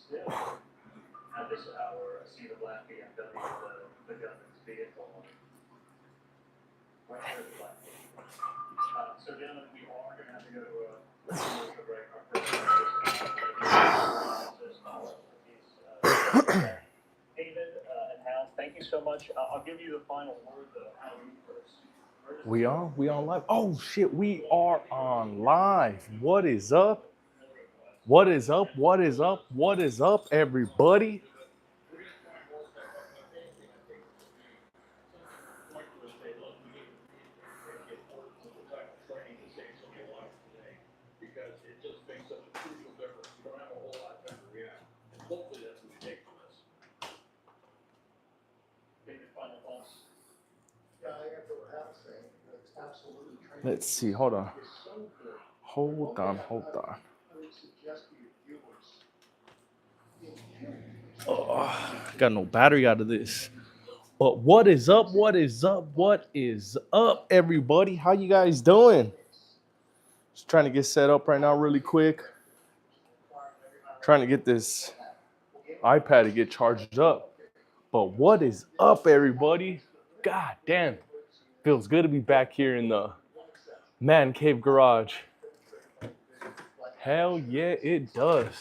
At this hour, I see the black BMW, the gunman's vehicle. Right there, the black vehicle. So, gentlemen, we are going to have to go to a commercial break. Our first David and Hal, thank you so much. I'll give you the final word, though. How are you first? We on live. Oh shit, we are on live. What is up? What is up? What is up? What is up, everybody? Let's see. Hold on. Hold on. Oh, got no battery out of this. But what is up? What is up? What is up, everybody? How you guys doing? Just trying to get set up right now really quick. Trying to get this iPad to get charged up. But what is up, everybody? God damn. Feels good to be back here in the Man Cave Garage. Hell yeah, it does.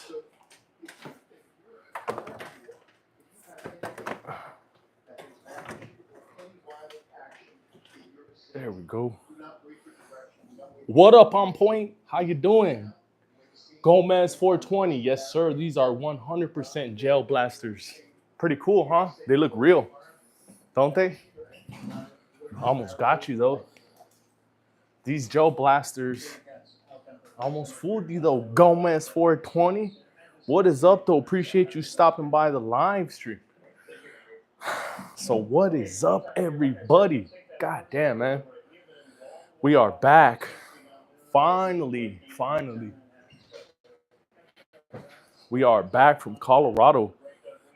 There we go. What up, On Point? How you doing? Gomez 420. Yes, sir. These are 100% gel blasters. Pretty cool, huh? They look real, don't they? Almost got you, though. These gel blasters almost fooled you, though. Gomez 420. What is up, though? Appreciate you stopping by the live stream. So what is up, everybody? God damn, man. We are back. Finally. We are back from Colorado.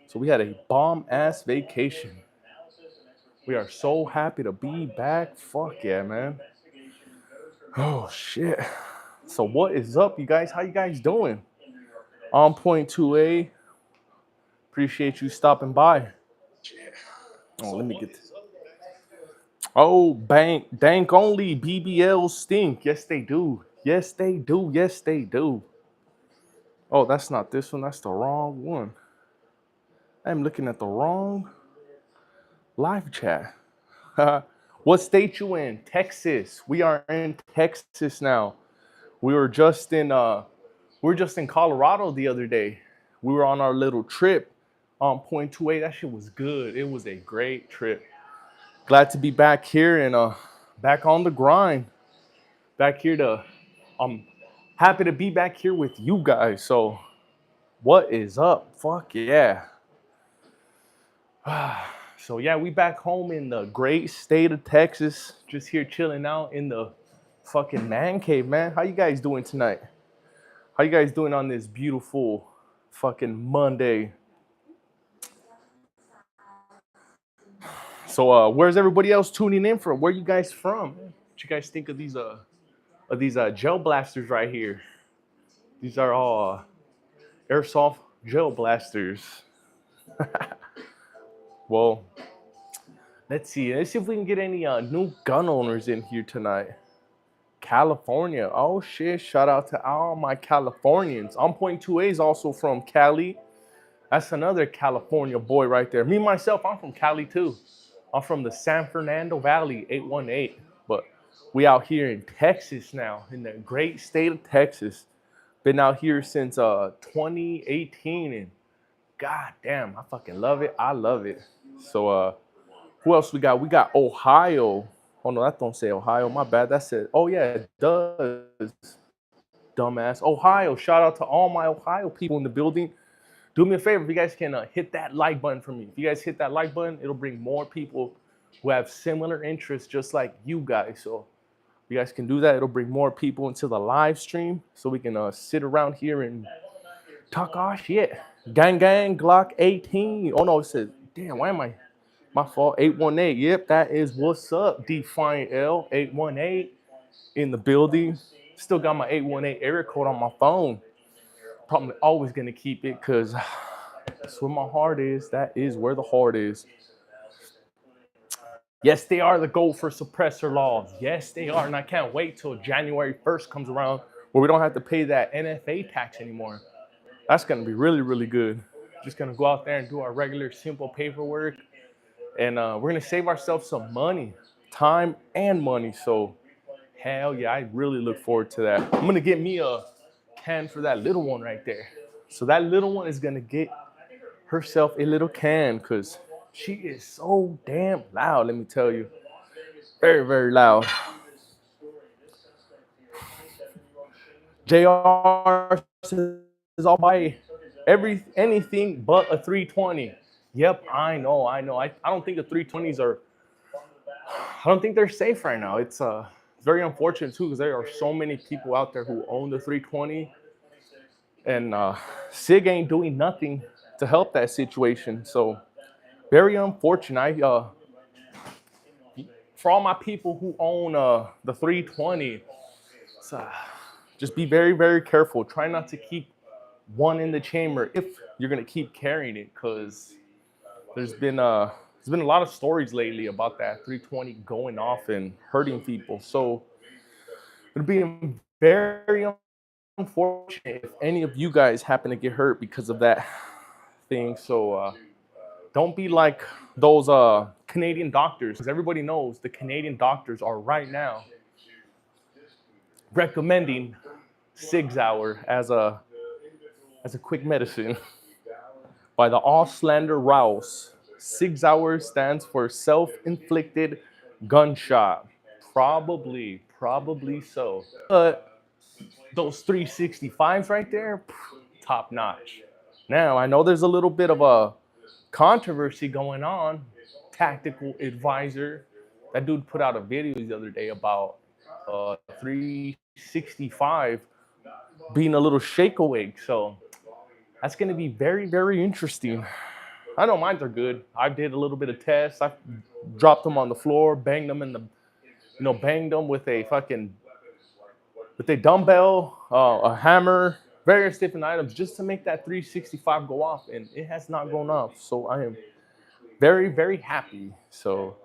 So we had a bomb-ass vacation. We are so happy to be back. Fuck yeah, man. Oh, shit. So what is up, you guys? How you guys doing? On Point 2A. Appreciate you stopping by. Oh, let me get this. Oh, bank only. BBL stink. Yes, they do. Yes, they do. Yes, they do. Oh, that's not this one. That's the wrong one. I'm looking at the wrong live chat. What state you in? Texas. We are in Texas now. We were just in Colorado the other day. We were on our little trip on Point 2A. That shit was good. It was a great trip. Glad to be back here and back on the grind. Back here I'm happy to be back here with you guys. So what is up? Fuck yeah. So yeah, we back home in the great state of Texas. Just here chilling out in the fucking man cave, man. How you guys doing tonight? How you guys doing on this beautiful fucking Monday? So where's everybody else tuning in from? Where you guys from? What you guys think of these gel blasters right here? These are all airsoft gel blasters. Well, let's see. Let's see if we can get any new gun owners in here tonight. California. Oh shit! Shout out to all my Californians. On Point 2A is also from Cali. That's another California boy right there. Me myself, I'm from Cali too. I'm from the San Fernando Valley, 818. But we out here in Texas now, in the great state of Texas. Been out here since 2018, and god damn, I fucking love it. I love it. So who else we got? We got Ohio. Oh no, that don't say Ohio. My bad. That said, oh yeah, it does. Dumbass. Ohio. Shout out to all my Ohio people in the building. Do me a favor, if you guys can hit that like button for me. If you guys hit that like button, it'll bring more people who have similar interests just like you guys. So if you guys can do that, it'll bring more people into the live stream so we can sit around here and talk our shit. Gang, Glock 18. Oh no, it says, damn, why am I? My fault, 818. Yep, that is what's up. Defiant L, 818 in the building. Still got my 818 area code on my phone. Probably always gonna keep it because That's where my heart is. That is where the heart is. Yes, they are the GOAT for suppressor laws. Yes, they are. And I can't wait till January 1st comes around where we don't have to pay that NFA tax anymore. That's going to be really, really good. Just going to go out there and do our regular simple paperwork. And we're going to save ourselves some money, time and money. So, hell yeah, I really look forward to that. I'm going to get me a can for that little one right there. So that little one is going to get herself a little can because she is so damn loud, let me tell you. Very, very loud. JR says I'll buy anything but a 320. Yep, I know. I don't think the 320s are, I don't think they're safe right now. It's very unfortunate too because there are so many people out there who own the 320 and SIG ain't doing nothing to help that situation. So very unfortunate. For all my people who own the 320, just be very, very careful. Try not to keep one in the chamber if you're gonna keep carrying it, because there's been a lot of stories lately about that 320 going off and hurting people. So it'd be very unfortunate if any of you guys happen to get hurt because of that thing. So don't be like those Canadian doctors, because everybody knows the Canadian doctors are right now recommending Sig Sauer as a quick medicine by the Auslander Rouse. Sig Sauer stands for self-inflicted gunshot. Probably so. But those 365s right there, top notch. Now, I know there's a little bit of a controversy going on. Tactical advisor, that dude put out a video the other day about 365 being a little shake awake. So that's going to be very, very interesting. I know mines are good. I did a little bit of tests. I dropped them on the floor, banged them in the, banged them with a dumbbell, a hammer, various different items just to make that 365 go off, and it has not gone off. So I am very, very happy. So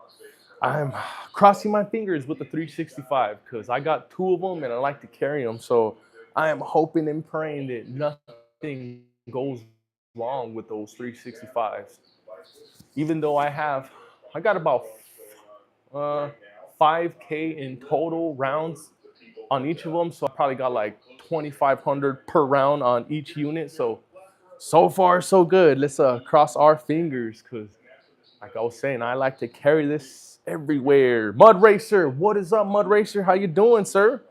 I'm crossing my fingers with the 365 because I got 2 of them and I like to carry them. So I am hoping and praying that nothing goes wrong with those 365s. Even though I got about 5K in total rounds on each of them. So I probably got like 2,500 per round on each unit. So far, so good. Let's cross our fingers because, like I was saying, I like to carry this everywhere. Mud Racer, what is up, Mud Racer? How you doing, sir?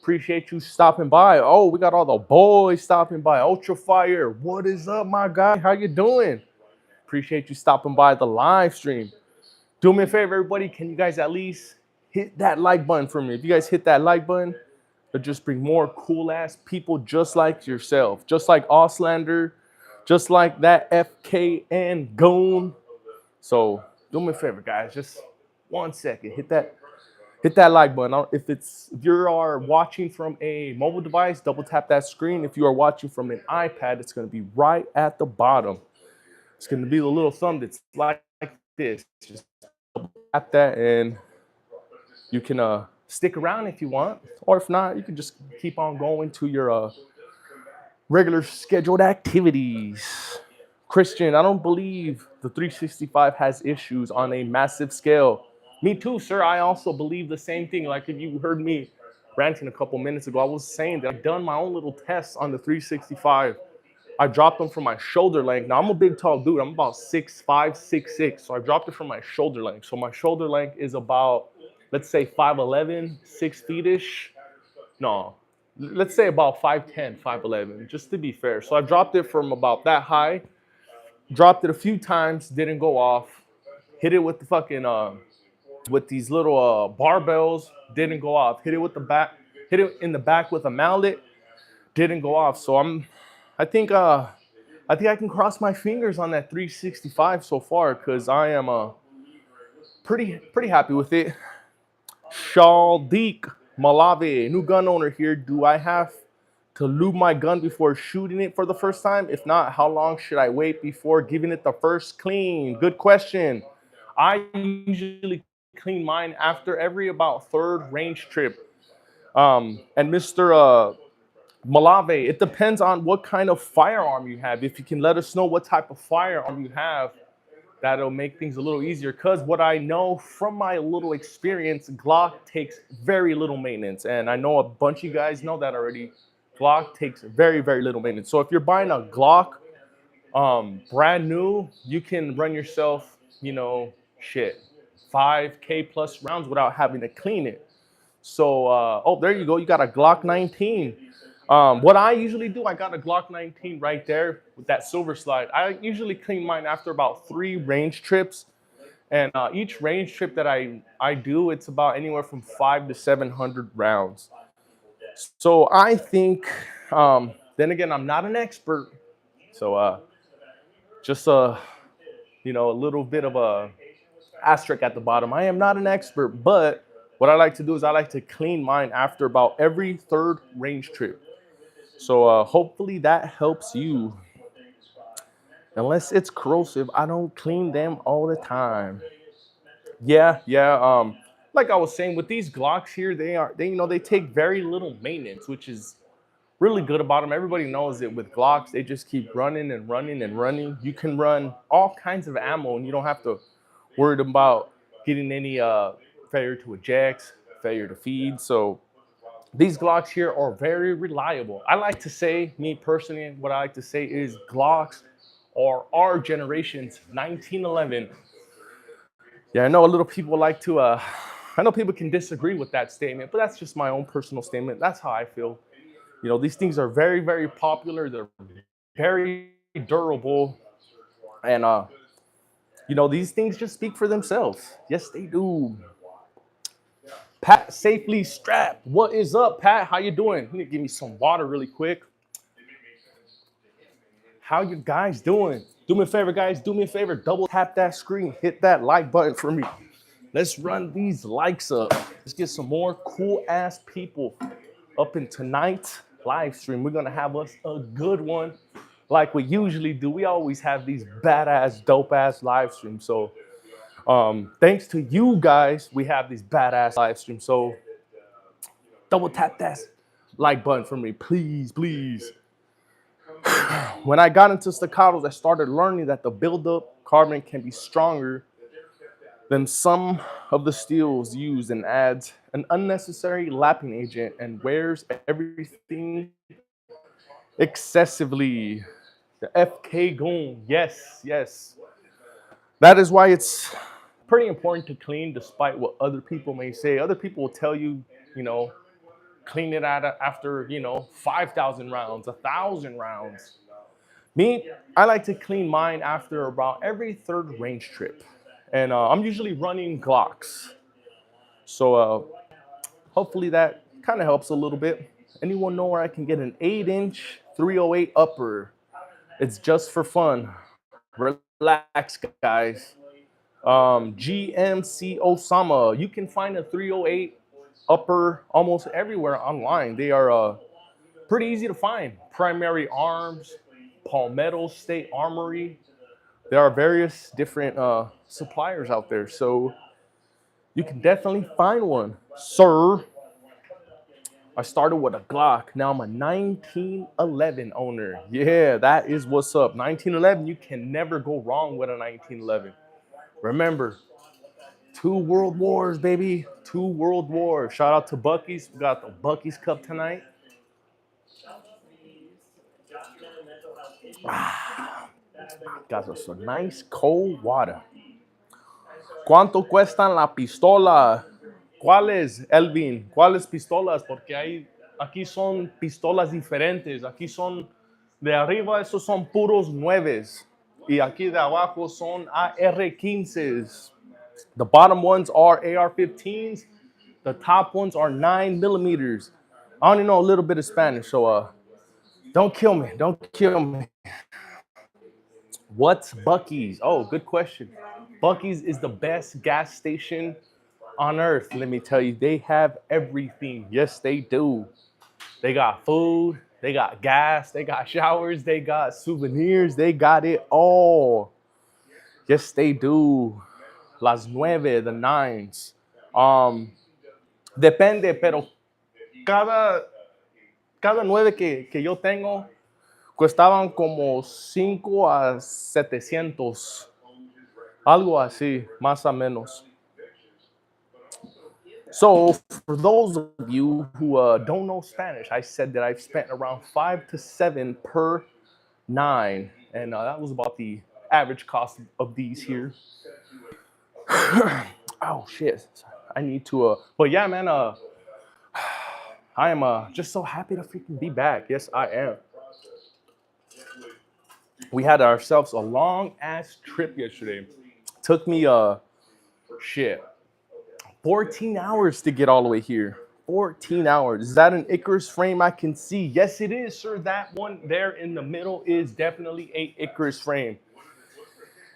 Appreciate you stopping by. Oh, we got all the boys stopping by. Ultra Fire, what is up, my guy? How you doing? Appreciate you stopping by the live stream. Do me a favor, everybody. Can you guys at least hit that like button for me? If you guys hit that like button, it'll just bring more cool-ass people just like yourself, just like Auslander, just like that FKN Goon. So do me a favor, guys. Just 1 second. Hit that like button. If you are watching from a mobile device, double tap that screen. If you are watching from an iPad, it's going to be right at the bottom. It's going to be the little thumb that's like this. Just double tap that, and you can stick around if you want, or if not, you can just keep on going to your regular scheduled activities. Christian, I don't believe the 365 has issues on a massive scale. Me too, sir. I also believe the same thing. Like if you heard me ranting a couple minutes ago, I was saying that I've done my own little tests on the 365. I dropped them from my shoulder length. Now I'm a big tall dude. I'm about 6'5", 6'6". So I dropped it from my shoulder length. So my shoulder length is about, let's say 5'11", 6 feet-ish. No, let's say about 5'10", 5'11", just to be fair. So I dropped it from about that high, dropped it a few times, didn't go off, hit it with the fucking, with these little barbells, didn't go off, hit it in the back with a mallet, didn't go off. So I think I can cross my fingers on that 365 so far because I am pretty happy with it. Shaldeek Malave, new gun owner here. Do I have to lube my gun before shooting it for the first time? If not, how long should I wait before giving it the first clean? Good question. I usually clean mine after every about third range trip. And Mr. Malave, it depends on what kind of firearm you have. If you can let us know what type of firearm you have, that'll make things a little easier. Because what I know from my little experience, Glock takes very little maintenance. And I know a bunch of you guys know that already. Glock takes very, very little maintenance. So if you're buying a Glock brand new, you can run yourself, you know, shit, 5K plus rounds without having to clean it. So, oh, there you go. You got a Glock 19. What I usually do, I got a Glock 19 right there with that silver slide. I usually clean mine after about 3 range trips. And each range trip that I do, it's about anywhere from 500 to 700 rounds. So I think, then again, I'm not an expert. So just you know, a little bit of a asterisk at the bottom. I am not an expert, but what I like to do is I like to clean mine after about every third range trip. So hopefully that helps you. Unless it's corrosive, I don't clean them all the time. Yeah. Like I was saying, with these Glocks here, they take very little maintenance, which is really good about them. Everybody knows it with Glocks. They just keep running and running and running. You can run all kinds of ammo, and you don't have to worry about getting any failure to eject, failure to feed. So these Glocks here are very reliable. I like to say, me personally, what I like to say is Glocks are our generation's 1911. Yeah, I know a little people like to, I know people can disagree with that statement, but that's just my own personal statement. That's how I feel. You know, these things are very, very popular. They're very durable. And, you know, these things just speak for themselves. Yes, they do. Pat Safely Strapped. What is up, Pat? How you doing? You need to give me some water really quick. How you guys doing? Do me a favor, guys. Do me a favor. Double tap that screen. Hit that like button for me. Let's run these likes up. Let's get some more cool ass people up in tonight's live stream. We're gonna have us a good one, like we usually do. We always have these badass, dope ass live streams. So thanks to you guys, we have these badass live streams. So double tap that like button for me, please, please. When I got into staccatos, I started learning that the buildup carbon can be stronger than some of the steels used and adds an unnecessary lapping agent and wears everything excessively. The FK Goon, yes. That is why it's pretty important to clean despite what other people may say. Other people will tell you, you know, clean it out after, you know, 5,000 rounds, 1,000 rounds. Me, I like to clean mine after about every third range trip. And I'm usually running Glocks. So hopefully that kind of helps a little bit. Anyone know where I can get an 8-inch 308 upper? It's just for fun. Relax, guys. GMC Osama. You can find a 308 upper almost everywhere online. They are pretty easy to find. Primary Arms, Palmetto State Armory. There are various different suppliers out there, so you can definitely find one, sir. I started with a Glock. Now I'm a 1911 owner. Yeah, that is what's up. 1911, you can never go wrong with a 1911. Remember, 2 world wars, baby. 2 world wars. Shout out to Buc-ee's. We got the Buc-ee's Cup tonight. Got us a nice cold water. ¿Cuánto cuestan la pistola? ¿Cuáles, Elvin? ¿Cuáles pistolas? Porque aquí son pistolas diferentes. Aquí son de arriba, esos son puros 9s. Y aquí de abajo son AR-15s. The bottom ones are AR-15s. The top ones are 9mm. I only know a little bit of Spanish, so don't kill me. Don't kill me. What's Buc-ee's? Oh, good question. Buc-ee's is the best gas station on earth. Let me tell you, they have everything. Yes, they do. They got food. They got gas, they got showers, they got souvenirs, they got it all. Yes, they do. Las nueve, the nines. Depende, pero cada, cada nueve que yo tengo costaban como 5 a 700. Algo así, más o menos. So, for those of you who don't know Spanish, I said that I've spent around 5 to 7 per 9. And that was about the average cost of these here. Oh, shit. I need to, but yeah, man, I am just so happy to freaking be back. Yes, I am. We had ourselves a long ass trip yesterday. Took me 14 hours to get all the way here. 14 hours. Is that an Icarus frame I can see? Yes, it is, sir. That one there in the middle is definitely a Icarus frame.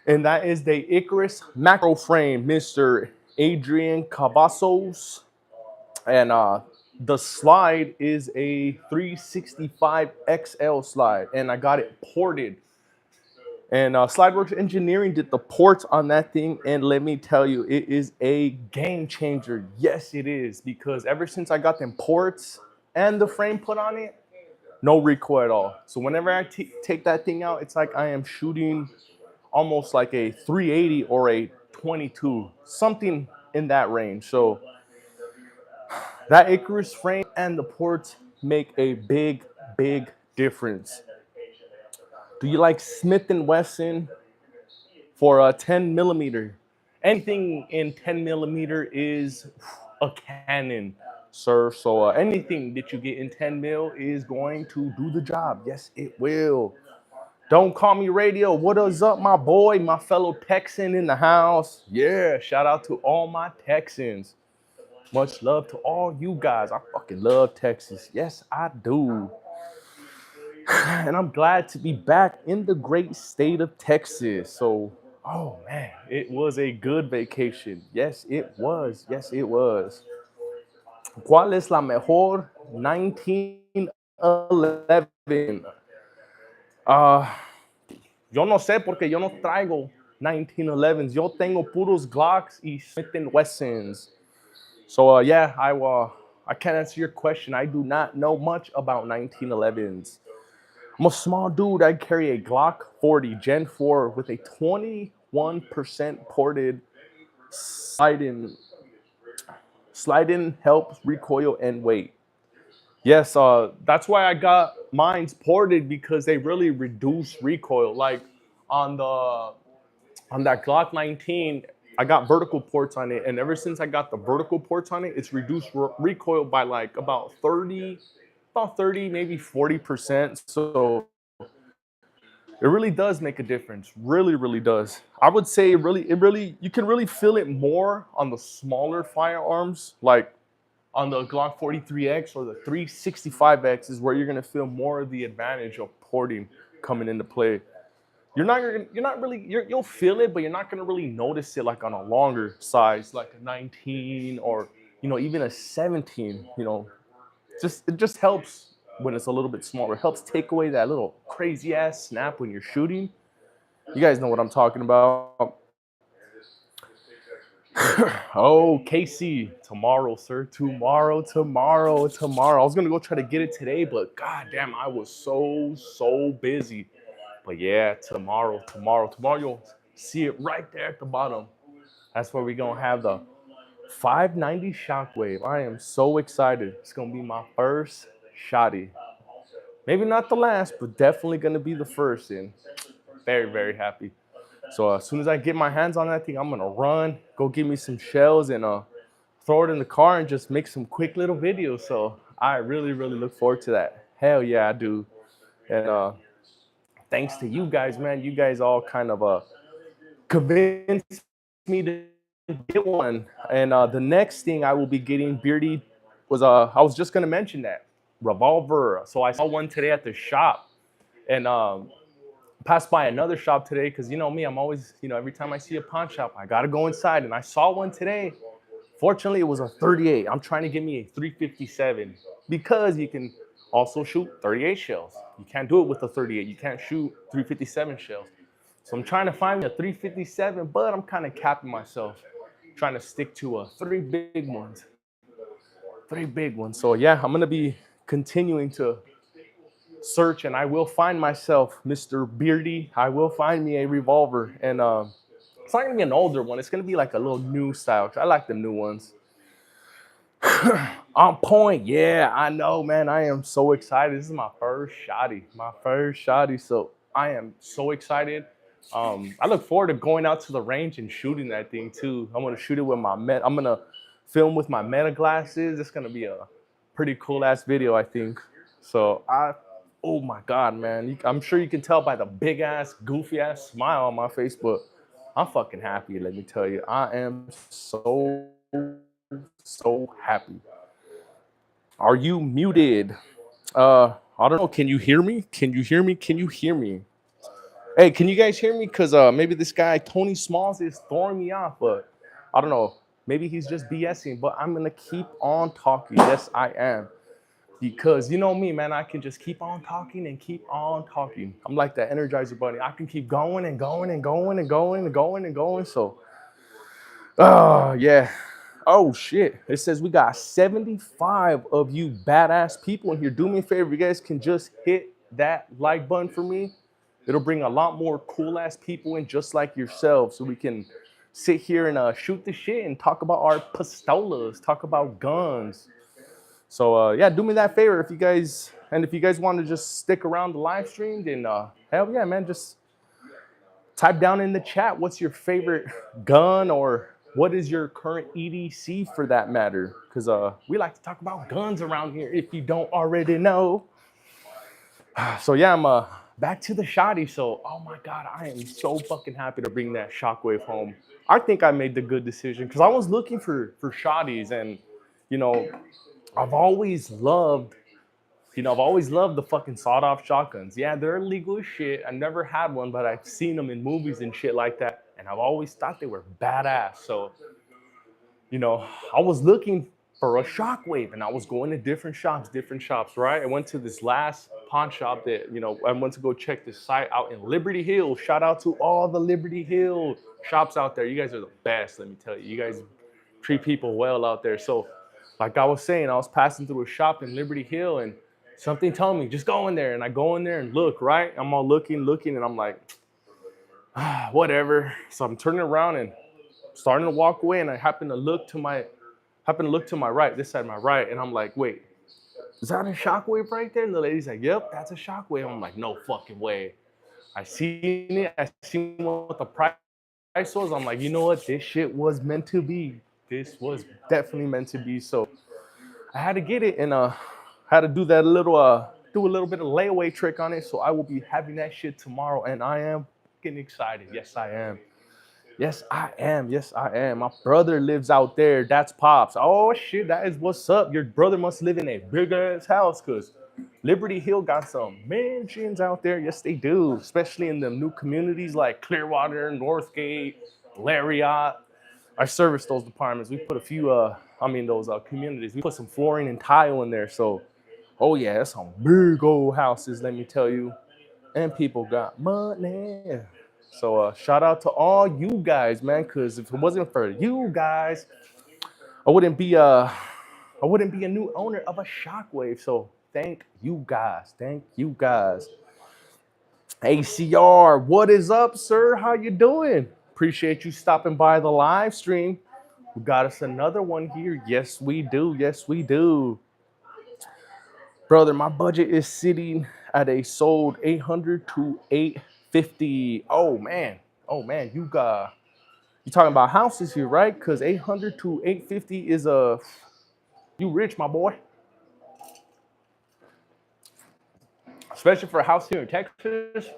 And that is the Icarus macro frame, Mr. Adrian Cavazos. And the slide is a 365 XL slide, and I got it ported. And Slideworks Engineering did the ports on that thing, and let me tell you, it is a game changer. Yes, it is, because ever since I got them ports and the frame put on it, no recoil at all. So whenever I take that thing out, it's like I am shooting almost like a 380 or a 22, something in that range. So that Icarus frame and the ports make a big, big difference. Do you like Smith & Wesson for a 10 millimeter? Anything in 10 millimeter is a cannon, sir. So anything that you get in 10 mil is going to do the job. Yes, it will. Don't Call Me Radio. What is up, my boy, my fellow Texan in the house? Yeah, shout out to all my Texans. Much love to all you guys. I fucking love Texas. Yes, I do. And I'm glad to be back in the great state of Texas. So, oh man, it was a good vacation. Yes, it was. Yes, it was. ¿Cuál es la mejor 1911? Yo no sé porque yo no traigo 1911s. Yo tengo puros Glocks y Smith & Wessons. So, yeah, I can't answer your question. I do not know much about 1911s. I'm a small dude. I carry a Glock 40 Gen 4 with a 21% ported slide-in helps recoil and weight. Yes, that's why I got mine's ported, because they really reduce recoil. Like on that Glock 19, I got vertical ports on it, and ever since I got the vertical ports on it, it's reduced recoil by like about 30, maybe 40%. So it really does make a difference. Really, really does. I would say you can really feel it more on the smaller firearms, like on the Glock 43X or the 365X is where you're gonna feel more of the advantage of porting coming into play. You'll feel it, but you're not gonna really notice it like on a longer size, like a 19 or even a 17. It just helps when it's a little bit smaller. It helps take away that little crazy ass snap when you're shooting. You guys know what I'm talking about. Oh, KC, tomorrow, sir. Tomorrow. I was gonna go try to get it today, but goddamn, I was so busy. But yeah, tomorrow, you'll see it right there at the bottom. That's where we're gonna have the 590 Shockwave. I am so excited. It's gonna be my first shotty. Maybe not the last, but definitely gonna be the first. And very, very happy. So as soon as I get my hands on that thing, I'm gonna run, go get me some shells, and throw it in the car and just make some quick little videos. So I really, really look forward to that. Hell yeah, I do. And thanks to you guys, man. You guys all kind of convinced me to get one. And the next thing I will be getting, Beardy, was I was just gonna mention that revolver. So I saw one today at the shop, and passed by another shop today, because you know me, I'm always, every time I see a pawn shop, I gotta go inside, and I saw one today. Fortunately, it was a 38. I'm trying to get me a 357, because you can also shoot 38 shells. You can't do it with a 38. You can't shoot 357 shells. So I'm trying to find a 357, but I'm kind of capping myself, trying to stick to three big ones. Three big ones. So yeah, I'm gonna be continuing to search, and I will find myself, Mr. Beardy. I will find me a revolver, and it's not gonna be an older one. It's gonna be like a little new style. I like the new ones. On point, yeah, I know, man. I am so excited. This is my first shotty. So I am so excited. I look forward to going out to the range and shooting that thing too. I'm gonna shoot it with my I'm gonna film with my Meta glasses. It's gonna be a pretty cool ass video, I think. So oh my God, man. I'm sure you can tell by the big ass, goofy ass smile on my face, but I'm fucking happy. Let me tell you, I am so happy. Are you muted? I don't know. Can you hear me? Can you hear me? Can you hear me? Hey, can you guys hear me? Because maybe this guy, Tony Smalls, is throwing me off, but I don't know. Maybe he's just BSing, but I'm going to keep on talking. Yes, I am. Because you know me, man, I can just keep on talking and keep on talking. I'm like that Energizer Bunny. I can keep going and going and going and going and going and going. So, yeah. Oh, shit. It says we got 75 of you badass people in here. Do me a favor. You guys can just hit that like button for me. It'll bring a lot more cool-ass people in just like yourself so we can sit here and shoot the shit and talk about our pistolas, talk about guns. So, yeah, do me that favor if you guys want to just stick around the live stream, then hell yeah, man, just type down in the chat what's your favorite gun or what is your current EDC for that matter? Because we like to talk about guns around here if you don't already know. So yeah, I'm back to the shotty. So, oh my God, I am so fucking happy to bring that Shockwave home. I think I made the good decision because I was looking for shotties, and you know, I've always loved the fucking sawed-off shotguns. Yeah, they're illegal as shit. I never had one, but I've seen them in movies and shit like that, and I've always thought they were badass. So, you know, I was looking for a Shockwave, and I was going to different shops, right? I went to this last pawn shop that, you know, I went to go check this site out in Liberty Hill. Shout out to all the Liberty Hill shops out there. You guys are the best, let me tell you. You guys treat people well out there. So, like I was saying, I was passing through a shop in Liberty Hill, and something told me, just go in there. And I go in there and look, right? I'm all looking, and I'm like, whatever. So I'm turning around and starting to walk away, and I happen to look to my right, this side of my right, and I'm like, wait, is that a Shockwave right there? And the lady's like, yep, that's a Shockwave. I'm like, no fucking way. I seen what the price was. I'm like, you know what? This shit was meant to be. This was definitely meant to be. So I had to get it, and had to do that do a little bit of layaway trick on it. So I will be having that shit tomorrow, and I am getting excited. Yes, I am. Yes, I am. Yes, I am. My brother lives out there. That's Pops. Oh, shit, that is what's up. Your brother must live in a big-ass house because Liberty Hill got some mansions out there. Yes, they do, especially in the new communities like Clearwater, Northgate, Lariat. I service those departments. We put a few, those communities. We put some flooring and tile in there. So, oh, yeah, that's some big old houses, let me tell you. And people got money. So shout out to all you guys, man, because if it wasn't for you guys, I wouldn't be a new owner of a Shockwave. So thank you guys. Thank you guys. ACR, what is up, sir? How you doing? Appreciate you stopping by the live stream. We got us another one here. Yes, we do. Yes, we do. Brother, my budget is sitting at a sold 800 to 850. Oh man, you talking about houses here, right? Because 800 to 850 is you rich, my boy. Especially for a house here in Texas.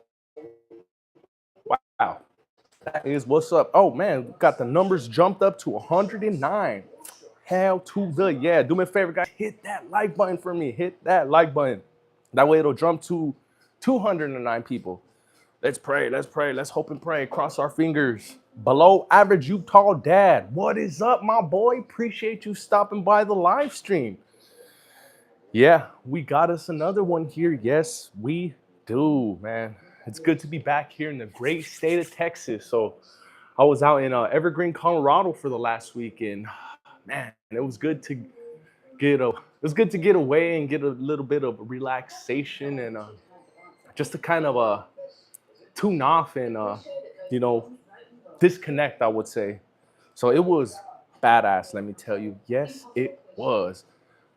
Wow, that is what's up. Oh man, got the numbers jumped up to 109. Hell to the yeah. Do me a favor, guys. Hit that like button for me. Hit that like button. That way it'll jump to 209 people. Let's pray. Let's hope and pray. Cross our fingers. Below average Utah dad. What is up, my boy? Appreciate you stopping by the live stream. Yeah, we got us another one here. Yes, we do, man. It's good to be back here in the great state of Texas. So I was out in Evergreen, Colorado for the last week, and man, it was good to get away and get a little bit of relaxation and just to kind of tune off and you know disconnect, I would say. So it was badass, let me tell you. Yes, it was.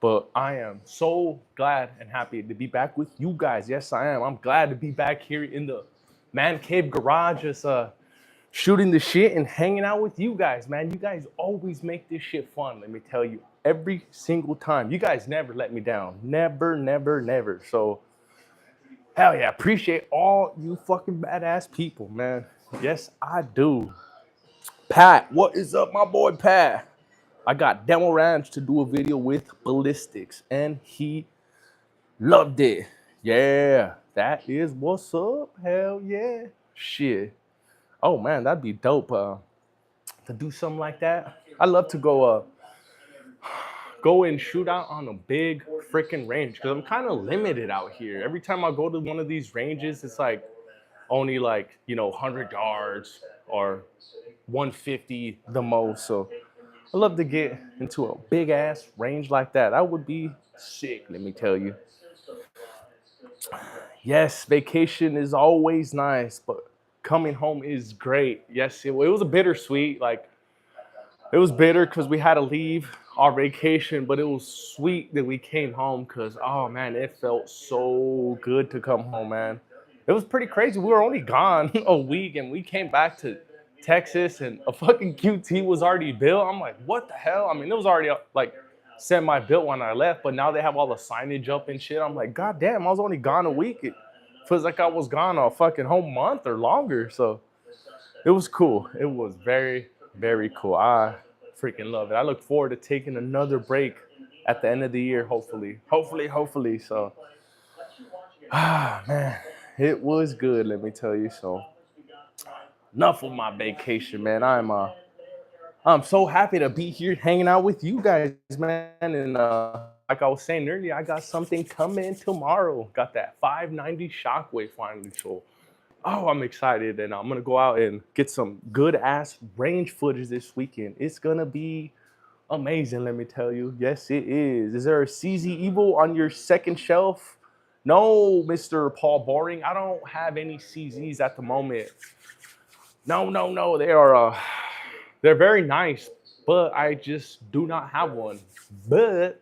But I am so glad and happy to be back with you guys. Yes, I am. I'm glad to be back here in the man cave garage, just shooting the shit and hanging out with you guys, man. You guys always make this shit fun, let me tell you. Every single time. You guys never let me down. Never, never, never. So hell yeah, appreciate all you fucking badass people, man. Yes, I do. Pat, what is up, my boy Pat? I got Demo Ranch to do a video with Ballistics, and he loved it. Yeah, that is what's up. Hell yeah. Shit. Oh man, that'd be dope to do something like that. I love to go and shoot out on a big freaking range because I'm kind of limited out here. Every time I go to one of these ranges, it's like only like 100 yards or 150 the most. So I love to get into a big ass range like that. That would be sick, let me tell you. Yes, vacation is always nice, but coming home is great. Yes, it was a bittersweet. Like it was bitter because we had to leave our vacation, but it was sweet that we came home because oh man, it felt so good to come home, man. It was pretty crazy. We were only gone a week and we came back to Texas and a fucking QT was already built. I'm like, what the hell? I mean, it was already like semi-built when I left, but now they have all the signage up and shit. I'm like, god damn, I was only gone a week. It feels like I was gone a fucking whole month or longer. So it was cool. It was very, very cool. I freaking love it. I look forward to taking another break at the end of the year, hopefully. Hopefully. So, man, it was good, let me tell you. So, enough of my vacation, man. I'm so happy to be here hanging out with you guys, man. And like I was saying earlier, I got something coming tomorrow. Got that 590 Shockwave finally. So oh, I'm excited, and I'm gonna go out and get some good ass range footage this weekend. It's gonna be amazing, let me tell you. Yes, it is. Is there a CZ Evil on your second shelf? No, Mr. Paul Boring. I don't have any CZs at the moment. No. They're very nice, but I just do not have one. But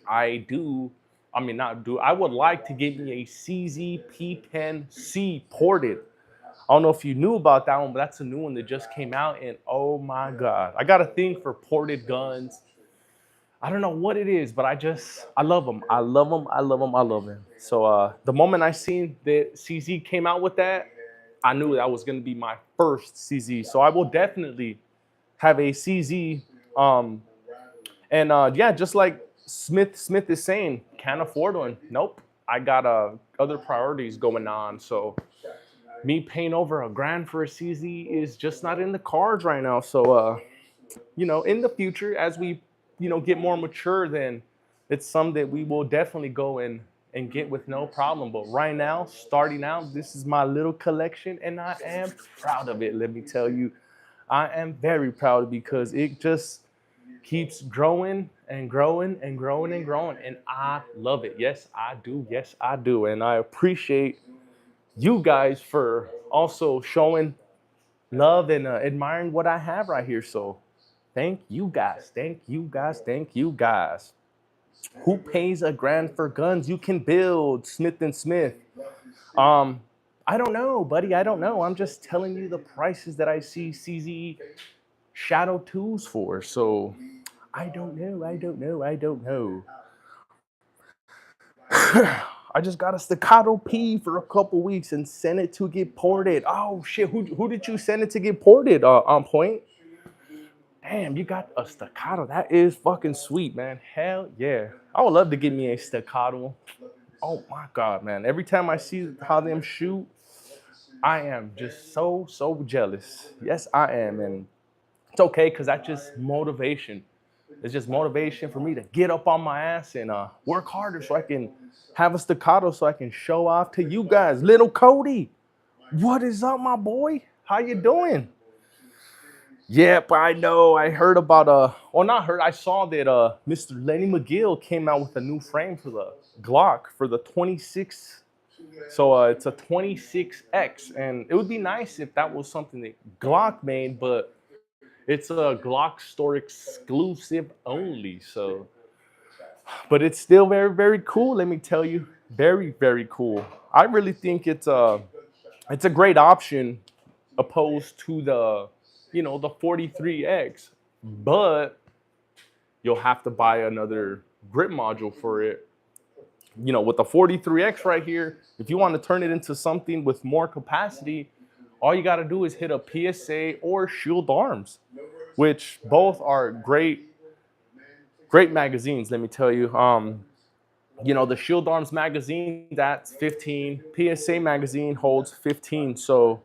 I do. I mean, not do. I would like to get me a CZ P10C ported. I don't know if you knew about that one, but that's a new one that just came out. And oh my God, I got a thing for ported guns. I don't know what it is, but I love them. I love them. So the moment I seen that CZ came out with that, I knew that was going to be my first CZ. So I will definitely have a CZ. Yeah, just like Smith is saying, can't afford one. Nope. I got other priorities going on. So me paying over $1,000 for a CZ is just not in the cards right now. So in the future, as we get more mature, then it's some that we will definitely go and get with no problem. But right now, starting out, this is my little collection, and I am proud of it. Let me tell you, I am very proud because it just keeps growing and growing and growing and growing, and I love it. Yes, I do, and I appreciate you guys for also showing love and admiring what I have right here. So thank you guys. Who pays $1,000 for guns you can build? Smith and Smith. I don't know, buddy. I don't know. I'm just telling you the prices that I see CZ Shadow 2s for. So I don't know. I just got a Staccato P for a couple weeks and sent it to get ported. Oh shit, who did you send it to get ported? On Point? Damn, you got a Staccato. That is fucking sweet, man. Hell yeah. I would love to get me a Staccato. Oh my God, man. Every time I see how them shoot, I am just so jealous. Yes, I am. And it's okay because that's just motivation. It's just motivation for me to get up on my ass and work harder so I can have a staccato so I can show off to you guys. Little Cody, what is up, my boy? How you doing? Yep, I know. I heard about well, not heard. I saw that Mr. Lenny McGill came out with a new frame for the Glock for the 26. So it's a 26X, and it would be nice if that was something that Glock made, but it's a Glock store exclusive only. So, but it's still very, very cool. Let me tell you, very, very cool. I really think it's a great option opposed to the, the 43X, but you'll have to buy another grip module for it. With the 43X right here, if you want to turn it into something with more capacity, all you got to do is hit a PSA or Shield Arms, which both are great magazines, let me tell you. The Shield Arms magazine, that's 15. PSA magazine holds 15. So,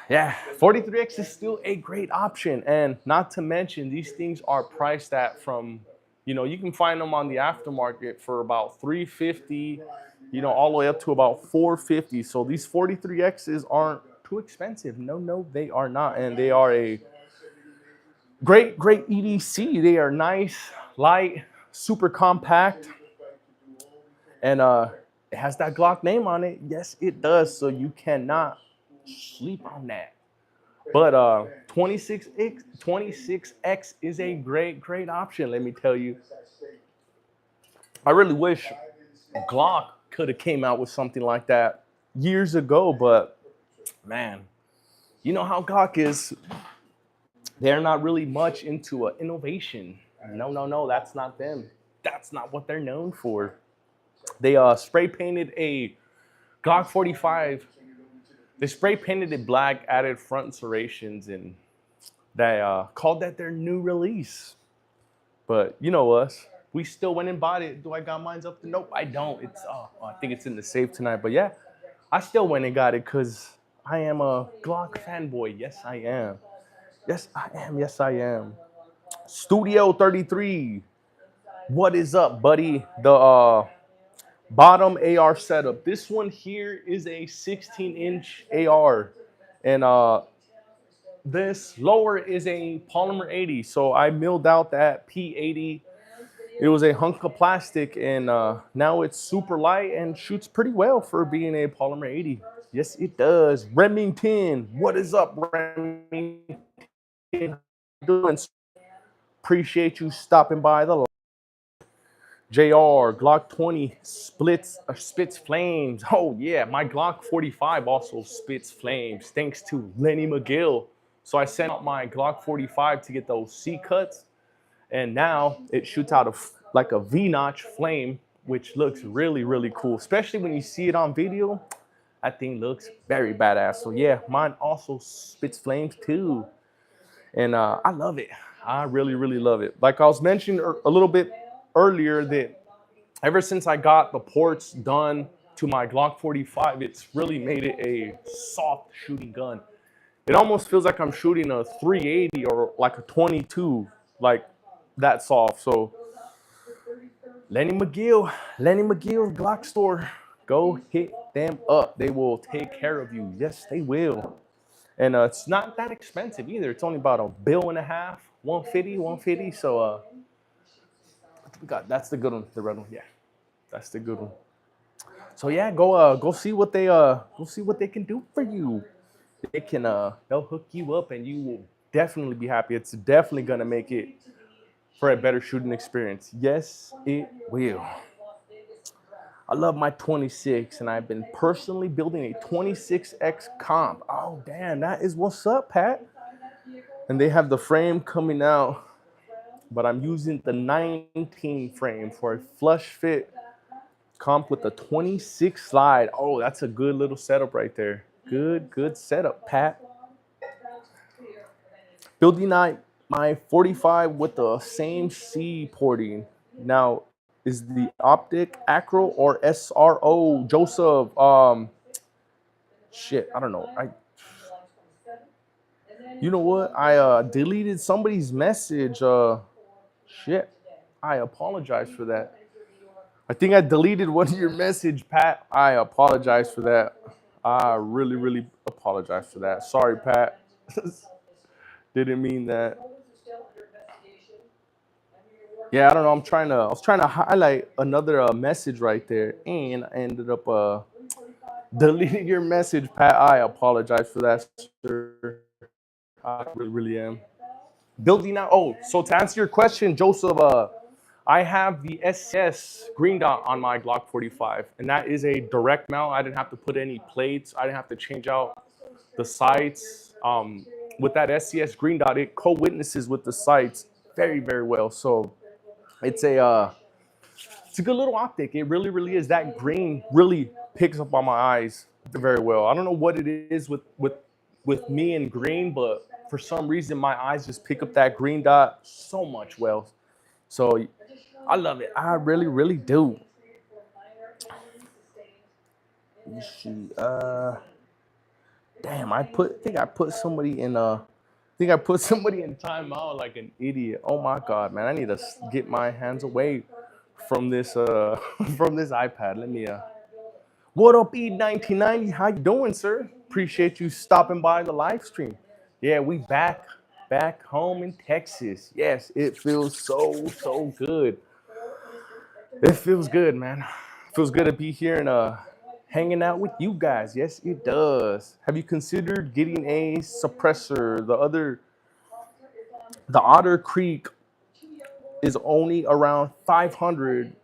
yeah, 43X is still a great option. And not to mention, these things are priced at from, you can find them on the aftermarket for about $350, all the way up to about $450. So these 43Xs aren't too expensive. No, they are not. And they are a great EDC. They are nice, light, super compact. And it has that Glock name on it. Yes, it does. So you cannot sleep on that. But 26X is a great option, let me tell you. I really wish Glock could have came out with something like that years ago, but man, you know how Glock is. They're not really much into innovation. No, that's not them. That's not what they're known for. They spray painted a Glock 45. They spray painted it black, added front serrations, and they called that their new release. But you know us, we still went and bought it. Do I got mine up? Nope, I don't. I think it's in the safe tonight. But yeah, I still went and got it because I am a Glock fanboy. Yes, I am. Yes, I am. Studio 33. What is up, buddy? The bottom AR setup. This one here is a 16-inch AR, and this lower is a polymer 80. So I milled out that P80. It was a hunk of plastic, and now it's super light and shoots pretty well for being a polymer 80. Yes, it does. Remington, what is up, Remington? Doing? Appreciate you stopping by the JR, Glock 20 spits flames. Oh yeah, my Glock 45 also spits flames thanks to Lenny McGill. So I sent out my Glock 45 to get those C cuts, and now it shoots out like a V-notch flame, which looks really cool, especially when you see it on video. That thing looks very badass. So yeah, mine also spits flames too, and I love it. I really love it. Like I was mentioning a little bit earlier, that ever since I got the ports done to my Glock 45, it's really made it a soft shooting gun. It almost feels like I'm shooting a 380 or like a 22, like that soft. So Lenny McGill Glock store, go hit them up. They will take care of you. Yes, they will. And it's not that expensive either. It's only about $1.5 billion, 150. So we got, that's the good one, the red one. Yeah, that's the good one. So yeah, go see what they can do for you. They can they'll hook you up, and you will definitely be happy. It's definitely gonna make it for a better shooting experience. Yes, it will. I love my 26, and I've been personally building a 26X comp. Oh damn, that is what's up, Pat. And they have the frame coming out, but I'm using the 19 frame for a flush fit comp with the 26 slide. Oh, that's a good little setup right there. Good setup, Pat. Building my 45 with the same C porting. Now, is the optic acro or SRO? Joseph, shit, I don't know. You know what? I deleted somebody's message. Shit. I apologize for that. I think I deleted one of your message, Pat. I apologize for that. I really, really apologize for that. Sorry, Pat. Didn't mean that. Yeah, I don't know. I was trying to highlight another message right there, and I ended up deleting your message, Pat. I apologize for that, sir. I really, really am. Building out. Oh, so to answer your question, Joseph, I have the SCS green dot on my Glock 45, and that is a direct mount. I didn't have to put any plates. I didn't have to change out the sights. With that SCS green dot, it co-witnesses with the sights very, very well. So it's a good little optic. It really, really is. That green really picks up on my eyes very well. I don't know what it is with me and green, but for some reason my eyes just pick up that green dot so much well. So I love it. I really, really do. Let me see. Damn, I put somebody in timeout like an idiot. Oh my god, man. I need to get my hands away from this from this iPad. Let me What up, E1990? How you doing, sir? Appreciate you stopping by the live stream. Yeah, we back home in Texas. Yes, it feels so good. It feels good, man. It feels good to be here and hanging out with you guys. Yes, it does. Have you considered getting a suppressor? The Otter Creek is only around 500,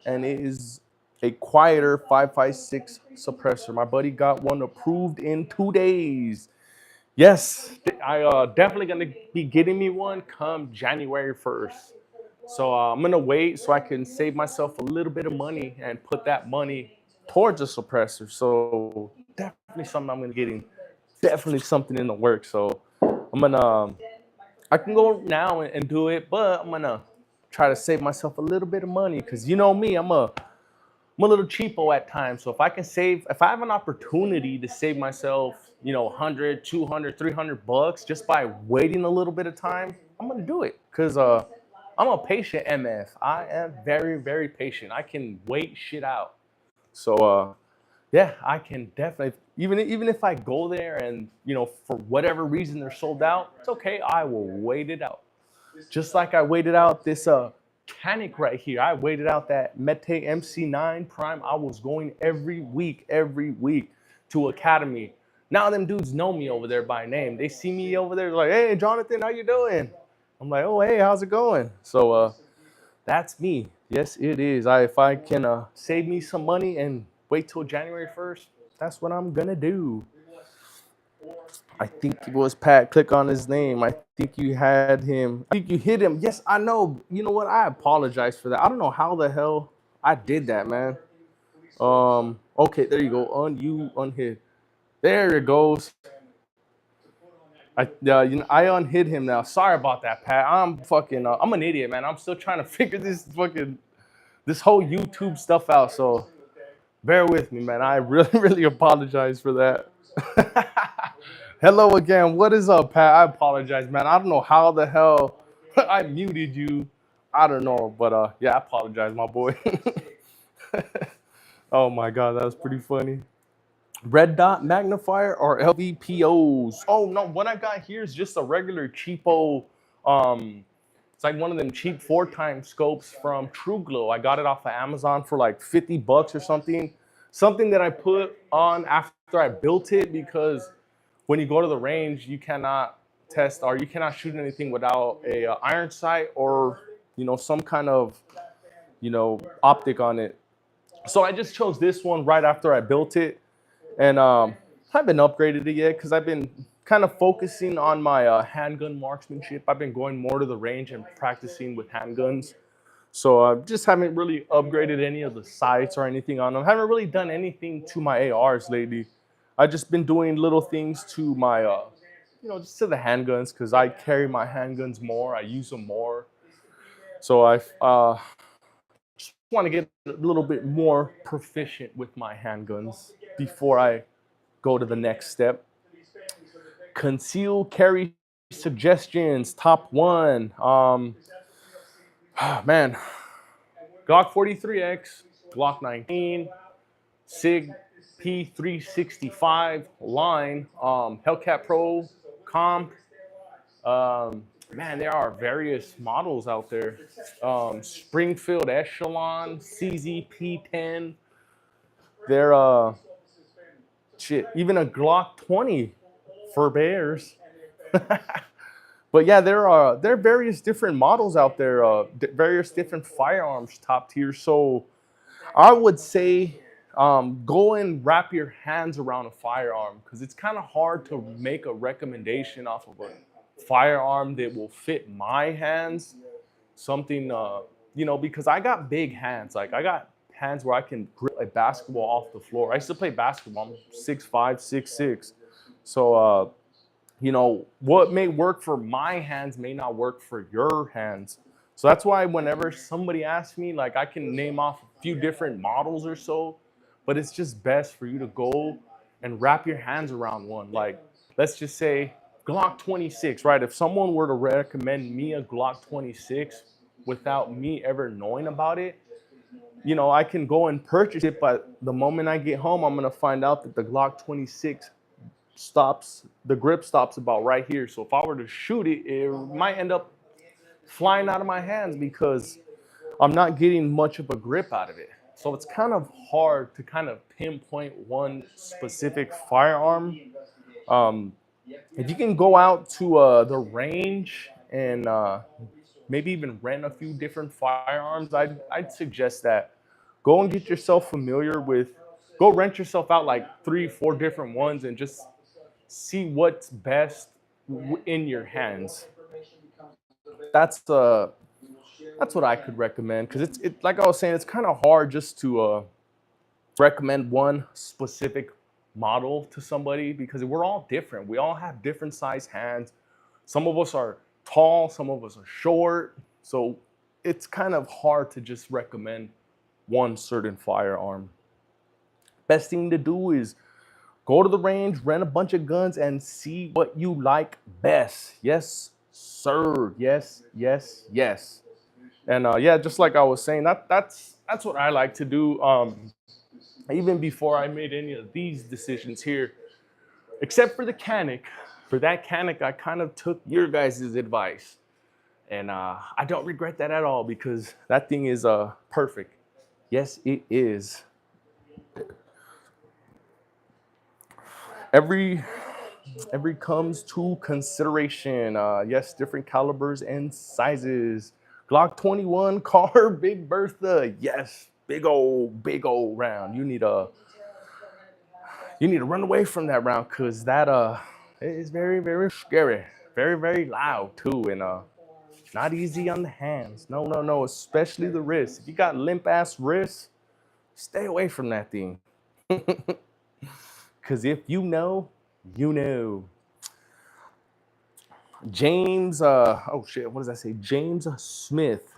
and it is a quieter 5.56 suppressor. My buddy got one approved in 2 days. Yes, I definitely gonna be getting me one come January 1st. So I'm gonna wait so I can save myself a little bit of money and put that money towards a suppressor. So definitely something I'm gonna getting. Definitely something in the works. So I'm gonna I can go now and do it, but I'm gonna try to save myself a little bit of money because you know me, I'm a little cheapo at times. So if I have an opportunity to save myself, 100, 200, 300 bucks just by waiting a little bit of time, I'm going to do it because I'm a patient MF. I am very, very patient. I can wait shit out. So, yeah, I can definitely, even if I go there and, for whatever reason they're sold out, it's okay. I will wait it out. Just like I waited out this Canic right here. I waited out that Mete MC9 Prime. I was going every week to Academy. Now them dudes know me over there by name. They see me over there like, hey, Jonathan, how you doing? I'm like, oh, hey, how's it going? So that's me. Yes, it is. If I can save me some money and wait till January 1st, that's what I'm going to do. I think it was Pat. Click on his name. I think you had him. I think you hit him. Yes, I know. You know what? I apologize for that. I don't know how the hell I did that, man. Okay, there you go. Unhit. There it goes. I unhit him now. Sorry about that, Pat. I'm an idiot, man. I'm still trying to figure this whole YouTube stuff out. So bear with me, man. I really, really apologize for that. Hello again. What is up, Pat? I apologize, man. I don't know how the hell I muted you. I don't know, but yeah, I apologize, my boy. Oh my god, that was pretty funny. Red dot magnifier or LVPOs? Oh no, what I got here is just a regular cheapo. It's like one of them cheap 4x scopes from TrueGlow. I got it off of Amazon for like 50 bucks or something. Something that I put on after I built it because when you go to the range, you cannot test or you cannot shoot anything without a iron sight or some kind of optic on it. So I just chose this one right after I built it, and I haven't upgraded it yet because I've been kind of focusing on my handgun marksmanship. I've been going more to the range and practicing with handguns. So I just haven't really upgraded any of the sights or anything on them. Haven't really done anything to my ARs lately. I've just been doing little things to my, just to the handguns because I carry my handguns more. I use them more. So I just want to get a little bit more proficient with my handguns before I go to the next step. Conceal carry suggestions, top one. Man, Glock 43X, Glock 19, SIG P365 line, Hellcat Pro, comp. Man, there are various models out there. Springfield Echelon, CZP10. There, shit, even a Glock 20 for bears. But yeah, there are various different models out there, various different firearms, top tier. So I would say go and wrap your hands around a firearm because it's kind of hard to make a recommendation off of a firearm that will fit my hands. Something, because I got big hands. Like I got hands where I can grip a basketball off the floor. I used to play basketball. I'm 6'5", 6'6". So, what may work for my hands may not work for your hands. So that's why whenever somebody asks me, like I can name off a few different models or so, but it's just best for you to go and wrap your hands around one. Like, let's just say Glock 26, right? If someone were to recommend me a Glock 26 without me ever knowing about it, I can go and purchase it, but the moment I get home, I'm gonna find out that the Glock 26 the grip stops about right here. So if I were to shoot it, it might end up flying out of my hands because I'm not getting much of a grip out of it. So it's kind of hard to kind of pinpoint one specific firearm. If you can go out to the range and maybe even rent a few different firearms, I'd suggest that. Go and get yourself familiar with, go rent yourself out like 3, 4 different ones and just see what's best in your hands. That's what I could recommend because it's like I was saying, it's kind of hard just to recommend one specific model to somebody because we're all different. We all have different size hands. Some of us are tall, some of us are short. So it's kind of hard to just recommend one certain firearm. Best thing to do is go to the range, rent a bunch of guns, and see what you like best. Yes, sir. Yes, yes, yes. And yeah, just like I was saying, that's what I like to do. Even before I made any of these decisions here, except for the Canic. For that Canic, I kind of took your guys' advice, and I don't regret that at all because that thing is perfect. Yes, it is. Every comes to consideration. Yes, different calibers and sizes. Glock 21 car, Big Bertha. Yes, big old round. You need to run away from that round because that it is very, very scary. Very, very loud too, and not easy on the hands. No, no, no, especially the wrists. If you got limp ass wrists, stay away from that thing. Because if you know, you know. James, oh shit, what does that say? James Smith.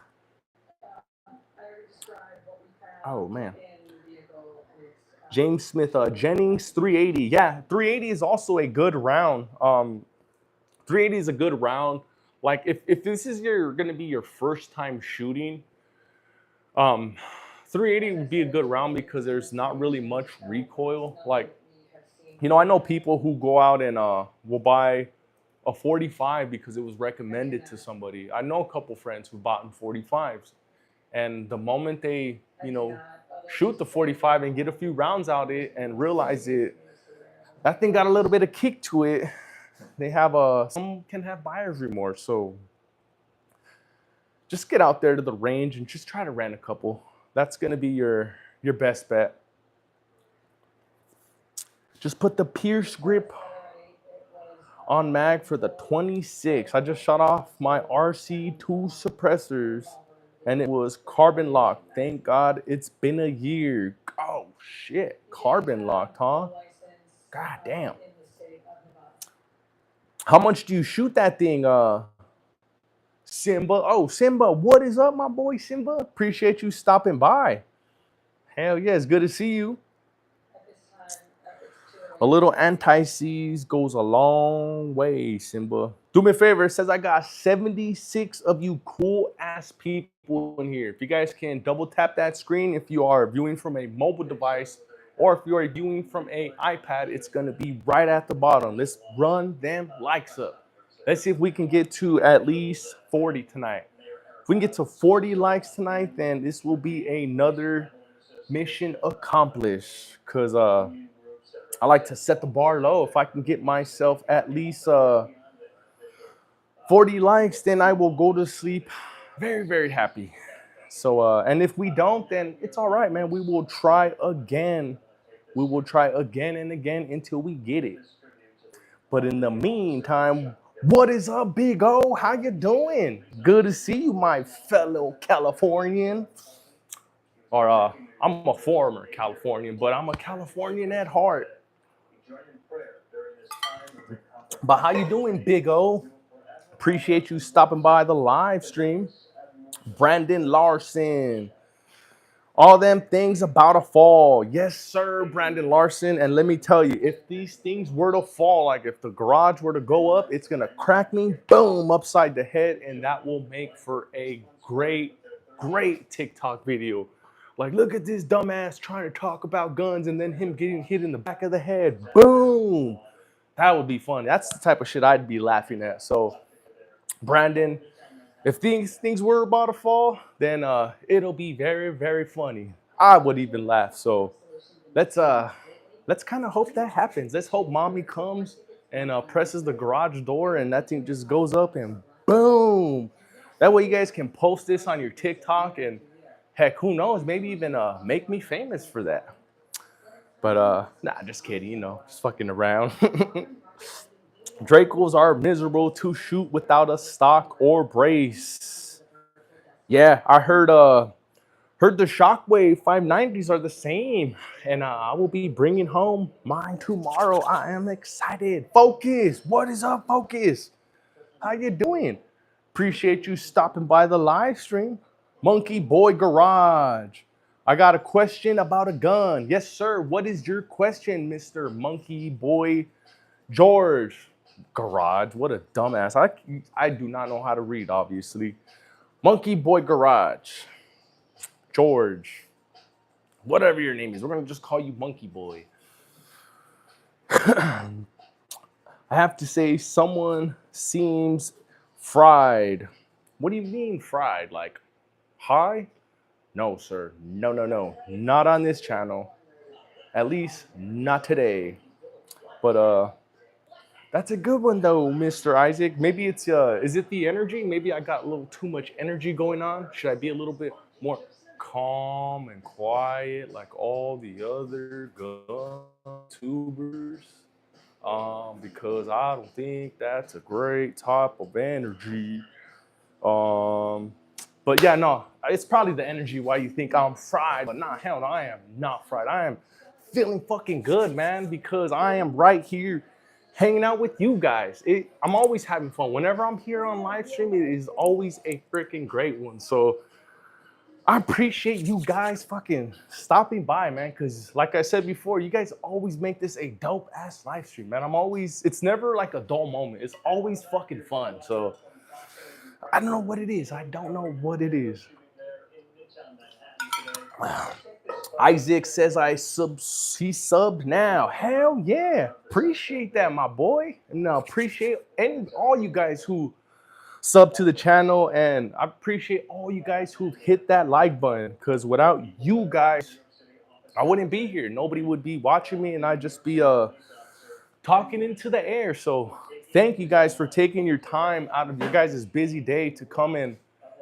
Oh man. James Smith, Jennings 380. Yeah, 380 is also a good round. 380 is a good round. Like if this is gonna be your first time shooting, 380 would be a good round because there's not really much recoil. Like, I know people who go out and will buy a 45 because it was recommended to somebody. I know a couple friends who bought in 45s, and the moment they, shoot the 45 and get a few rounds out of it and realize that thing got a little bit of kick to it, they have some can have buyer's remorse. So just get out there to the range and just try to rent a couple. That's gonna be your best bet. Just put the Pierce grip on mag for the 26. I just shot off my RC2 suppressors and it was carbon locked. Thank God it's been a year. Oh shit, carbon locked, huh? God damn. How much do you shoot that thing, Simba? Oh, Simba, what is up, my boy Simba? Appreciate you stopping by. Hell yeah, it's good to see you. A little anti-seize goes a long way, Simba. Do me a favor. It says I got 76 of you cool ass people in here. If you guys can double tap that screen, if you are viewing from a mobile device or if you are viewing from a iPad, it's gonna be right at the bottom. Let's run them likes up. Let's see if we can get to at least 40 tonight. If we can get to 40 likes tonight, then this will be another mission accomplished. Cause I like to set the bar low. If I can get myself at least 40 likes, then I will go to sleep very, very happy. So, and if we don't, then it's all right, man. We will try again. We will try again and again until we get it. But in the meantime, what is up, Big O? How you doing? Good to see you, my fellow Californian. Or I'm a former Californian, but I'm a Californian at heart. But how you doing, Big O? Appreciate you stopping by the live stream. Brandon Larson. All them things about to fall. Yes, sir, Brandon Larson. And let me tell you, if these things were to fall, like if the garage were to go up, it's going to crack me, boom, upside the head. And that will make for a great, great TikTok video. Like, look at this dumbass trying to talk about guns and then him getting hit in the back of the head. Boom. That would be fun. That's the type of shit I'd be laughing at. So, Brandon, if these things were about to fall, then it'll be very, very funny. I would even laugh. So let's kind of hope that happens. Let's hope mommy comes and presses the garage door and that thing just goes up and boom. That way you guys can post this on your TikTok and heck, who knows, maybe even make me famous for that. But nah, just kidding, you know, just fucking around. Dracos are miserable to shoot without a stock or brace. Yeah, I heard the Shockwave 590s are the same, and I will be bringing home mine tomorrow. I am excited. Focus, what is up, Focus? How you doing? Appreciate you stopping by the live stream. Monkey Boy Garage. I got a question about a gun. Yes, sir. What is your question, Mr. Monkey Boy George? Garage, what a dumbass. I do not know how to read, obviously. Monkey Boy Garage. George. Whatever your name is. We're going to just call you Monkey Boy. I have to say, someone seems fried. What do you mean fried? Like high? No, sir. No, no, no. Not on this channel. At least not today. But that's a good one though, Mr. Isaac. Maybe it's is it the energy? Maybe I got a little too much energy going on. Should I be a little bit more calm and quiet like all the other gun tubers? Because I don't think that's a great type of energy. But yeah, no, it's probably the energy why you think I'm fried. But nah, hell no, I am not fried. I am feeling fucking good, man, because I am right here hanging out with you guys. I'm always having fun. Whenever I'm here on live stream, it is always a freaking great one. So I appreciate you guys fucking stopping by, man, because like I said before, you guys always make this a dope ass live stream, man. It's never like a dull moment. It's always fucking fun. So I don't know what it is. I don't know what it is. Isaac says he subbed now. Hell yeah. Appreciate that, my boy. And appreciate all you guys who sub to the channel. And I appreciate all you guys who hit that like button. Because without you guys, I wouldn't be here. Nobody would be watching me and I'd just be talking into the air. So thank you guys for taking your time out of your guys' busy day to come and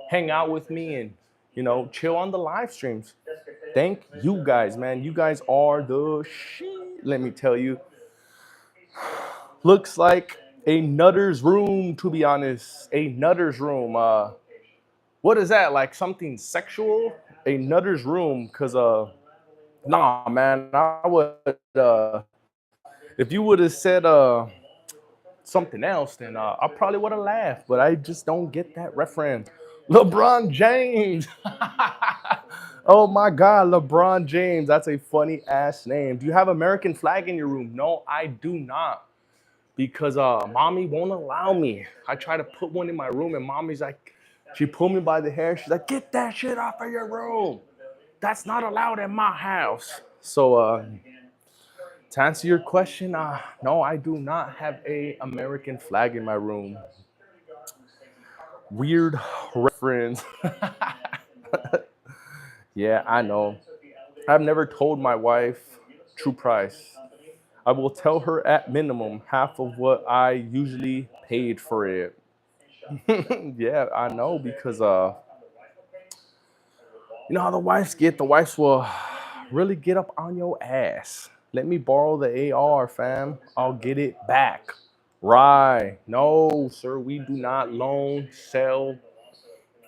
hang out with me and, you know, chill on the live streams. Thank you guys, man. You guys are the shit. Let me tell you. Looks like a nutter's room, to be honest. A nutter's room. What is that? Like something sexual? A nutter's room. Because, nah, man. I would, if you would have said something else, then I probably would have laughed. But I just don't get that reference. LeBron James. Oh my God, LeBron James. That's a funny ass name. Do you have American flag in your room? No, I do not. because mommy won't allow me. I try to put one in my room, and mommy's like, she pulled me by the hair. She's like, get that shit off of your room. That's not allowed in my house. So to answer your question, no, I do not have a American flag in my room. Weird reference. Yeah, I know. I've never told my wife true price. I will tell her at minimum half of what I usually paid for it. Yeah, I know because you know how the wives get. The wives will really get up on your ass. Let me borrow the AR, fam. I'll get it back. Right. No, sir, we do not loan, sell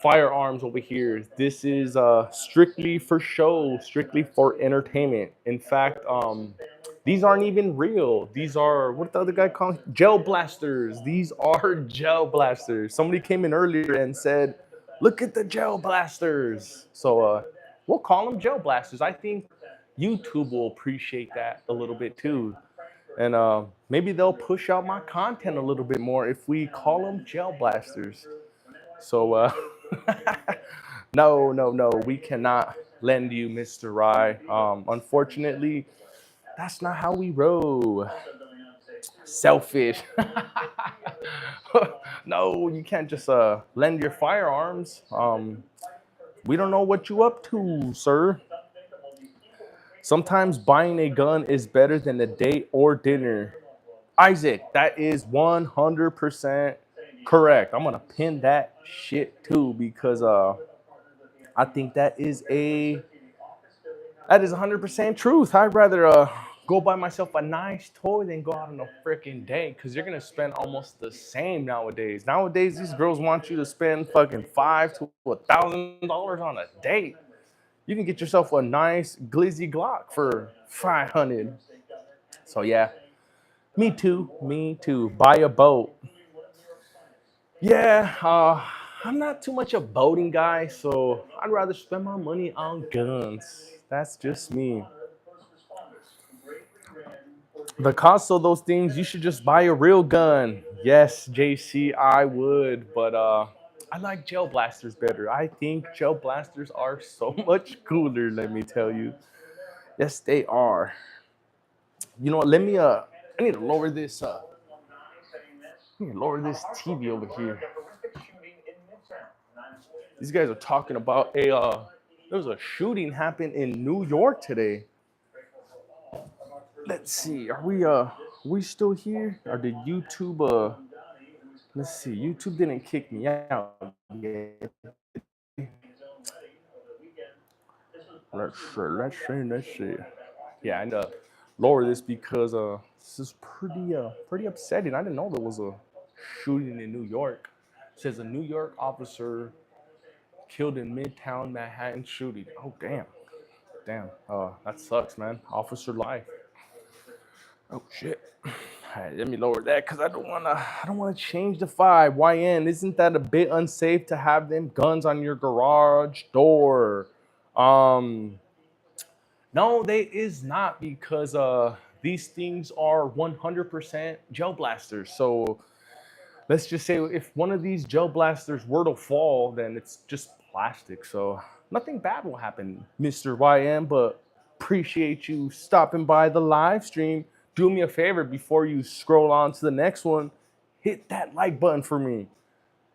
firearms over here. This is strictly for show, strictly for entertainment. In fact, these aren't even real. These are, what the other guy called, gel blasters. These are gel blasters. Somebody came in earlier and said, look at the gel blasters. So we'll call them gel blasters. I think YouTube will appreciate that a little bit too. And maybe they'll push out my content a little bit more if we call them gel blasters. So no, no, no, we cannot lend you, Mr. Rye. Unfortunately, that's not how we roll. Selfish. No, you can't just lend your firearms. We don't know what you up to, sir. Sometimes buying a gun is better than a date or dinner. Isaac, that is 100% correct. I'm gonna pin that shit too because I think that is 100% truth. I'd rather go buy myself a nice toy than go out on a freaking date because you're gonna spend almost the same nowadays. Nowadays, these girls want you to spend fucking $500 to $1,000 on a date. You can get yourself a nice glizzy Glock for 500. So yeah, me too. Me too. Buy a boat. Yeah, I'm not too much a boating guy, so I'd rather spend my money on guns. That's just me. The cost of those things, you should just buy a real gun. Yes, JC, I would, but I like gel blasters better. I think gel blasters are so much cooler, let me tell you. Yes, they are. You know what? I need to lower this TV over here. These guys are talking about there was a shooting happened in New York today. Let's see, are we still here? Or did YouTube let's see, YouTube didn't kick me out yet. Let's see. Yeah, and lower this because this is pretty upsetting. I didn't know there was a shooting in New York. It says a New York officer killed in Midtown Manhattan shooting. Oh damn. That sucks, man. Officer life. Oh shit. All right, let me lower that because I don't wanna change the vibe. YN, isn't that a bit unsafe to have them guns on your garage door? Um, no, they is not because these things are 100% gel blasters. So let's just say if one of these gel blasters were to fall, then it's just plastic. So nothing bad will happen, Mr. YM, but appreciate you stopping by the live stream. Do me a favor before you scroll on to the next one, hit that like button for me.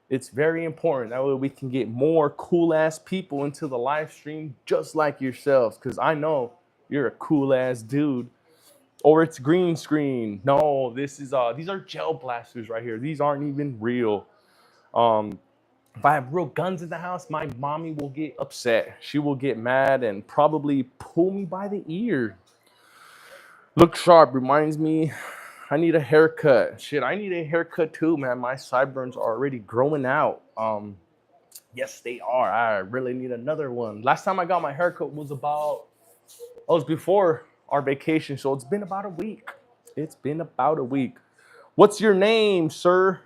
It's very important. That way we can get more cool ass people into the live stream just like yourselves. Cause I know you're a cool ass dude. Or it's green screen. No, these are gel blasters right here. These aren't even real. Um, if I have real guns in the house, my mommy will get upset. She will get mad and probably pull me by the ear. Look sharp reminds me I need a haircut. Shit, I need a haircut too, man. My sideburns are already growing out. Yes, they are. I really need another one. Last time I got my haircut was before our vacation, so it's been about a week. It's been about a week. What's your name, sir?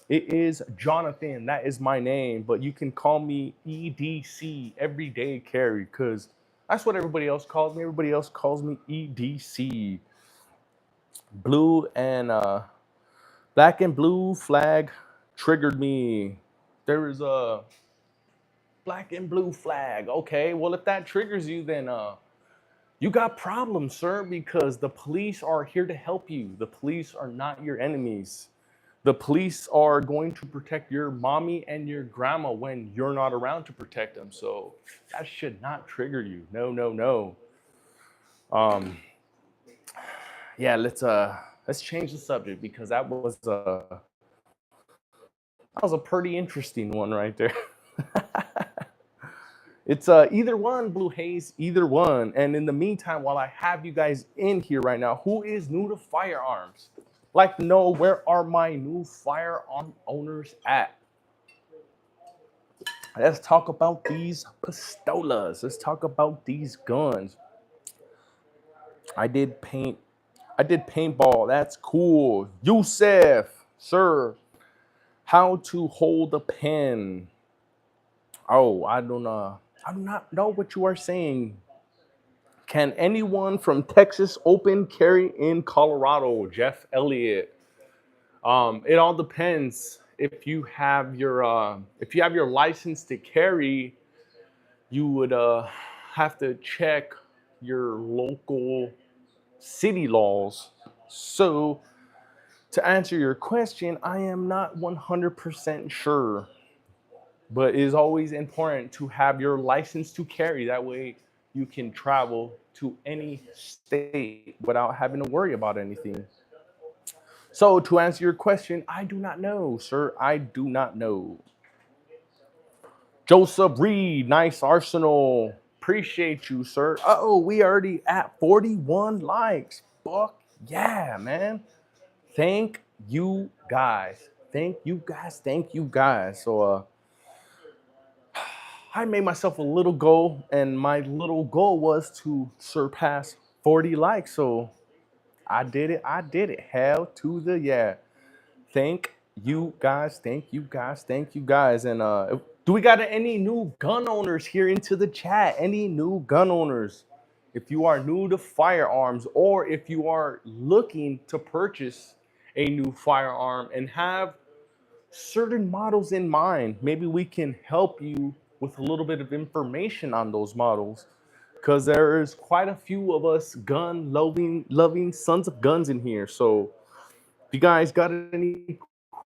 It is Jonathan. That is my name, but you can call me EDC, Everyday Carry, because that's what everybody else calls me. Everybody else calls me EDC. Blue and Black and blue flag triggered me. There is a black and blue flag. Okay, well if that triggers you, then you got problems, sir, because the police are here to help you. The police are not your enemies. The police are going to protect your mommy and your grandma when you're not around to protect them. So that should not trigger you. No, no, no. Um, yeah, let's change the subject because that was a pretty interesting one right there. It's either one, Blue Haze, either one. And in the meantime, while I have you guys in here right now, who is new to firearms? Like to know, where are my new firearm owners at? Let's talk about these pistolas. Let's talk about these guns. I did paintball. That's cool. Yusef, sir, how to hold a pen. Oh, I do not know what you are saying. Can anyone from Texas open carry in Colorado? Jeff Elliott. It all depends. If you have your license to carry, you would have to check your local city laws. So to answer your question, I am not 100% sure, but it is always important to have your license to carry. That way you can travel to any state without having to worry about anything. So to answer your question, I do not know, sir. I do not know. Joseph Reed, nice Arsenal. Appreciate you, sir. Oh, we already at 41 likes. Fuck yeah, man. Thank you guys. Thank you guys. Thank you guys. So I made myself a little goal, and my little goal was to surpass 40 likes. So I did it. I did it. Hell to the yeah. Thank you guys. Thank you guys. Thank you guys. And do we got any new gun owners here into the chat? Any new gun owners? If you are new to firearms, or if you are looking to purchase a new firearm and have certain models in mind, maybe we can help you with a little bit of information on those models, because there is quite a few of us gun loving sons of guns in here. So if you guys got any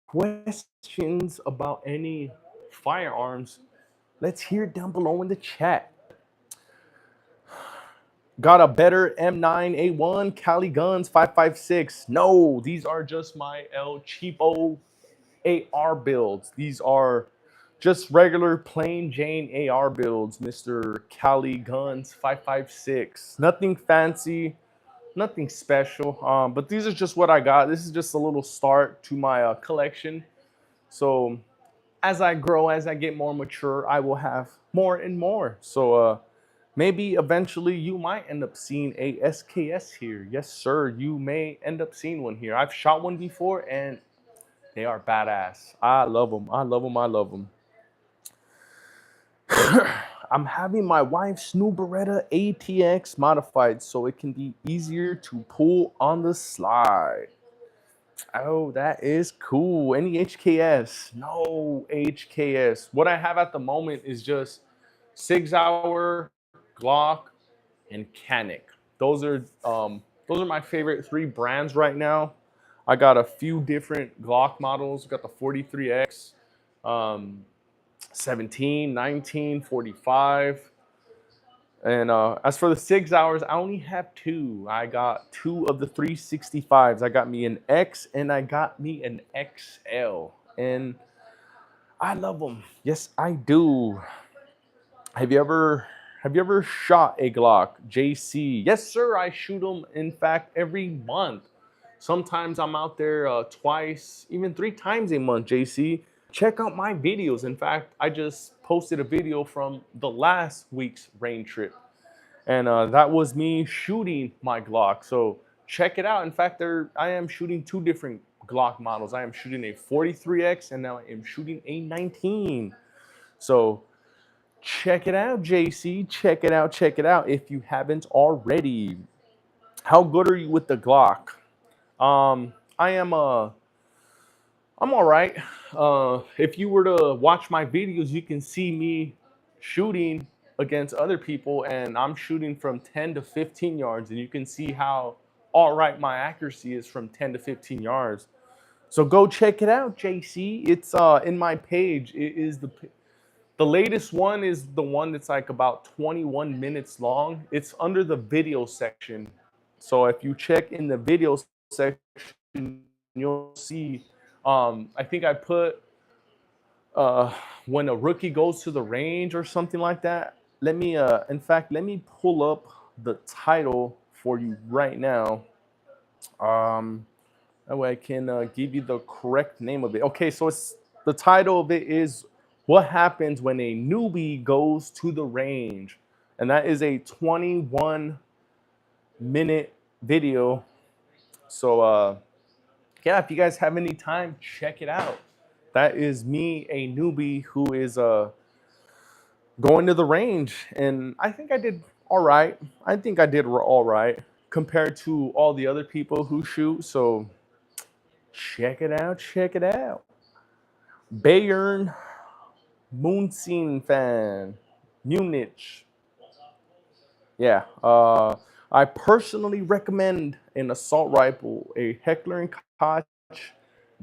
questions about any firearms, let's hear it down below in the chat. Got a better M9A1 Cali Guns 5.56? No, these are just my El Cheapo AR builds. These are just regular plain Jane AR builds, Mr. Cali Guns 5.56. Nothing fancy, nothing special. But these are just what I got. This is just a little start to my collection. So as I grow, as I get more mature, I will have more and more. So maybe eventually you might end up seeing a SKS here. Yes, sir. You may end up seeing one here. I've shot one before and they are badass. I love them. I love them. I love them. I'm having my wife's new Beretta ATX modified so it can be easier to pull on the slide. Oh, that is cool. Any HKS? No HKS. What I have at the moment is just Sig Sauer, Glock, and Canic. Those are my favorite three brands right now. I got a few different Glock models. Got the 43X, 17, 19, 45. And as for the Sig Sauers, I only have two. I got two of the 365s. I got me an X and I got me an XL. And I love them. Yes, I do. Have you ever shot a Glock? JC? Yes, sir. I shoot them, in fact, every month. Sometimes I'm out there twice, even 3 times a month, JC. Check out my videos. In fact, I just posted a video from the last week's rain trip. And that was me shooting my Glock. So check it out. In fact, I am shooting 2 different Glock models. I am shooting a 43X and now I am shooting a 19. So check it out, JC. Check it out. Check it out if you haven't already. How good are you with the Glock? I am I'm all right. If you were to watch my videos, you can see me shooting against other people, and I'm shooting from 10 to 15 yards, and you can see how all right my accuracy is from 10 to 15 yards. So go check it out, JC. It's in my page. It is the latest one is the one that's like about 21 minutes long. It's under the video section. So if you check in the video section, you'll see. I think I put uh, when a rookie goes to the range or something like that. Let me, in fact, let me pull up the title for you right now. Um, that way I can give you the correct name of it. Okay, so it's the title of it is "What Happens When a Newbie Goes to the Range," and that is a 21-minute video. So yeah, if you guys have any time, check it out. That is me, a newbie who is going to the range, and I think I did all right. I think I did all right compared to all the other people who shoot. So check it out. Check it out. Bayern Munich fan. Munich. Yeah. I personally recommend an assault rifle, a Heckler and Koch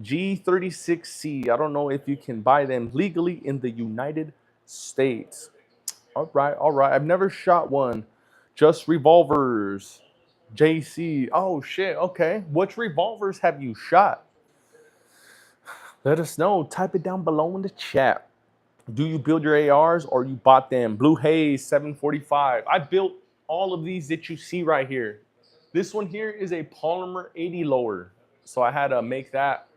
G36C. I don't know if you can buy them legally in the United States. All right, all right. I've never shot one. Just revolvers. JC. Oh shit. Okay. Which revolvers have you shot? Let us know. Type it down below in the chat. Do you build your ARs or you bought them? Blue Haze 745. I built all of these that you see right here. This one here is a polymer 80 lower. So I had to make that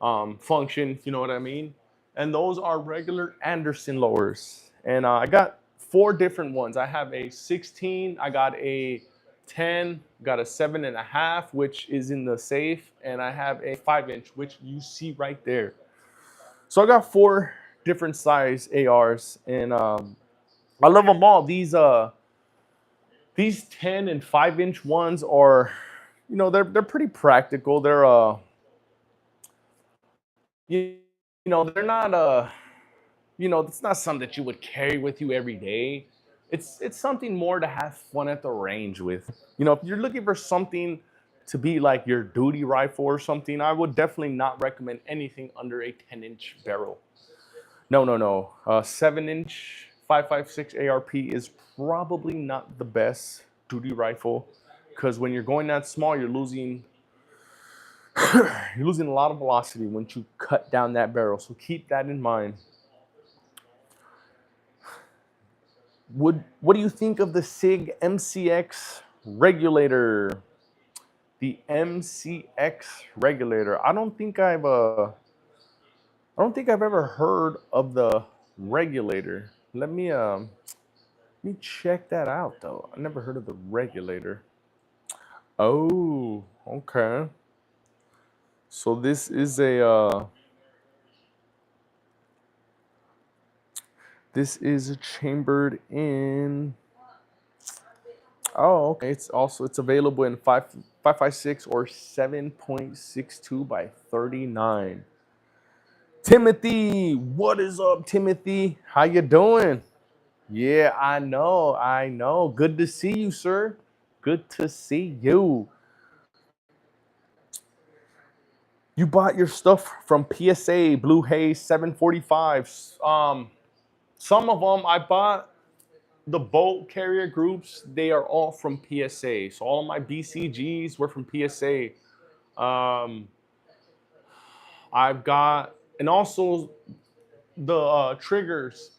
function, if you know what I mean. And those are regular Anderson lowers. And I got 4 different ones. I have a 16, I got a 10, got a 7.5, which is in the safe, and I have a 5-inch, which you see right there. So I got 4 different size ARs, and I love them all. These 10 and 5-inch ones are, you know, they're pretty practical. They're you know, they're not you know, it's not something that you would carry with you every day. It's something more to have fun at the range with. You know, if you're looking for something to be like your duty rifle or something, I would definitely not recommend anything under a 10-inch barrel. No, no, no. 7-inch 5.56 ARP is probably not the best duty rifle because when you're going that small, you're losing a lot of velocity once you cut down that barrel. So keep that in mind. What do you think of the SIG MCX regulator? The MCX regulator. I don't think I've ever heard of the regulator. Let me check that out though. I never heard of the regulator. Oh, okay. So this is chambered in. Oh, okay. It's available in 5.56 or 7.62 by 39. Timothy, what is up, Timothy? How you doing? Yeah, I know. Good to see you, sir. Good to see you. You bought your stuff from PSA, Blue Haze 745. Some of them I bought the bolt carrier groups, they are all from PSA. So all of my BCGs were from PSA. I've got, and also the triggers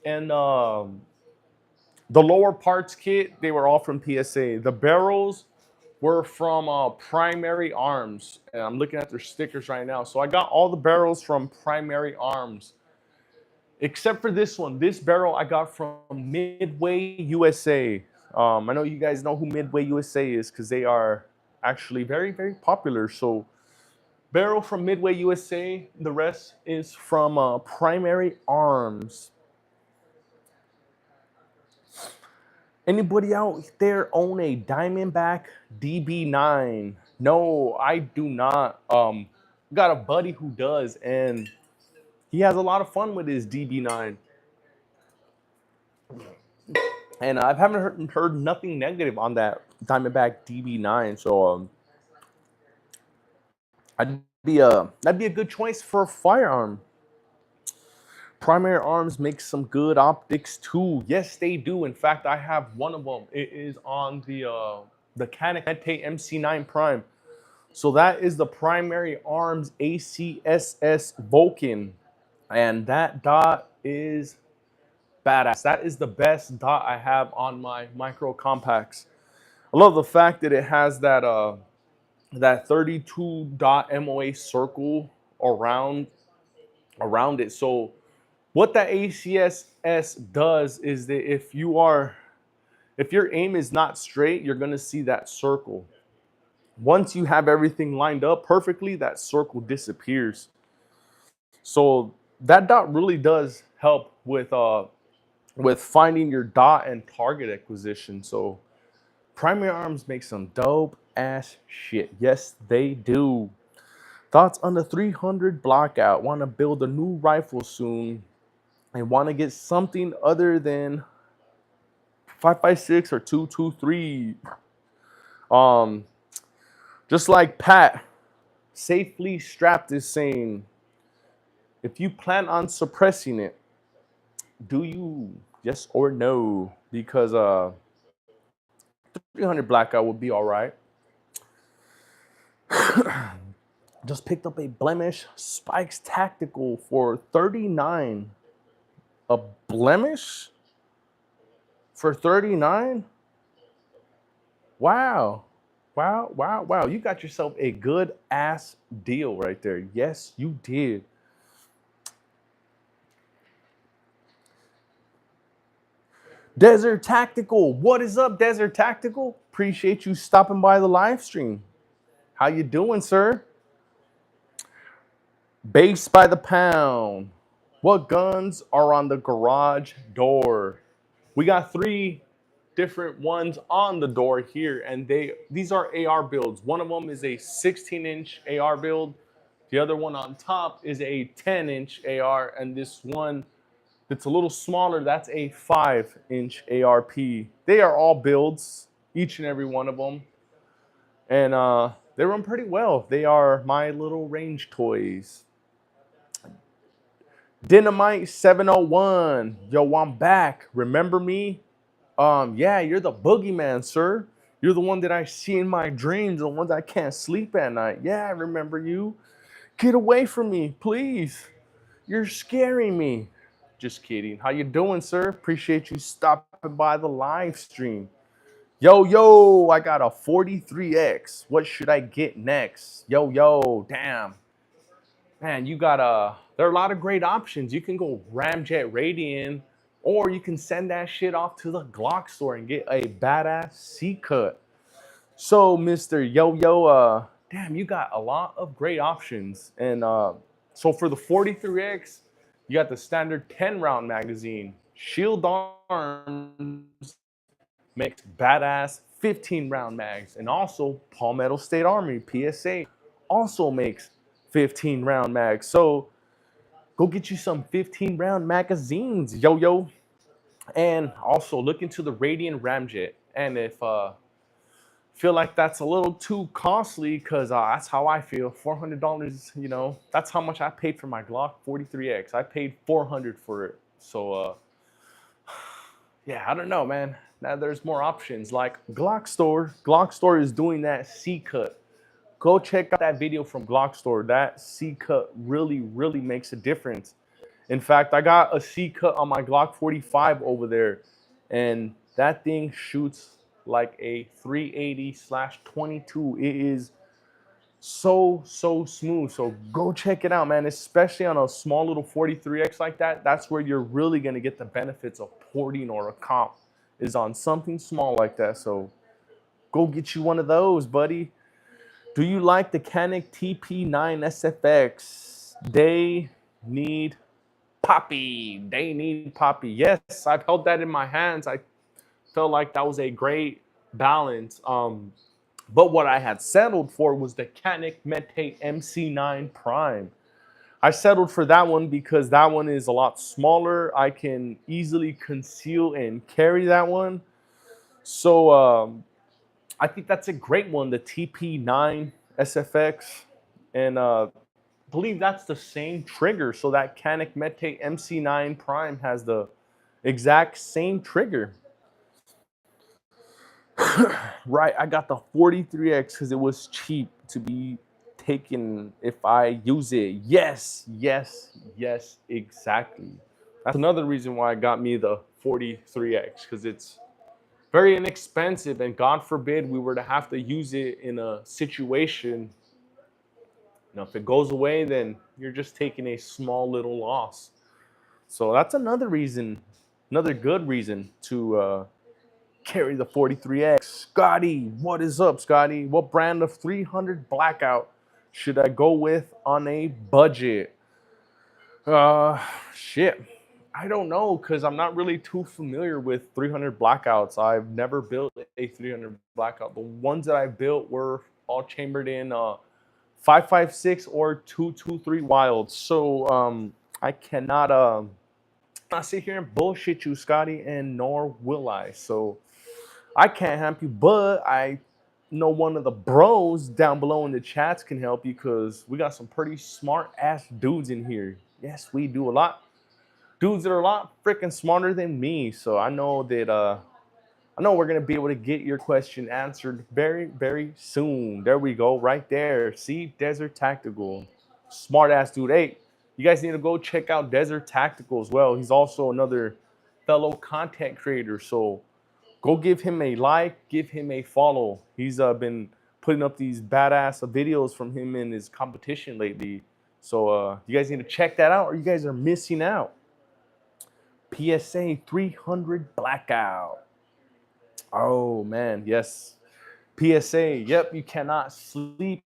and the lower parts kit, they were all from PSA. The barrels were from Primary Arms. And I'm looking at their stickers right now. So I got all the barrels from Primary Arms. Except for this one. This barrel I got from Midway USA. I know you guys know who Midway USA is because they are actually very, very popular. So barrel from Midway USA. The rest is from Primary Arms. Anybody out there own a Diamondback DB9? No, I do not. Got a buddy who does, and he has a lot of fun with his DB9. And I haven't heard nothing negative on that Diamondback DB9. So that'd be a good choice for a firearm. Primary arms make some good optics too. Yes, they do. In fact, I have one of them. It is on the Canon MC9 Prime. So that is the primary arms ACSS Vulcan, and that dot is badass. That is the best dot I have on my micro compacts. I love the fact that it has that 32 dot MOA circle around it. So what that ACSS does is that if your aim is not straight, you're gonna see that circle. Once you have everything lined up perfectly, that circle disappears. So that dot really does help with finding your dot and target acquisition. So primary arms make some dope ass shit. Yes, they do. Thoughts on the 300 Blackout? Want to build a new rifle soon and want to get something other than 5.56 or 2.23. Just like Pat, Safely Strapped is saying, if you plan on suppressing it, do you? Yes or no? Because 300 Blackout would be all right. Just picked up a Blemish Spikes Tactical for 39. A Blemish for 39? Wow. Wow, wow, wow. You got yourself a good ass deal right there. Yes, you did. Desert Tactical. What is up, Desert Tactical? Appreciate you stopping by the live stream. How you doing, sir? Base by the pound. What guns are on the garage door? We got 3 different ones on the door here, and these are AR builds. One of them is a 16-inch AR build. The other one on top is a 10-inch AR, and this one that's a little smaller, that's a 5-inch ARP. They are all builds, each and every one of them, and they run pretty well. They are my little range toys. Dynamite 701. Yo, I'm back. Remember me? Yeah, you're the boogeyman, sir. You're the one that I see in my dreams, the one that I can't sleep at night. Yeah, I remember you. Get away from me, please. You're scaring me. Just kidding. How you doing, sir? Appreciate you stopping by the live stream. Yo, I got a 43X. What should I get next? Yo, damn. Man, there are a lot of great options. You can go Ramjet Radian, or you can send that shit off to the Glock store and get a badass C-cut. So, Mr. Damn, you got a lot of great options. And so for the 43X, you got the standard 10-round magazine. Shield Arms makes badass 15-round mags. And also, Palmetto State Armory, PSA, also makes 15-round mags. So go get you some 15-round magazines, yo. And also look into the Radian Ramjet. And if feel like that's a little too costly, because that's how I feel, $400, that's how much I paid for my Glock 43X. I paid $400 for it. So yeah, I don't know, man. Now there's more options like Glock Store. Glock Store is doing that C-cut. Go check out that video from Glock Store. That C-cut really makes a difference. In fact, I got a C-cut on my Glock 45 over there, and that thing shoots like a 380/22. It is so smooth. So go check it out, man. Especially on a small little 43X like that. That's where you're really gonna get the benefits of porting or a comp, is on something small like that. So go get you one of those, buddy. Do you like the Canik TP9 SFX? They need poppy. Yes, I've held that in my hands. I felt like that was a great balance. But what I had settled for was the Canik Mete MC9 Prime. I settled for that one because that one is a lot smaller. I can easily conceal and carry that one. So I think that's a great one, the TP9 SFX. And I believe that's the same trigger. So that Canik Mete MC9 Prime has the exact same trigger. Right, I got the 43X because it was cheap to be taken if I use it. Yes, yes, yes, exactly. That's another reason why I got me the 43X because it's very inexpensive, and God forbid we were to have to use it in a situation. If it goes away, then you're just taking a small little loss. So that's another reason, another good reason to carry the 43X. Scotty, what is up, Scotty? What brand of 300 blackout should I go with on a budget? Shit. I don't know because I'm not really too familiar with 300 blackouts. I've never built a 300 blackout. The ones that I built were all chambered in 5.56 or 2.23 wild. So I cannot not sit here and bullshit you, Scotty, and nor will I. So I can't help you, but I know one of the bros down below in the chats can help you because we got some pretty smart ass dudes in here. Yes, we do a lot. Dudes that are a lot freaking smarter than me. So I know that I know we're gonna be able to get your question answered very, very soon. There we go, right there. See, Desert Tactical. Smart ass dude. Hey, you guys need to go check out Desert Tactical as well. He's also another fellow content creator. So go give him a like, give him a follow. He's been putting up these badass videos from him in his competition lately. So you guys need to check that out or you guys are missing out. PSA 300 blackout. Oh man, yes. PSA, yep, you cannot sleep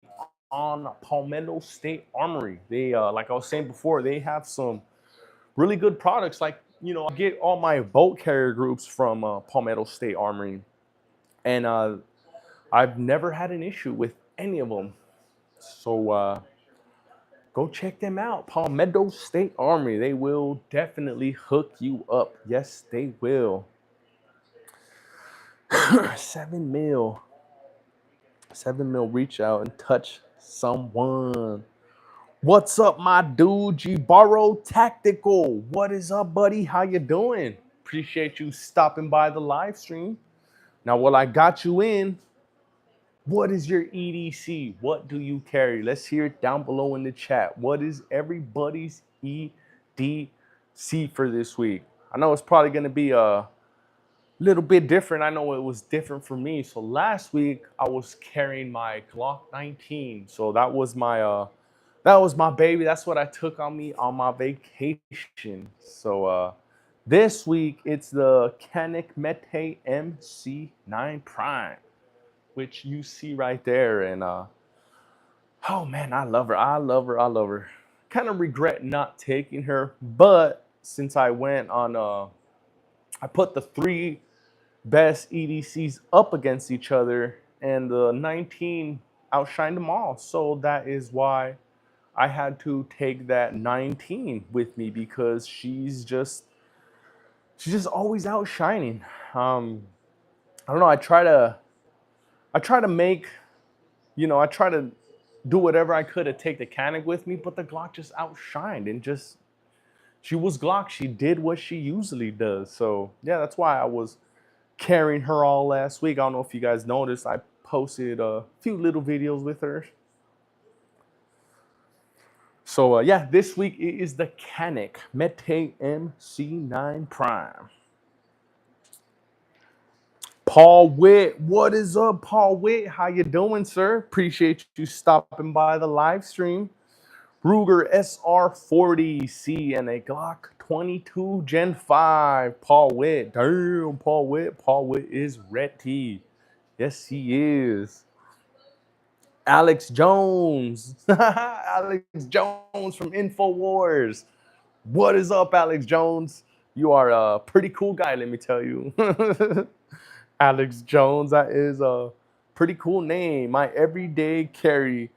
on Palmetto State Armory. They like I was saying before, they have some really good products. Like, I get all my boat carrier groups from Palmetto State Armory, and I've never had an issue with any of them. So go check them out. Palmetto State Armory. They will definitely hook you up. Yes, they will. 7 mil. 7 mil reach out and touch someone. What's up, my dude? Jibaro Tactical. What is up, buddy? How you doing? Appreciate you stopping by the live stream. Now, while I got you in, what is your EDC? What do you carry? Let's hear it down below in the chat. What is everybody's EDC for this week? I know it's probably going to be a little bit different. I know it was different for me. So last week I was carrying my Glock 19. So that was my baby. That's what I took on me on my vacation. So this week it's the Canik Mete MC9 Prime, which you see right there. And oh man, I love her. I love her. I love her. Kind of regret not taking her, but since I went on I put the 3 best EDCs up against each other, and the 19 outshined them all. So that is why I had to take that 19 with me, because she's just always outshining. I don't know. I try to make, I try to do whatever I could to take the Canik with me, but the Glock just outshined and just, she was Glock. She did what she usually does. So yeah, that's why I was carrying her all last week. I don't know if you guys noticed, I posted a few little videos with her. So yeah, this week it is the Canik Mete MC9 Prime. Paul Witt, what is up, Paul Witt? How you doing, sir? Appreciate you stopping by the live stream. Ruger SR40C and a Glock 22 Gen 5. Paul Witt. Damn, Paul Witt. Paul Witt is ready. Yes, he is. Alex Jones. Alex Jones from InfoWars. What is up, Alex Jones? You are a pretty cool guy, let me tell you. Alex Jones, that is a Pretty cool name. My everyday carry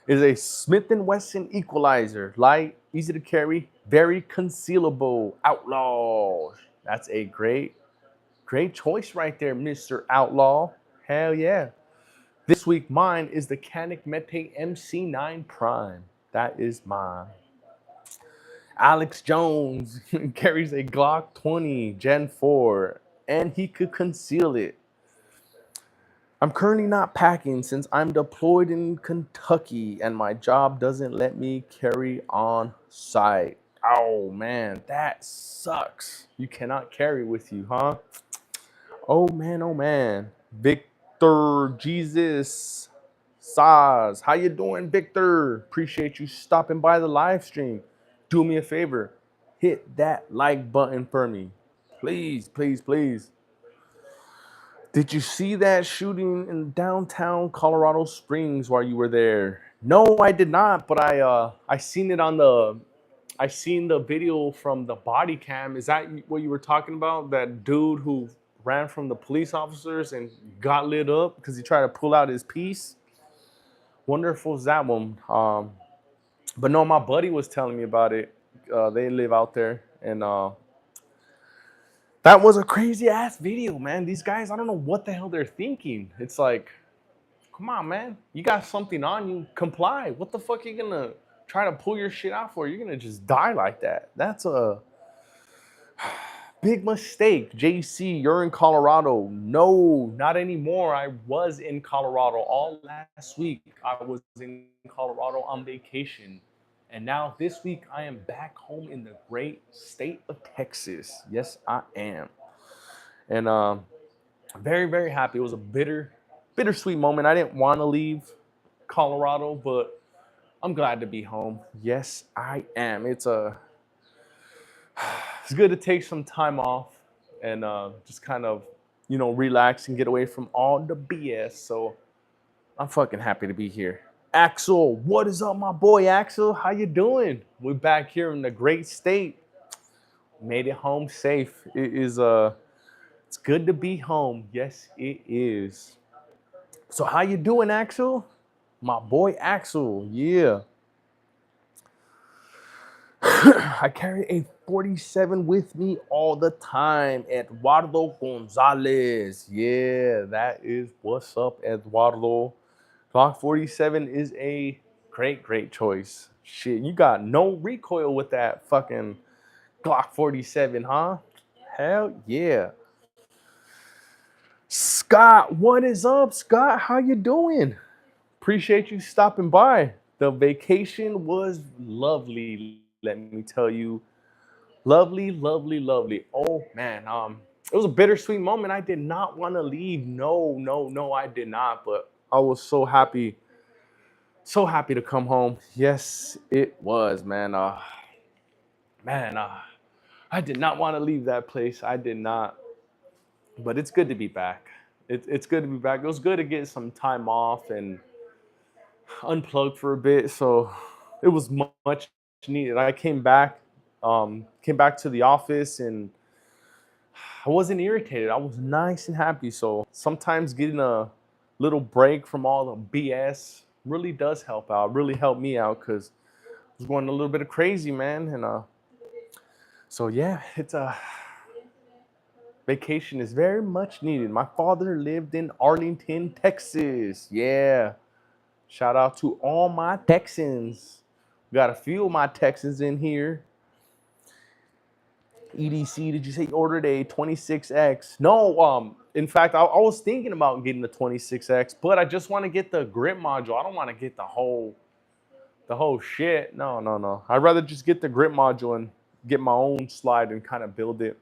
is a Smith & Wesson Equalizer. Light, easy to carry, very concealable. Outlaw. That's a great choice right there, Mr. Outlaw. Hell yeah. This week, mine is the Canik Mete MC9 Prime. That is mine. Alex Jones carries a Glock 20 Gen 4, and he could conceal it. I'm currently not packing since I'm deployed in Kentucky and my job doesn't let me carry on site. Oh man, that sucks. You cannot carry with you, huh? Oh man, oh man. Victor Jesus Saz. How you doing, Victor? Appreciate you stopping by the live stream. Do me a favor. Hit that like button for me. Please, please, please. Did you see that shooting in downtown Colorado Springs while you were there? No, I did not, but I seen it on I seen the video from the body cam. Is that what you were talking about? That dude who ran from the police officers and got lit up because he tried to pull out his piece? Wonder if it was that one. But no, my buddy was telling me about it. They live out there, and that was a crazy ass video, man. These guys, I don't know what the hell they're thinking. It's like, come on, man. You got something on you, comply. What the fuck are you gonna try to pull your shit out for? You're gonna just die like that. That's a big mistake. JC, you're in Colorado. No, not anymore. I was in Colorado all last week. I was in Colorado on vacation. And now this week, I am back home in the great state of Texas. Yes, I am. And I'm very, very happy. It was a bittersweet moment. I didn't want to leave Colorado, but I'm glad to be home. Yes, I am. It's good to take some time off and just kind of, relax and get away from all the BS. So I'm fucking happy to be here. Axel, what is up, my boy Axel? How you doing? We're back here in the great state. Made it home safe. It is it's good to be home. Yes, it is. So how you doing, Axel? My boy Axel, yeah. I carry a 47 with me all the time. Eduardo Gonzalez. Yeah, that is what's up, Eduardo. Glock 47 is a great choice. Shit, you got no recoil with that fucking Glock 47, huh? Hell yeah. Scott, what is up, Scott? How you doing? Appreciate you stopping by. The vacation was lovely, let me tell you. Lovely, lovely, lovely. Oh man, it was a bittersweet moment. I did not want to leave. No, I did not. But I was so happy to come home. Yes, it was, man. I did not want to leave that place. I did not. But it's good to be back. It's good to be back. It was good to get some time off and unplug for a bit. So it was much needed. I came back to the office and I wasn't irritated. I was nice and happy. So sometimes getting a little break from all the BS really does help out. Really helped me out because I was going a little bit of crazy, man. And so yeah, it's a vacation is very much needed. My father lived in Arlington, Texas. Yeah. Shout out to all my Texans. Got a few of my Texans in here. EDC, did you say you ordered a 26X? No, in fact, I was thinking about getting the 26X, but I just want to get the grip module. I don't want to get the whole shit. No. I'd rather just get the grip module and get my own slide and kind of build it.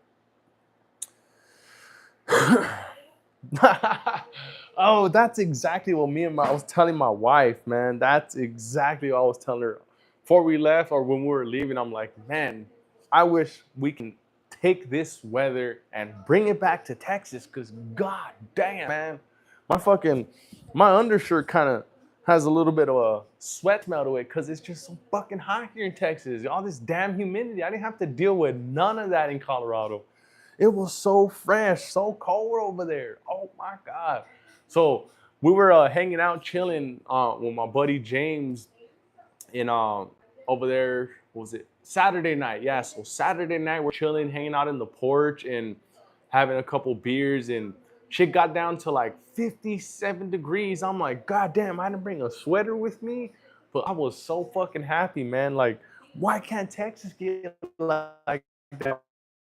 Oh, that's exactly what I was telling my wife, man. That's exactly what I was telling her before we left or when we were leaving. I'm like, man, I wish we can take this weather and bring it back to Texas because god damn, man, my undershirt kind of has a little bit of a sweat smell to it because it's just so fucking hot here in Texas. All this damn humidity. I didn't have to deal with none of that in Colorado. It was so fresh, so cold over there. Oh my God. So we were hanging out, chilling with my buddy James in over there. What was it Saturday night? Yeah, so Saturday night we're chilling, hanging out in the porch and having a couple beers, and shit got down to like 57 degrees. I'm like, God damn, I didn't bring a sweater with me, but I was so fucking happy, man. Like, why can't Texas get like that?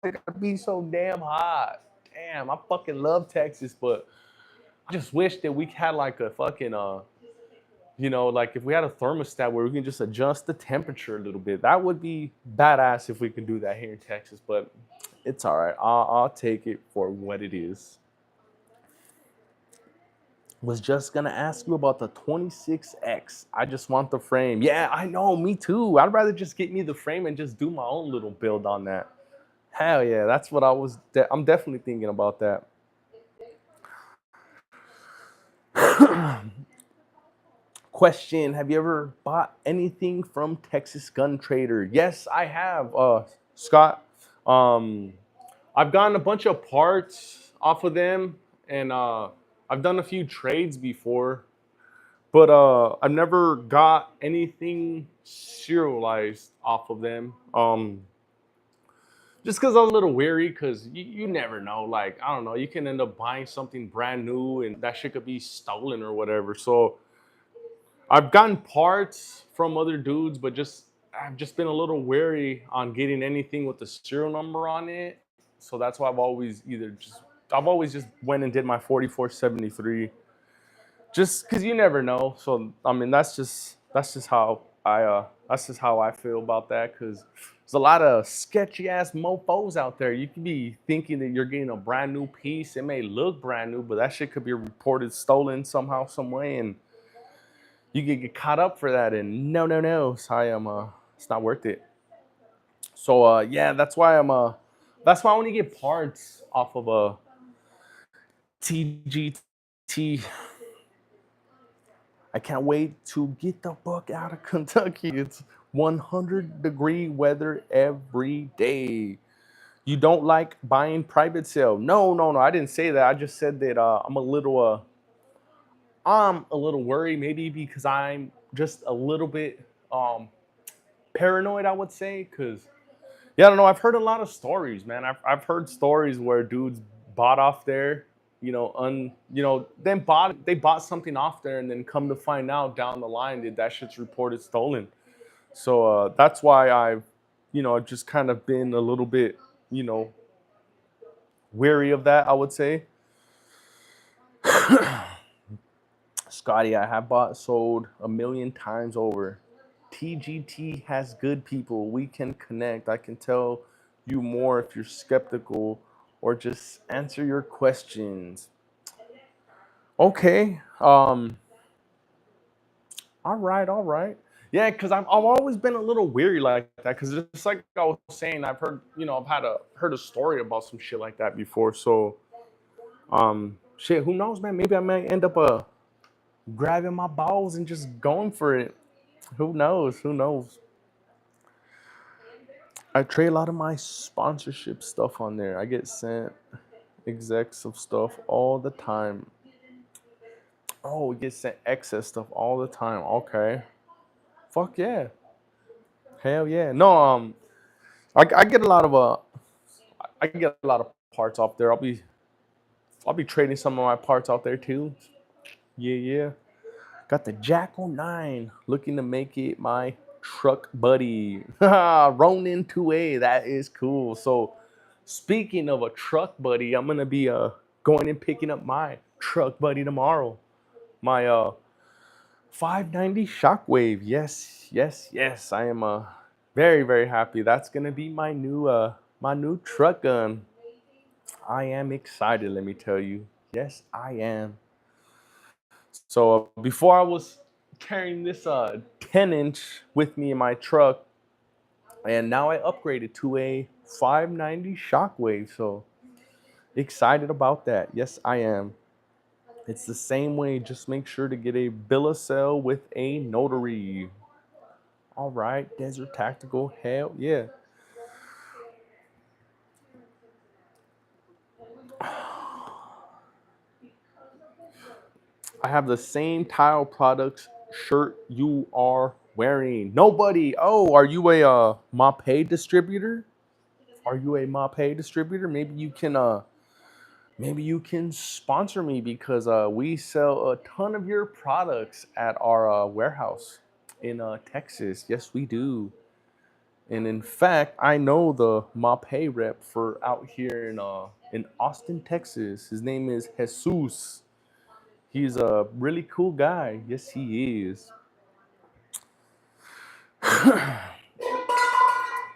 It gotta be so damn hot. Damn, I fucking love Texas, but I just wish that we had like a fucking like if we had a thermostat where we can just adjust the temperature a little bit. That would be badass if we could do that here in Texas, but it's all right. I'll take it for what it is. Was just gonna ask you about the 26X. I just want the frame. Yeah, I know, me too. I'd rather just get me the frame and just do my own little build on that. Hell yeah, that's what I'm definitely thinking about that. Question: have you ever bought anything from Texas Gun Trader? Yes, I have, Scott. Um, I've gotten a bunch of parts off of them, and I've done a few trades before, but I've never got anything serialized off of them. Just because I was a little weary, because you never know. Like, I don't know, you can end up buying something brand new, and that shit could be stolen or whatever. So I've gotten parts from other dudes, but I've just been a little wary on getting anything with the serial number on it. So that's why I've always just went and did my 4473, just because you never know. So I mean, that's just how I feel about that. Because there's a lot of sketchy ass mofos out there. You could be thinking that you're getting a brand new piece. It may look brand new, but that shit could be reported stolen somehow, some way, and you could get caught up for that. And no, sorry, it's not worth it. So yeah, that's why I want to get parts off of a TGT. I can't wait to get the fuck out of Kentucky. It's 100-degree weather every day. You don't like buying private sale? No. I didn't say that. I just said that I'm a little worried, maybe because I'm just a little bit paranoid, I would say, because yeah, I don't know. I've heard a lot of stories, man. I've heard stories where dudes bought off there, then they bought something off there, and then come to find out down the line that that shit's reported stolen. So that's why I've, just kind of been a little bit, you know, wary of that, I would say. Scotty, I have bought sold a million times over. TGT has good people. We can connect. I can tell you more if you're skeptical or just answer your questions. Okay. All right. Yeah, because I've always been a little weary like that. Because just like I was saying, I've heard, heard a story about some shit like that before. So, shit, who knows, man? Maybe I might end up grabbing my balls and just going for it. Who knows? Who knows? I trade a lot of my sponsorship stuff on there. I get sent execs of stuff all the time. Oh, we get sent excess stuff all the time. Okay. Fuck yeah. Hell yeah. No, I get a lot of I get a lot of parts off there. I'll be trading some of my parts out there too. Yeah. Got the Jackal 9, looking to make it my truck buddy. Ronin 2A, that is cool. So speaking of a truck buddy, I'm gonna be going and picking up my truck buddy tomorrow. My 590 Shockwave. Yes. I am very, very happy. That's gonna be my new truck gun. I am excited, let me tell you. Yes, I am. So before I was carrying this 10-inch with me in my truck, and now I upgraded to a 590 Shockwave. So excited about that. Yes, I am. It's the same way. Just make sure to get a bill of sale with a notary. All right, Desert Tactical. Hell yeah. I have the same Tile Products shirt you are wearing. Nobody. Oh, are you a Mapei distributor? Are you a Mapei distributor? Maybe you can sponsor me because we sell a ton of your products at our warehouse in Texas. Yes, we do. And in fact, I know the Mapei rep for out here in Austin, Texas. His name is Jesus. He's a really cool guy. Yes, he is.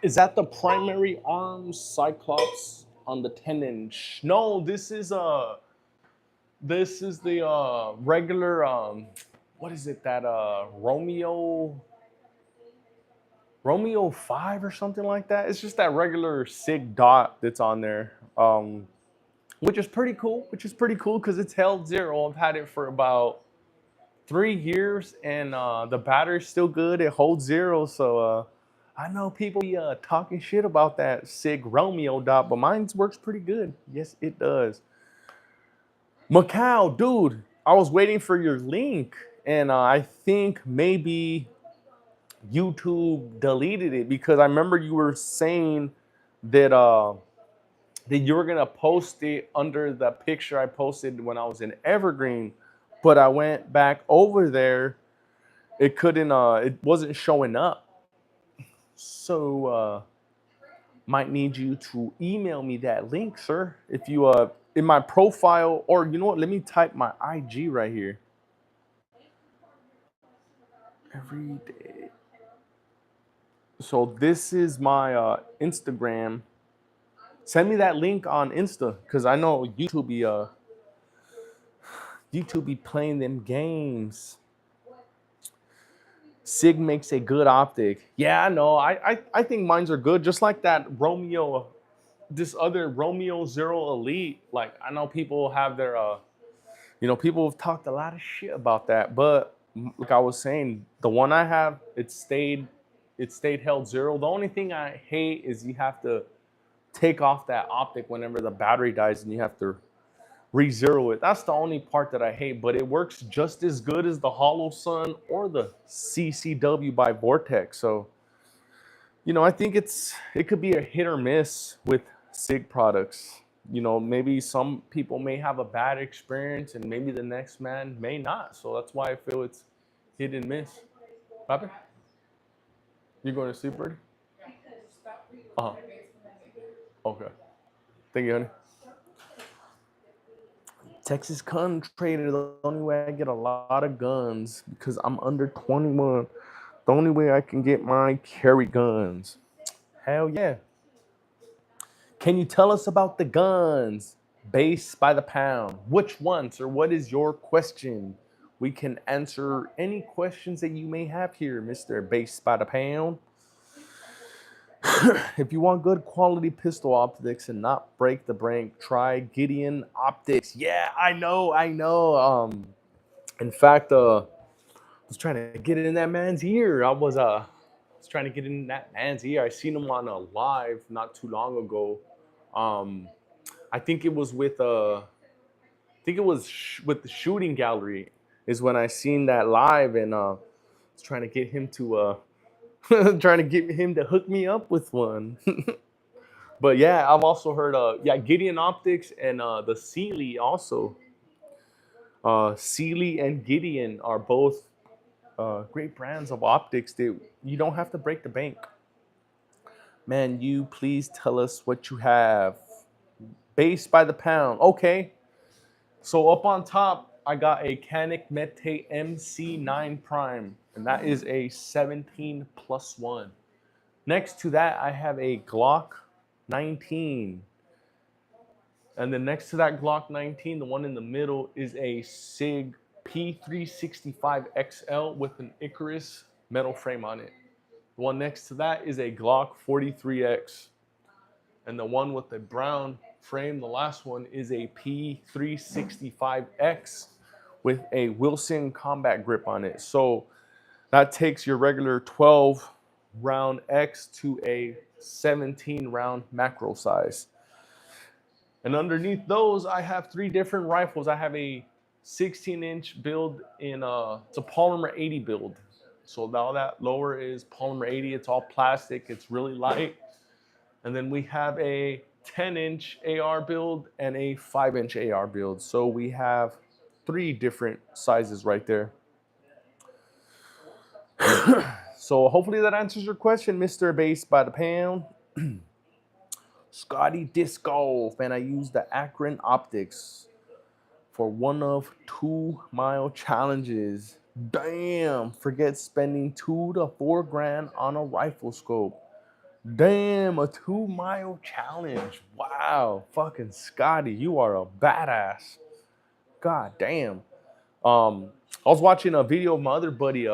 Is that the primary arm Cyclops on the tendon? No, this is the regular what is it that Romeo 5 or something like that. It's just that regular SIG dot that's on there. Which is pretty cool. Which is pretty cool because it's held zero. I've had it for about 3 years, and the battery's still good. It holds zero, so I know people be talking shit about that SIG Romeo dot, but mine works pretty good. Yes, it does. Macau, dude, I was waiting for your link, and I think maybe YouTube deleted it because I remember you were saying that that you were gonna post it under the picture I posted when I was in Evergreen, but I went back over there. It couldn't. It wasn't showing up. So might need you to email me that link, sir. If you in my profile, or you know what? Let me type my IG right here. Every day. So this is my Instagram. Send me that link on Insta, cause I know YouTube be playing them games. SIG makes a good optic. Yeah, I know. I think mines are good, just like that Romeo, this other Romeo Zero Elite. Like I know people have their people have talked a lot of shit about that, but like I was saying, the one I have, it stayed held zero. The only thing I hate is you have to take off that optic whenever the battery dies, and you have to re-zero it. That's the only part that I hate, but it works just as good as the Holosun or the CCW by Vortex. So, I think it could be a hit or miss with SIG products. Maybe some people may have a bad experience, and maybe the next man may not. So that's why I feel it's hit and miss. Papa, you going to sleep already? Uh huh. Okay. Thank you, honey. Texas Gun Trader, the only way I get a lot of guns because I'm under 21. The only way I can get my carry guns. Hell yeah. Can you tell us about the guns? Base by the pound. Which ones, or what is your question? We can answer any questions that you may have here, Mr. Base by the pound. If you want good quality pistol optics and not break the bank, try Gideon Optics. Yeah, I know. In fact, I was trying to get it in that man's ear. I was trying to get in that man's ear. I seen him on a live not too long ago. Um, I think it was with with the shooting gallery is when I seen that live, and was trying to get him to trying to get him to hook me up with one. But yeah, I've also heard Gideon Optics and the Sealy also. Sealy and Gideon are both great brands of optics that you don't have to break the bank. Man, you please tell us what you have. Base by the pound. Okay. So up on top, I got a Canik Mete MC9 Prime, and that is a 17+1. Next to that, I have a Glock 19. And then next to that Glock 19, the one in the middle is a SIG P365XL with an Icarus metal frame on it. The one next to that is a Glock 43X. And the one with the brown frame, the last one, is a P365X with a Wilson combat grip on it. So that takes your regular 12 round X to a 17 round macro size. And underneath those, I have 3 different rifles. I have a 16-inch build in it's a polymer 80 build. So now that lower is polymer 80. It's all plastic. It's really light. And then we have a 10-inch AR build and a 5-inch AR build. So we have 3 different sizes right there. So hopefully that answers your question, Mr. Base by the Pound. Scotty Disc Golf, and I use the Akron Optics for one of 2 mile challenges. Damn, forget spending 2 to 4 grand on a rifle scope. Damn, a 2 mile challenge. Wow, fucking Scotty, you are a badass. God damn. I was watching a video of my other buddy,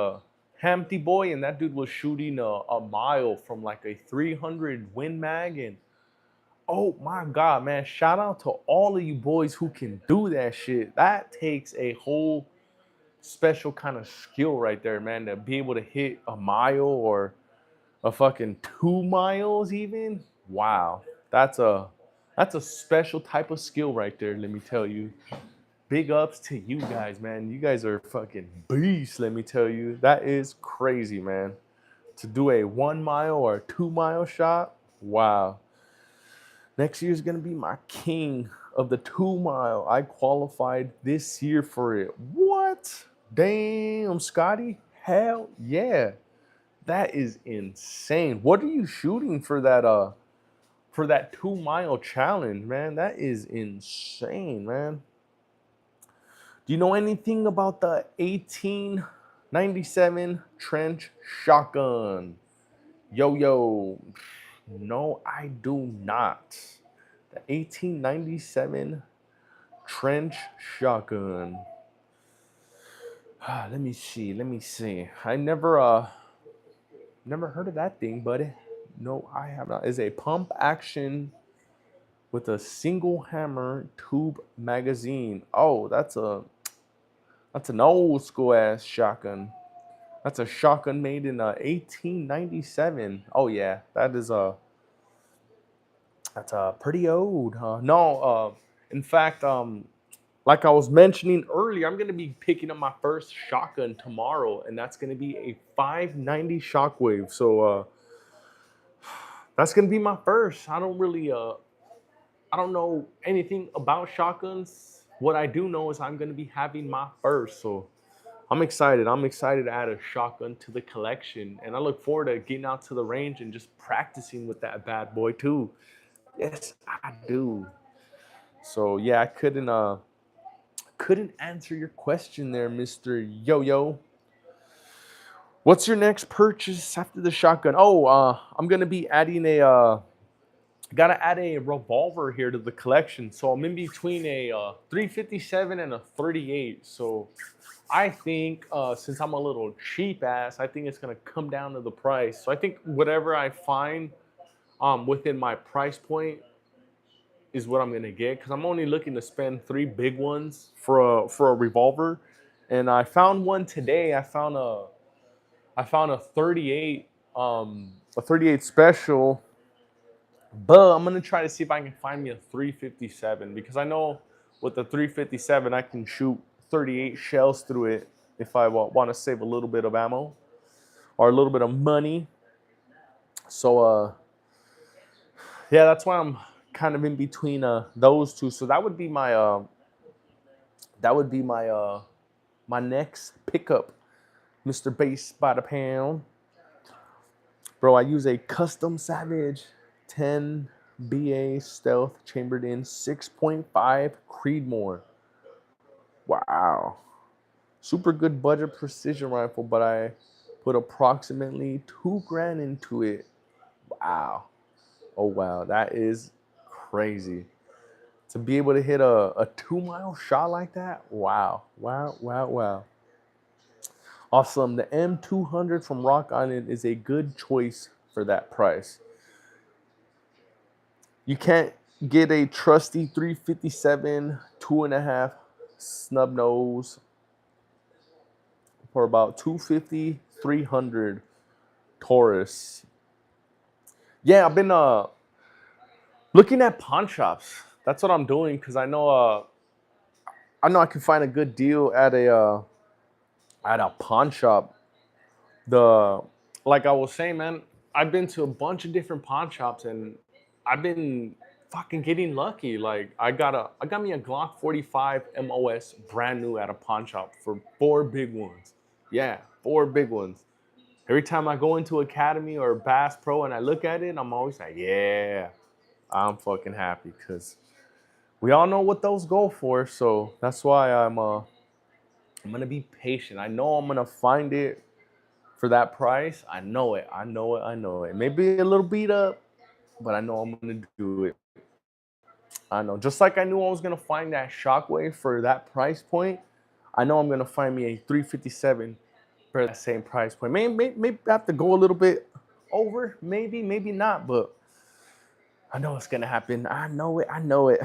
Hampty Boy, and that dude was shooting a mile from like a 300 Win Mag, and oh my God, man, shout out to all of you boys who can do that shit. That takes a whole special kind of skill right there, man, to be able to hit a mile or a fucking 2 miles even. Wow, that's a special type of skill right there, let me tell you. Big ups to you guys, man. You guys are fucking beasts, let me tell you. That is crazy, man. To do a 1 mile or a 2 mile shot, wow. Next year is going to be my king of the 2 mile. I qualified this year for it. What? Damn, Scotty. Hell yeah. That is insane. What are you shooting for that 2 mile challenge, man? That is insane, man. Do you know anything about the 1897 trench shotgun? Yo. No, I do not. The 1897 trench shotgun. Let me see. I never heard of that thing, buddy. No, I have not. It's a pump action with a single hammer tube magazine. Oh, that's an old school ass shotgun. That's a shotgun made in 1897. Oh yeah, that's pretty old, huh? No, in fact, like I was mentioning earlier, I'm gonna be picking up my first shotgun tomorrow, and that's gonna be a 590 Shockwave. So that's gonna be my first. I don't know anything about shotguns. What I do know is I'm gonna be having my first. So I'm excited. I'm excited to add a shotgun to the collection, and I look forward to getting out to the range and just practicing with that bad boy too. Yes, I do. So yeah, I couldn't answer your question there, Mr. Yo-Yo. What's your next purchase after the shotgun? Oh, I'm gonna be adding gotta add a revolver here to the collection. So I'm in between a 357 and a 38. So I think since I'm a little cheap ass, I think it's gonna come down to the price. So I think whatever I find within my price point is what I'm gonna get, because I'm only looking to spend 3 big ones for a revolver. And I found one today. I found a 38 a 38 special, but I'm gonna try to see if I can find me a 357, because I know with the 357 I can shoot 38 shells through it if I want to save a little bit of ammo or a little bit of money. So yeah, that's why I'm kind of in between those two. So that would be my my next pickup, Mr. Base by the Pound. Bro, I use a custom Savage 10 BA stealth chambered in 6.5 Creedmoor. Wow. Super good budget precision rifle, but I put approximately 2 grand into it. Wow. Oh wow, that is crazy. To be able to hit a 2 mile shot like that, wow. Awesome. The M200 from Rock Island is a good choice for that price. You can't get a trusty 357 2.5 snub nose for about 250, 300 Taurus. Yeah, I've been looking at pawn shops. That's what I'm doing, because I know I know I can find a good deal at a pawn shop. The Like I was saying, man, I've been to a bunch of different pawn shops and I've been fucking getting lucky. Like I got me a Glock 45 MOS brand new at a pawn shop for 4 big ones. Yeah, 4 big ones. Every time I go into Academy or Bass Pro and I look at it, I'm always like, yeah, I'm fucking happy because we all know what those go for. So that's why I'm gonna be patient. I know I'm gonna find it for that price. I know it. I know it. I know it. Maybe a little beat up, but I know I'm gonna do it. I know. Just like I knew I was gonna find that Shockwave for that price point, I know I'm gonna find me a 357 for that same price point. Maybe have to go a little bit over. Maybe not. But I know it's gonna happen. I know it. I know it.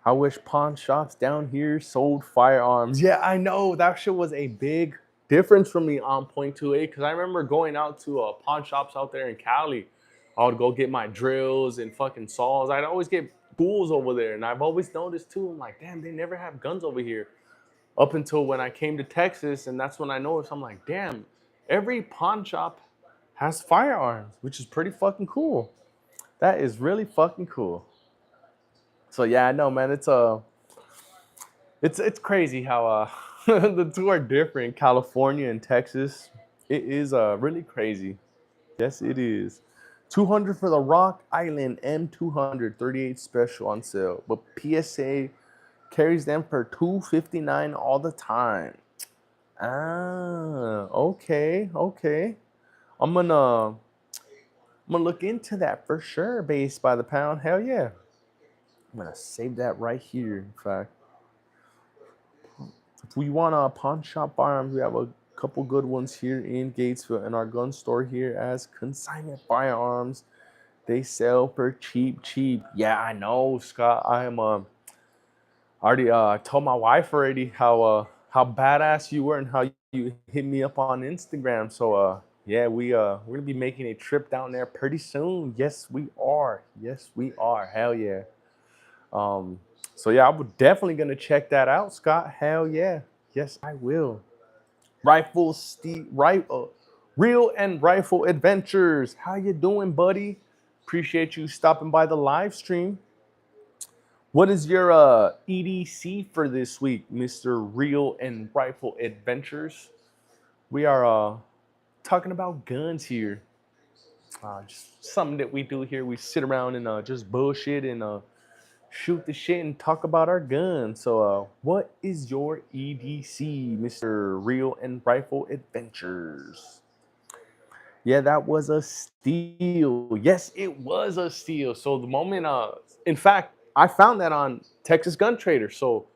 I wish pawn shops down here sold firearms. Yeah, I know. That shit was a big difference for me on point 2A because I remember going out to pawn shops out there in Cali. I would go get my drills and fucking saws. I'd always get bulls over there. And I've always noticed too, I'm like, damn, they never have guns over here. Up until when I came to Texas, and that's when I noticed, I'm like, damn, every pawn shop has firearms, which is pretty fucking cool. That is really fucking cool. So yeah, I know, man. It's crazy how the two are different. California and Texas. It is really crazy. Yes, it is. 200 for the Rock Island M200 38 special on sale, but PSA carries them for 259 all the time. Ah, okay, okay. I'm gonna I'm gonna look into that for sure. Based by the pound, hell yeah. I'm gonna save that right here. In fact. If we want a pawn shop firearms, we have a couple good ones here in Gatesville in our gun store here as Consignment Firearms. They sell for cheap. Yeah, I know, Scott. I am already told my wife already how badass you were and how you hit me up on Instagram. So yeah, we're gonna be making a trip down there pretty soon. Yes, we are. Yes, we are. Hell yeah. Um, so yeah, I'm definitely gonna check that out, Scott. Hell yeah, yes, I will. Rifle Steve, right? Real and Rifle Adventures. How you doing, buddy? Appreciate you stopping by the live stream. What is your EDC for this week, Mister Real and Rifle Adventures? We are talking about guns here. Just something that we do here. We sit around and just bullshit and shoot the shit and talk about our guns. So, what is your EDC, Mr. Real and Rifle Adventures? Yeah, that was a steal. Yes, it was a steal. So the moment, in fact, I found that on Texas Gun Trader. So,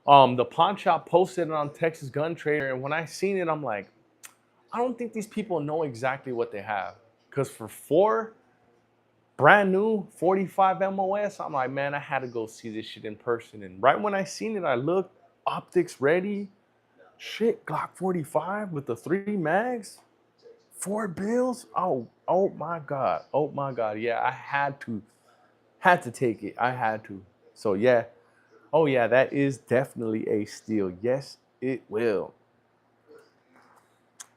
the pawn shop posted it on Texas Gun Trader, and when I seen it, I'm like, I don't think these people know exactly what they have, because for four brand new 45 MOS. I'm like, man, I had to go see this shit in person. And right when I seen it, I looked, optics ready. Shit, Glock 45 with the 3 mags, 4 bills. Oh my God. Oh my God. Yeah, I had to take it. I had to. So yeah. Oh yeah, that is definitely a steal. Yes, it will.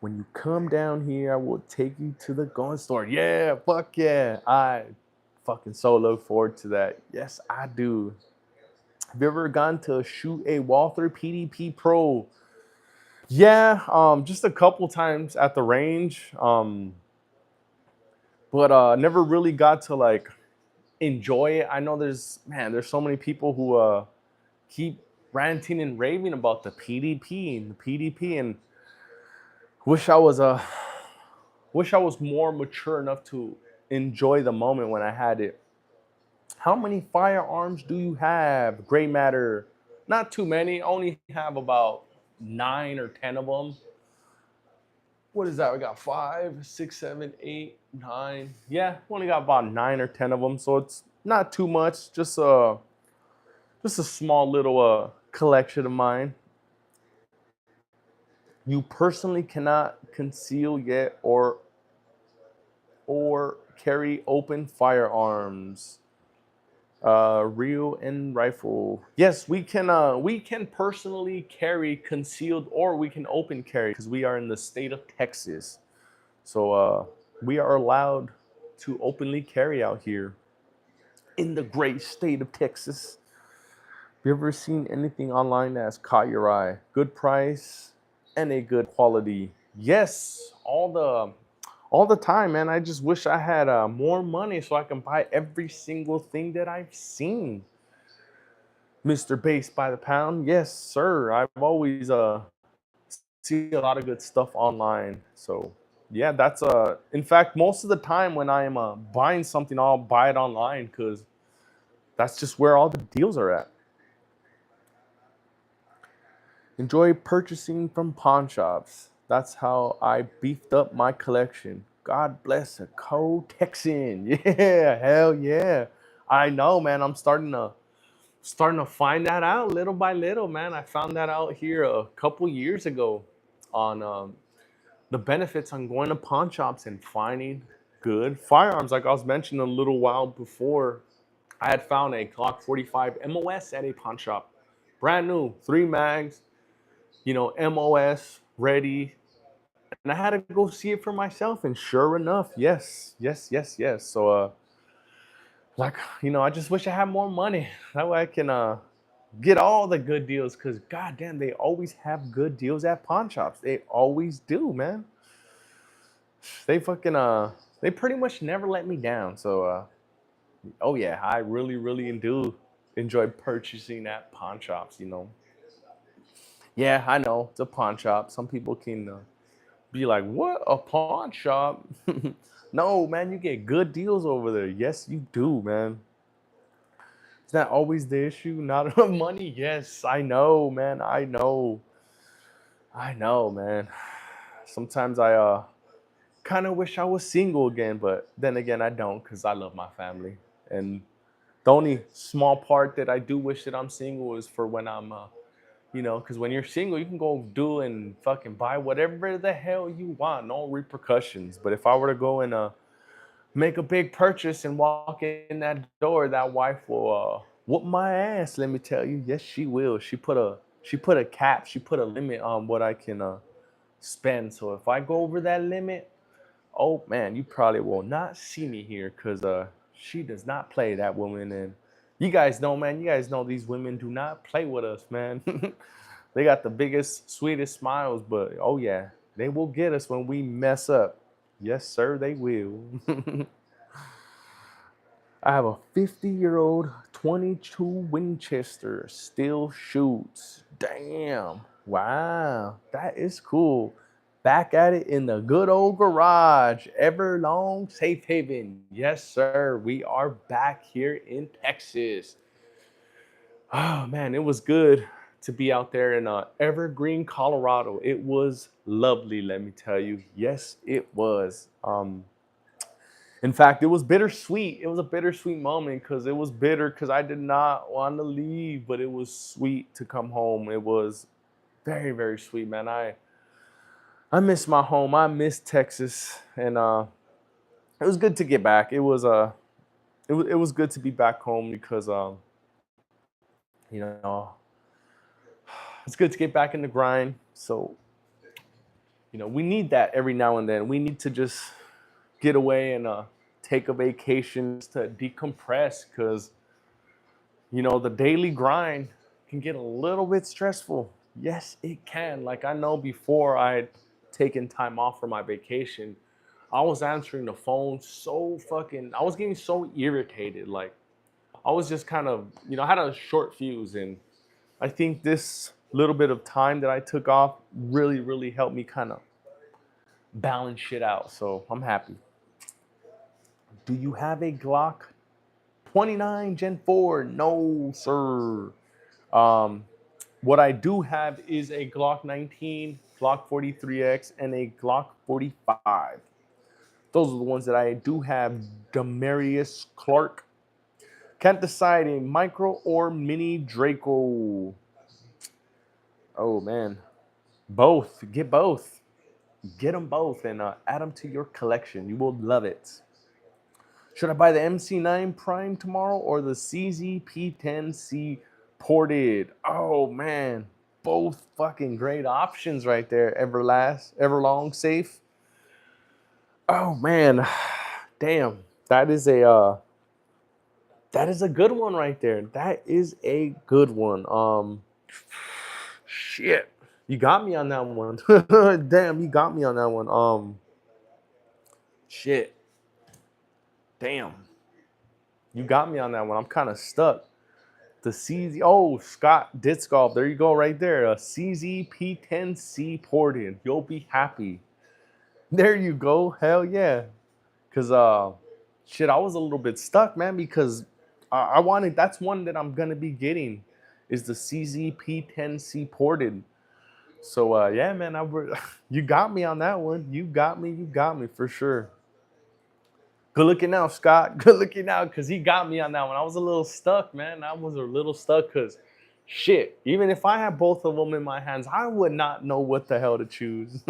When you come down here, I will take you to the gun store. Yeah, fuck yeah. I fucking so look forward to that. Yes, I do. Have you ever gone to shoot a Walther PDP Pro? Yeah, just a couple times at the range. But never really got to like enjoy it. I know there's so many people who keep ranting and raving about the PDP and the PDP, and wish I was more mature enough to enjoy the moment when I had it. How many firearms do you have? Gray matter. Not too many. Only have about 9 or 10 of them. What is that? We got 5, 6, 7, 8, 9. Yeah, only got about 9 or 10 of them. So it's not too much. Just a small little collection of mine. You personally cannot conceal yet or carry open firearms. Reel and rifle. Yes, we can personally carry concealed or we can open carry because we are in the state of Texas. So we are allowed to openly carry out here in the great state of Texas. Have you ever seen anything online that's caught your eye? Good price and a good quality. Yes, all the time, man. I just wish I had more money so I can buy every single thing that I've seen. Mr. Base by the pound. Yes, sir. I've always see a lot of good stuff online. So yeah, that's in fact most of the time when I am buying something, I'll buy it online because that's just where all the deals are at. Enjoy purchasing from pawn shops. That's how I beefed up my collection. God bless a cold Texan. Yeah, hell yeah. I know, man. I'm starting to find that out little by little, man. I found that out here a couple years ago on the benefits on going to pawn shops and finding good firearms. Like I was mentioning a little while before, I had found a Glock 45 MOS at a pawn shop, brand new, 3 mags, MOS ready, and I had to go see it for myself. And sure enough, yes, yes, yes, yes. So, like, I just wish I had more money. That way I can get all the good deals. Cause goddamn, they always have good deals at pawn shops. They always do, man. They fucking they pretty much never let me down. So oh yeah, I really, really do enjoy purchasing at pawn shops. Yeah, I know it's a pawn shop. Some people can be like, "What, a pawn shop?" No, man, you get good deals over there. Yes, you do, man. Is that always the issue? Not money? Yes, I know, man. I know, man. Sometimes I kind of wish I was single again, but then again, I don't because I love my family. And the only small part that I do wish that I'm single is for when I'm, because when you're single, you can go do and fucking buy whatever the hell you want, no repercussions. But if I were to go and make a big purchase and walk in that door, that wife will whoop my ass. Let me tell you, yes, she will. She put a cap, she put a limit on what I can spend. So if I go over that limit, oh man, you probably will not see me here because she does not play, that woman. And you guys know, man, you guys know these women do not play with us, man. They got the biggest, sweetest smiles, but oh yeah, they will get us when we mess up. Yes, sir, they will. I have a 50-year-old 22 Winchester, still shoots. Damn. Wow. That is cool. Back at it in the good old garage. Everlong Safe Haven. Yes, sir. We are back here in Texas. Oh, man, it was good to be out there in Evergreen, Colorado. It was lovely, let me tell you. Yes, it was. In fact, it was bittersweet. It was a bittersweet moment because it was bitter because I did not want to leave, but it was sweet to come home. It was very, very sweet, man. I miss my home. I miss Texas, and it was good to get back. It was good to be back home because you know it's good to get back in the grind. So we need that every now and then. We need to just get away and take a vacation to decompress because the daily grind can get a little bit stressful. Yes, it can. Like I know before I had taken time off for my vacation, I was answering the phone so fucking, I was getting so irritated. Like I was just kind of, I had a short fuse. And I think this little bit of time that I took off really, really helped me kind of balance shit out. So I'm happy. Do you have a Glock 29 Gen 4? No, sir. Um, what I do have is a Glock 19, Glock 43X, and a Glock 45. Those are the ones that I do have. Demarius Clark. Can't decide a micro or mini Draco. Oh man, both. Get both. Get them both and add them to your collection. You will love it. Should I buy the MC9 Prime tomorrow or the CZP10C ported? Oh man, both fucking great options right there. Everlong safe. Oh man, damn, that is a good one right there. That is a good one. Shit, you got me on that one. Damn, you got me on that one. Shit, damn, you got me on that one. I'm kind of stuck. The CZ, oh, Scott Disc Golf. There you go, right there. A CZP10C ported. You'll be happy. There you go. Hell yeah. Cause shit, I was a little bit stuck, man, because I wanted, that's one that I'm gonna be getting, is the CZP10C ported. So yeah, man, you got me on that one. You got me for sure. Good looking out, Scott. Good looking out, because he got me on that one. I was a little stuck, man. I was a little stuck because, shit, even if I had both of them in my hands, I would not know what the hell to choose.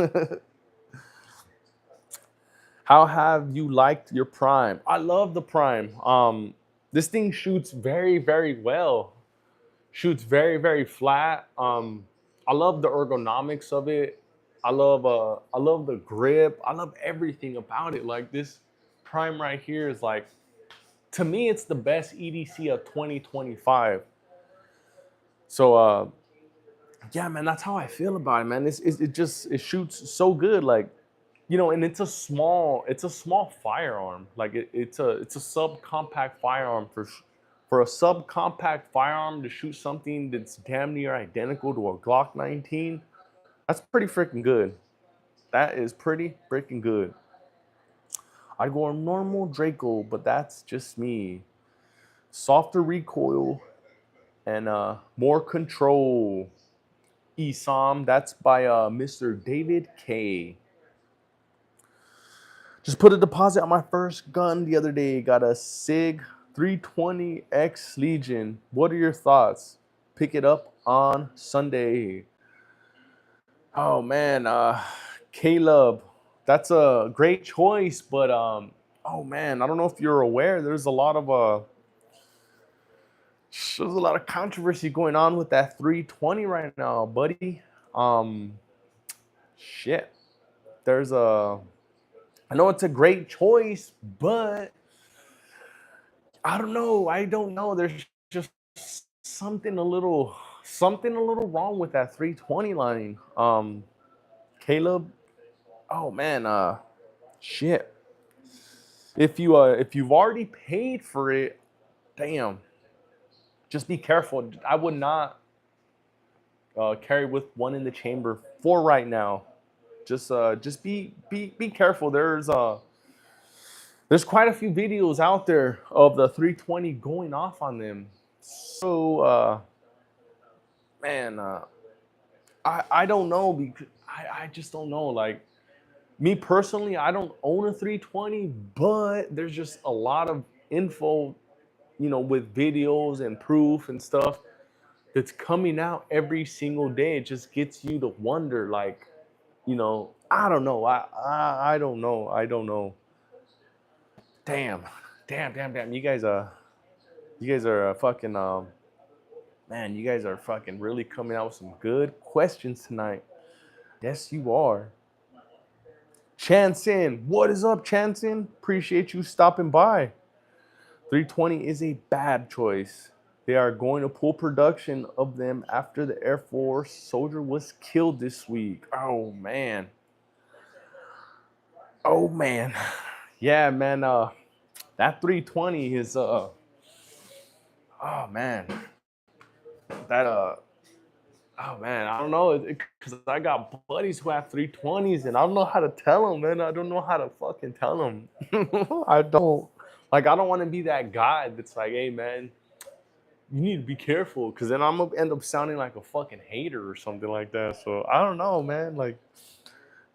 How have you liked your Prime? I love the Prime. This thing shoots very, very well. Shoots very, very flat. I love the ergonomics of it. I love the grip. I love everything about it. Like this Prime right here is like, to me, it's the best EDC of 2025. So yeah, man, that's how I feel about it, man. It shoots so good, like, you know, and it's a small firearm. Like it's a subcompact firearm. For a subcompact firearm to shoot something that's damn near identical to a Glock 19, that's pretty freaking good. That is pretty freaking good. I go a normal Draco, but that's just me. Softer recoil and more control. ESOM, that's by Mr. David K. Just put a deposit on my first gun the other day. Got a SIG 320X Legion. What are your thoughts? Pick it up on Sunday. Oh man, Caleb, that's a great choice, but oh man, I don't know if you're aware. There's a lot of controversy going on with that 320 right now, buddy. Shit. I know it's a great choice, but I don't know. There's just something a little wrong with that 320 line. Caleb, oh man, shit. If you've already paid for it, damn. Just be careful. I would not carry with one in the chamber for right now. Just be careful. There's quite a few videos out there of the 320 going off on them. So man, I don't know, because I just don't know. Like me personally, I don't own a 320, but there's just a lot of info, you know, with videos and proof and stuff that's coming out every single day. It just gets you to wonder, like, you know, I don't know. I don't know. I don't know. Damn. You guys are fucking man, you guys are fucking really coming out with some good questions tonight. Yes, you are. Chanson, what is up, Chanson? Appreciate you stopping by. 320 is a bad choice. They are going to pull production of them after the Air Force soldier was killed this week. Oh man. Yeah, man, that 320 is oh man. That oh man, I don't know, because I got buddies who have 320s and I don't know how to tell them, man. I don't know how to fucking tell them. I don't want to be that guy that's like, hey man, you need to be careful, because then I'm gonna end up sounding like a fucking hater or something like that. So I don't know, man. Like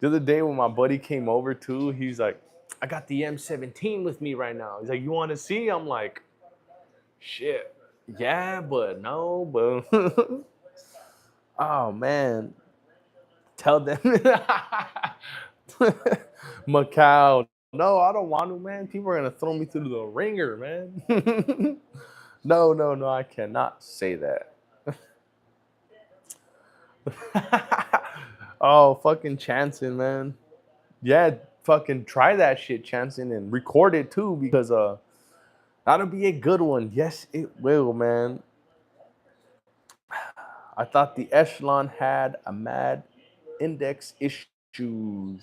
the other day when my buddy came over too, he's like, I got the M17 with me right now. He's like, you want to see? I'm like, shit, yeah, but no, but oh man, tell them. Macau, no, I don't want to, man. People are gonna throw me through the ringer, man. No, no, no, I cannot say that. Oh, fucking Chanson, man. Yeah, fucking try that shit, Chanson, and record it too, because that'll be a good one. Yes, it will, man. I thought the Echelon had a mad index issues.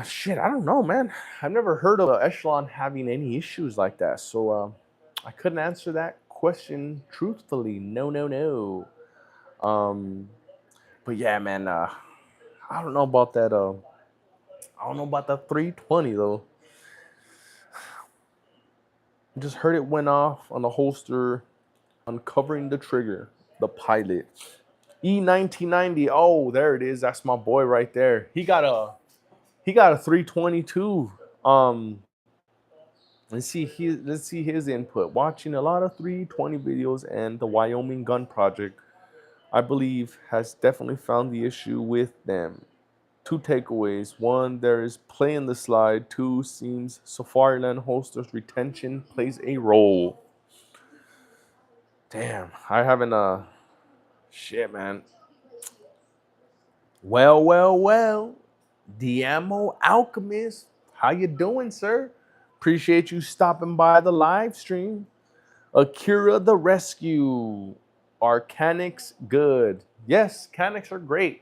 Shit, I don't know, man. I've never heard of Echelon having any issues like that, so I couldn't answer that question truthfully. No, no, no. Um, but yeah, man. I don't know about that. I don't know about the 320 though. I just heard it went off on the holster, uncovering the trigger. The Pilot E1990. Oh, there it is. That's my boy right there. He got a 322. Let's see his input. Watching a lot of 320 videos and the Wyoming Gun Project, I believe, has definitely found the issue with them. Two takeaways. One, there is play in the slide. Two, seems Safariland holsters retention plays a role. Damn, I haven't shit, man. Well. The Ammo Alchemist. How you doing, sir? Appreciate you stopping by the live stream. Akira the Rescue. Are Canics good? Yes, Canics are great.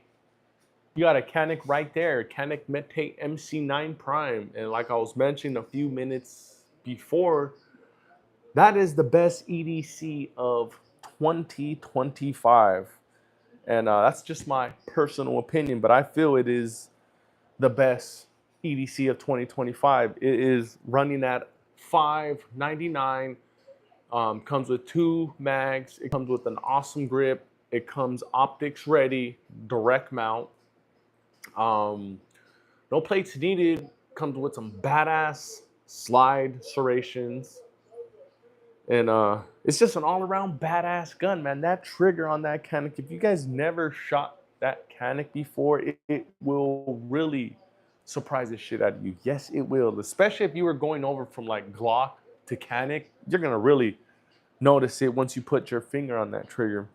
You got a Canic right there, Canic Mete MC9 Prime. And like I was mentioning a few minutes before, that is the best EDC of 2025. And that's just my personal opinion, but I feel it is the best EDC of 2025. It is running at $599. Comes with 2 mags. It comes with an awesome grip. It comes optics ready, direct mount. No plates needed. Comes with some badass slide serrations. And it's just an all-around badass gun, man. That trigger on that Canic, if you guys never shot that Canic before, it will really surprise the shit out of you. Yes, it will. Especially if you were going over from like Glock to Canic, you're gonna really notice it once you put your finger on that trigger.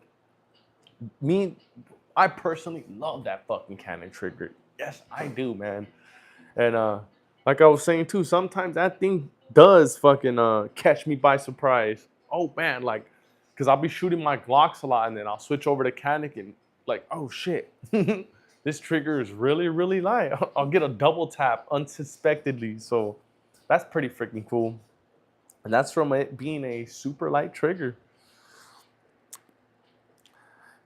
I personally love that fucking Canic trigger. Yes, I do, man. And like I was saying too, sometimes that thing does fucking catch me by surprise. Oh man, like, cause I'll be shooting my Glocks a lot, and then I'll switch over to Canic and like, oh shit, this trigger is really, really light. I'll get a double tap unsuspectedly. So that's pretty freaking cool. And that's from it being a super light trigger.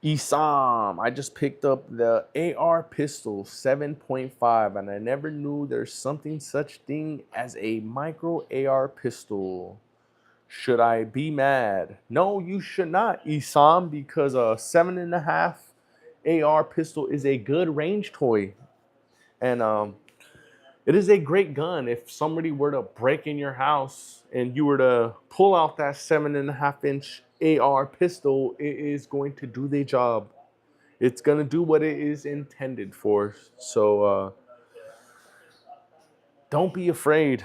Isam, I just picked up the AR pistol 7.5, and I never knew there's something such thing as a micro AR pistol. Should I be mad? No, you should not, Isam, because a 7.5 AR pistol is a good range toy. And it is a great gun. If somebody were to break in your house and you were to pull out that 7.5-inch AR pistol, it is going to do the job. It's going to do what it is intended for. So don't be afraid.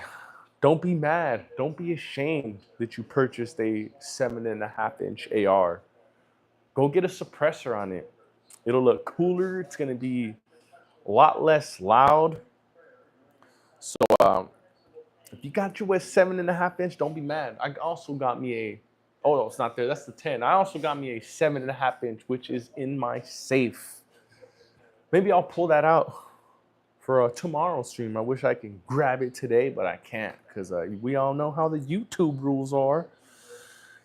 Don't be mad. Don't be ashamed that you purchased a 7.5-inch AR. Go get a suppressor on it. It'll look cooler. It's going to be a lot less loud. So if you got your 7.5-inch, don't be mad. I also got me a, oh no, it's not there. That's the 10. I also got me a 7.5-inch, which is in my safe. Maybe I'll pull that out for a tomorrow stream. I wish I could grab it today, but I can't, because we all know how the YouTube rules are.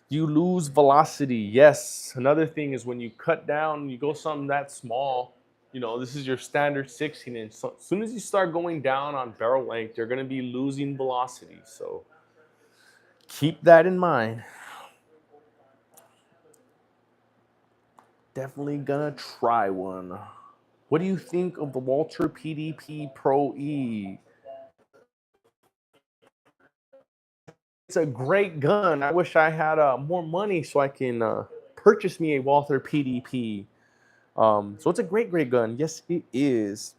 You lose velocity. Yes. Another thing is when you cut down, you go something that small, you know, this is your standard 16-inch. So as soon as you start going down on barrel length, you're going to be losing velocity. So keep that in mind. Definitely gonna try one. What do you think of the Walther PDP Pro E? It's a great gun. I wish I had more money so I can purchase me a Walther PDP. So it's a great gun. Yes, it is.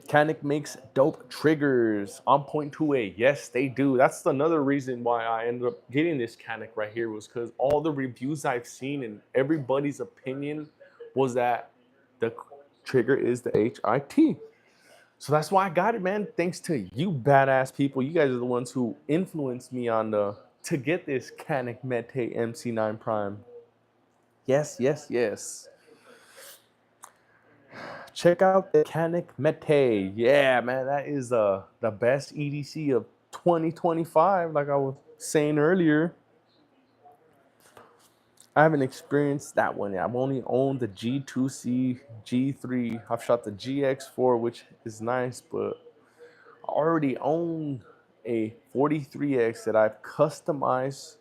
Canic makes dope triggers on point 2A. Yes, they do. That's another reason why I ended up getting this Canic right here was because all the reviews I've seen and everybody's opinion was that the trigger is the HIT. So that's why I got it, man. Thanks to you badass people. You guys are the ones who influenced me on the to get this Canic Mete MC9 Prime. Yes, yes, yes. Check out the Canic Mete. Yeah, man, that is the best EDC of 2025. Like I was saying earlier, I haven't experienced that one yet. I've only owned the G2C, G3. I've shot the GX4, which is nice, but I already own a 43X that I've customized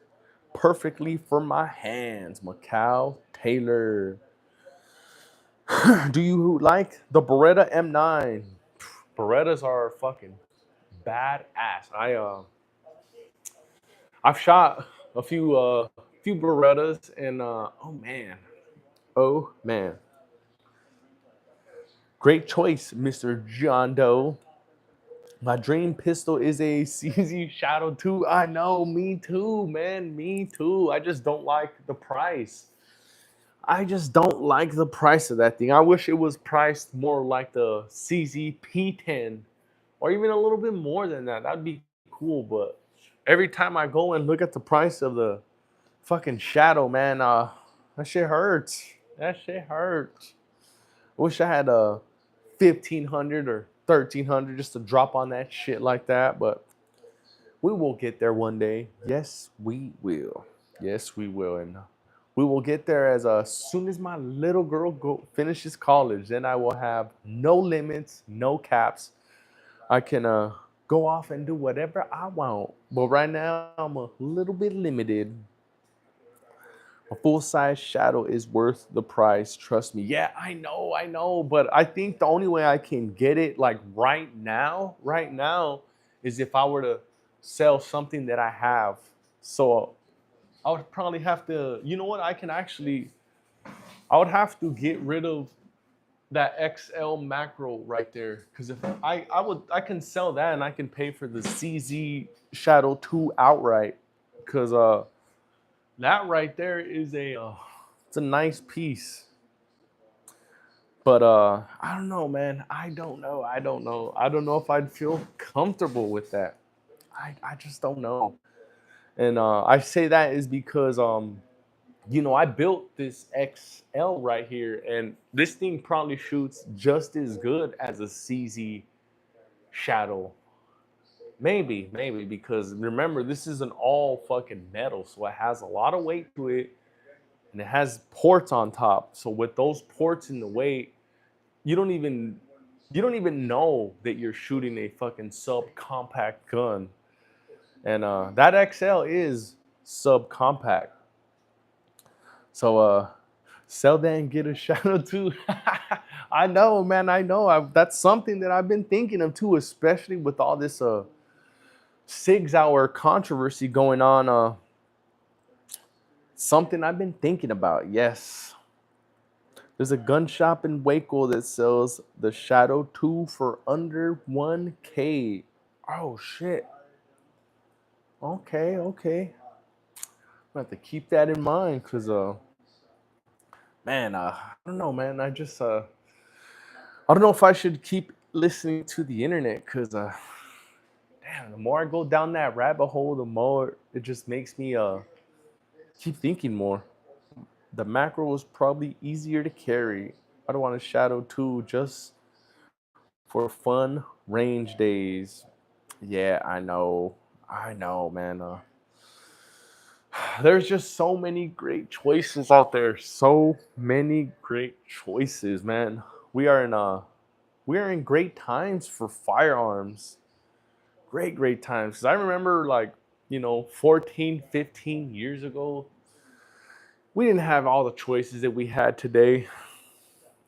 perfectly for my hands. Macau Taylor. Do you like the Beretta M9? Berettas are fucking badass. I've shot a few Berettas and oh man, great choice, Mr. John Doe. My dream pistol is a CZ Shadow 2. I know, me too, man, me too. I just don't like the price. I just don't like the price of that thing. I wish it was priced more like the CZ P10 or even a little bit more than that. That'd be cool, but every time I go and look at the price of the fucking Shadow, man, that shit hurts. That shit hurts. I wish I had a 1,500 or 1,300 just to drop on that shit like that, but we will get there one day. Yes, we will. Yes, we will, and we will get there as soon as my little girl finishes college. Then I will have no limits, no caps. I can go off and do whatever I want. But right now, I'm a little bit limited. A full-size Shadow is worth the price. Trust me. Yeah, I know. But I think the only way I can get it like right now, is if I were to sell something that I have. So I would probably have to, you know what? I would have to get rid of that XL macro right there, because if I can sell that and I can pay for the CZ Shadow 2 outright, because that right there is it's a nice piece. But I don't know, man. I don't know if I'd feel comfortable with that. I just don't know. And I say that is because I built this XL right here, and this thing probably shoots just as good as a CZ Shadow. Maybe, because remember, this is an all fucking metal, so it has a lot of weight to it, and it has ports on top. So with those ports in the weight, you don't even know that you're shooting a fucking subcompact gun. And that XL is subcompact. So sell that and get a Shadow 2. I know, man. I know. That's something that I've been thinking of too, especially with all this SIG Sauer controversy going on. Something I've been thinking about. Yes. There's a gun shop in Waco that sells the Shadow 2 for under 1K. Oh shit. Okay. I have to keep that in mind, because man, I don't know, man. I don't know if I should keep listening to the internet, because damn, the more I go down that rabbit hole, the more it just makes me keep thinking more. The macro was probably easier to carry. I don't want a Shadow 2 just for fun range days. Yeah, I know, man. There's just so many great choices out there. So many great choices, man. We are in great times for firearms. Great times. Because I remember, like, 14, 15 years ago, we didn't have all the choices that we had today.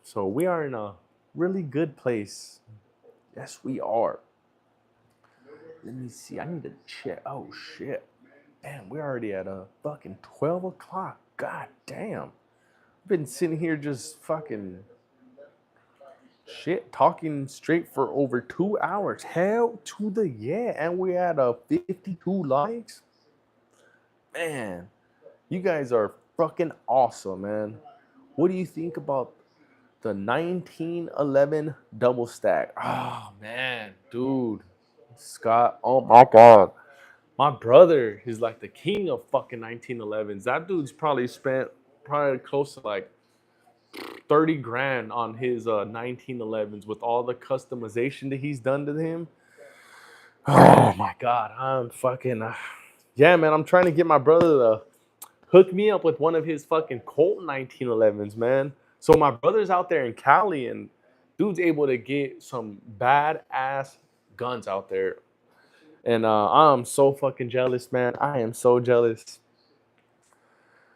So we are in a really good place. Yes, we are. Let me see. I need to check. Oh, shit. Damn, we're already at fucking 12 o'clock. God damn. I've been sitting here just fucking Shit, talking straight for over 2 hours. Hell to the yeah. And we had 52 likes. Man, you guys are fucking awesome, man. What do you think about the 1911 double stack? Oh, man, dude. Scott, oh my God. My brother is like the king of fucking 1911s. That dude's probably spent probably close to like 30 grand on his 1911s with all the customization that he's done to him. Oh my God, I'm fucking yeah, man. I'm trying to get my brother to hook me up with one of his fucking Colt 1911s, man. So my brother's out there in Cali, and dude's able to get some badass guns out there. And I'm so fucking jealous, man. I am so jealous.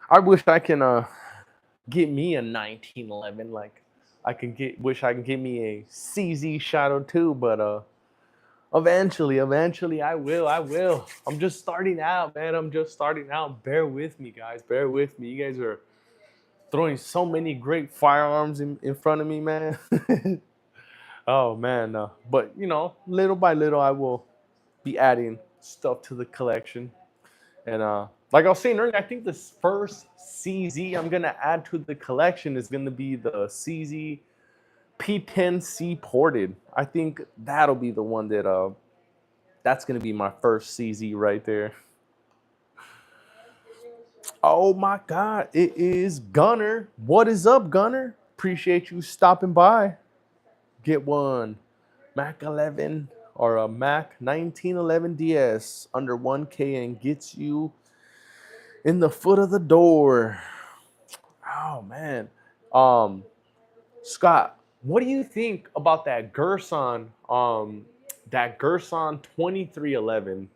I wish I can get me a 1911. Like wish I can get me a CZ Shadow 2, but eventually I will. I'm just starting out, man. I'm just starting out. Bear with me, guys. Bear with me. You guys are throwing so many great firearms in front of me, man. Oh man, but you know, little by little, I will be adding stuff to the collection. And like I was saying earlier, I think this first CZ I'm gonna add to the collection is gonna be the CZ P10C ported. I think that'll be the one that that's gonna be my first CZ right there. Oh my God, it is Gunner. What is up, Gunner? Appreciate you stopping by. Get one Mac 11 or a Mac 1911 DS under 1K and gets you in the foot of the door. Oh man. Um Scott, what do you think about that Gerson 2311?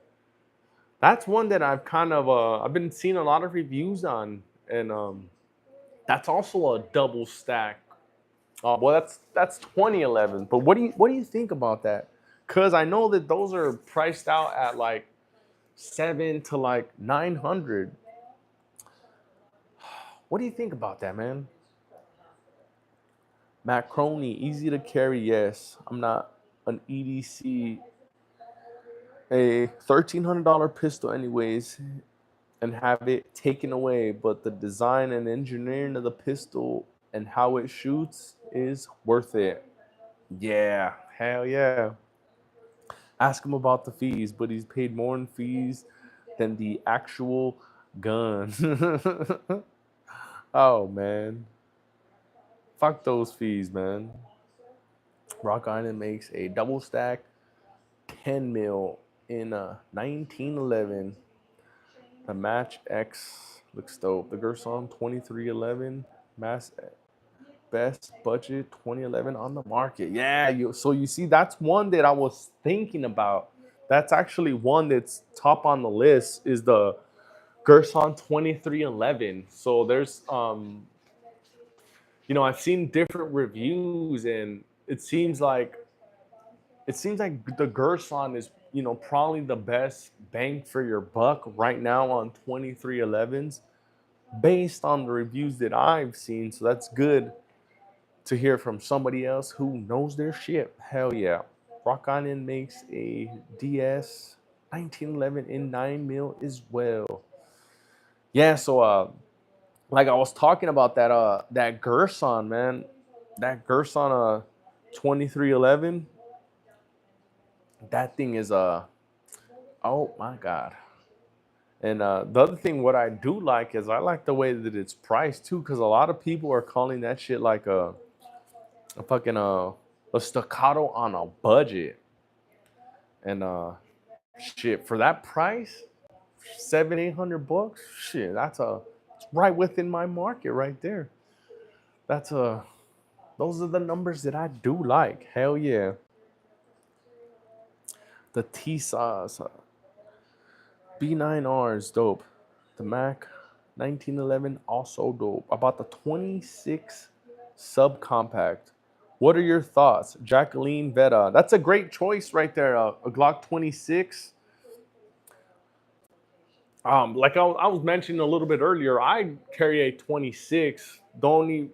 That's one that I've kind of I've been seeing a lot of reviews on, and that's also a double stack. Well, that's 2011. But what do you think about that? Cause I know that those are priced out at like 7 to like 900. What do you think about that, man? Macroni, easy to carry. Yes, I'm not an EDC. A $1,300 pistol, anyways, and have it taken away, but the design and engineering of the pistol and how it shoots is worth it. Yeah, hell yeah. Ask him about the fees, but he's paid more in fees than the actual gun. Oh man, fuck those fees, man. Rock Island makes a double stack 10 mil in 1911. The Match X looks dope. The Gerson 2311 Mass best budget 2011 on the market. Yeah, so you see that's one that I was thinking about. That's actually one that's top on the list is the Gerson 2311. So there's I've seen different reviews, and it seems like the Gerson is, probably the best bang for your buck right now on 2311s based on the reviews that I've seen. So that's good to hear from somebody else who knows their shit. Hell yeah. Rock Island makes a DS 1911 in 9 mil as well. Yeah, so like I was talking about that Gerson, man. That Gerson 2311. That thing is oh my God. And the other thing, what I do like is I like the way that it's priced too, because a lot of people are calling that shit like a fucking a staccato on a budget. And shit, for that price, 700-800 bucks, shit, it's right within my market right there. That's those are the numbers that I do like. Hell yeah. The T sauce. B9R is dope. The Mac 1911 also dope. About the 26 subcompact. What are your thoughts? Jacqueline Vetta. That's a great choice right there. A Glock 26. Like I was mentioning a little bit earlier, I carry a 26. The only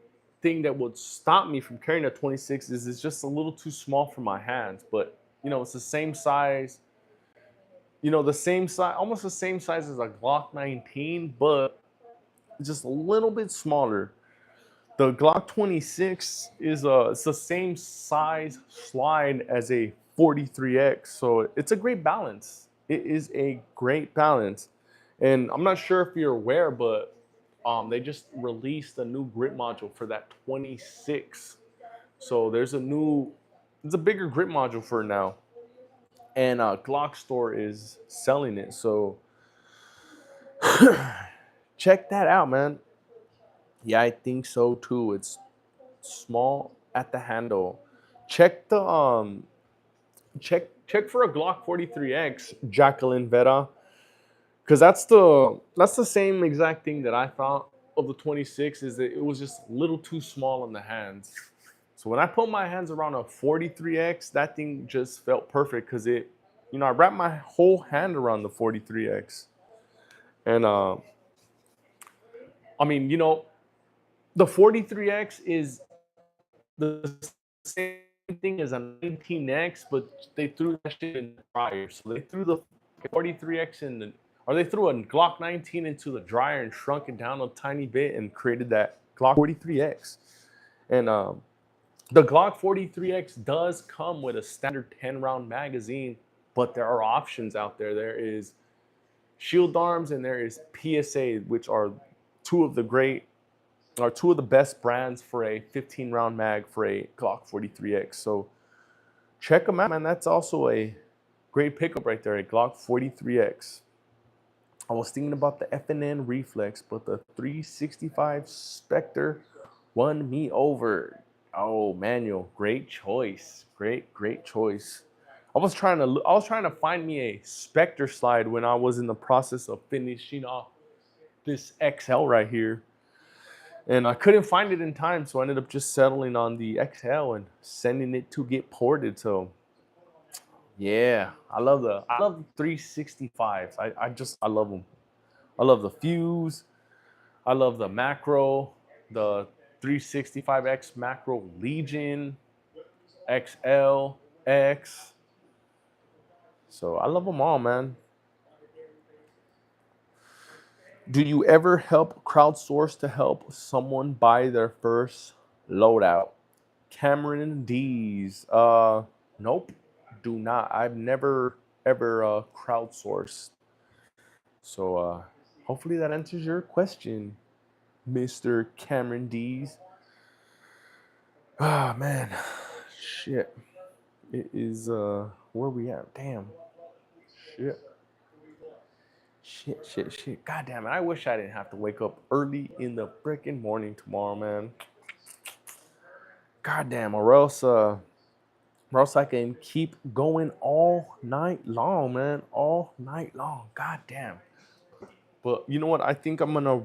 thing that would stop me from carrying a 26 is it's just a little too small for my hands. But it's the same size. The same size, almost the same size as a Glock 19, but just a little bit smaller. The Glock 26 is it's the same size slide as a 43X, so it's a great balance. It is a great balance, and I'm not sure if you're aware, but they just released a new grip module for that 26. So there's it's a bigger grip module for it now, and Glock Store is selling it. So check that out, man. Yeah, I think so too. It's small at the handle. Check the check for a Glock 43X Jacqueline Vera, because that's the same exact thing that I thought of the 26, is that it was just a little too small in the hands. So when I put my hands around a 43X, that thing just felt perfect because I wrapped my whole hand around the 43X, and I mean, the 43X is the same thing as a 19X, but they threw that shit in the dryer. So they threw the 43X or they threw a Glock 19 into the dryer and shrunk it down a tiny bit and created that Glock 43X. And the Glock 43X does come with a standard 10-round magazine, but there are options out there. There is Shield Arms and there is PSA, which are two of the best brands for a 15-round mag for a Glock 43X. So check them out, man. That's also a great pickup right there, a Glock 43X. I was thinking about the FNN Reflex, but the 365 Spectre won me over. Oh, Manuel, great choice. Great choice. I was trying to find me a Spectre slide when I was in the process of finishing off this XL right here. And I couldn't find it in time, so I ended up just settling on the XL and sending it to get ported. So, yeah, I love the 365s. I love them. I love the Fuse. I love the Macro, the 365X Macro Legion, XL, X. So I love them all, man. Do you ever help crowdsource to help someone buy their first loadout? Cameron D's. Nope, do not. I've never ever crowdsourced. So hopefully that answers your question, Mr. Cameron D's. Ah, man, shit. It is where we at? Damn. Shit. God damn it. I wish I didn't have to wake up early in the freaking morning tomorrow, man. God damn, or else I can keep going all night long, man. All night long. God damn. But you know what? I think I'm gonna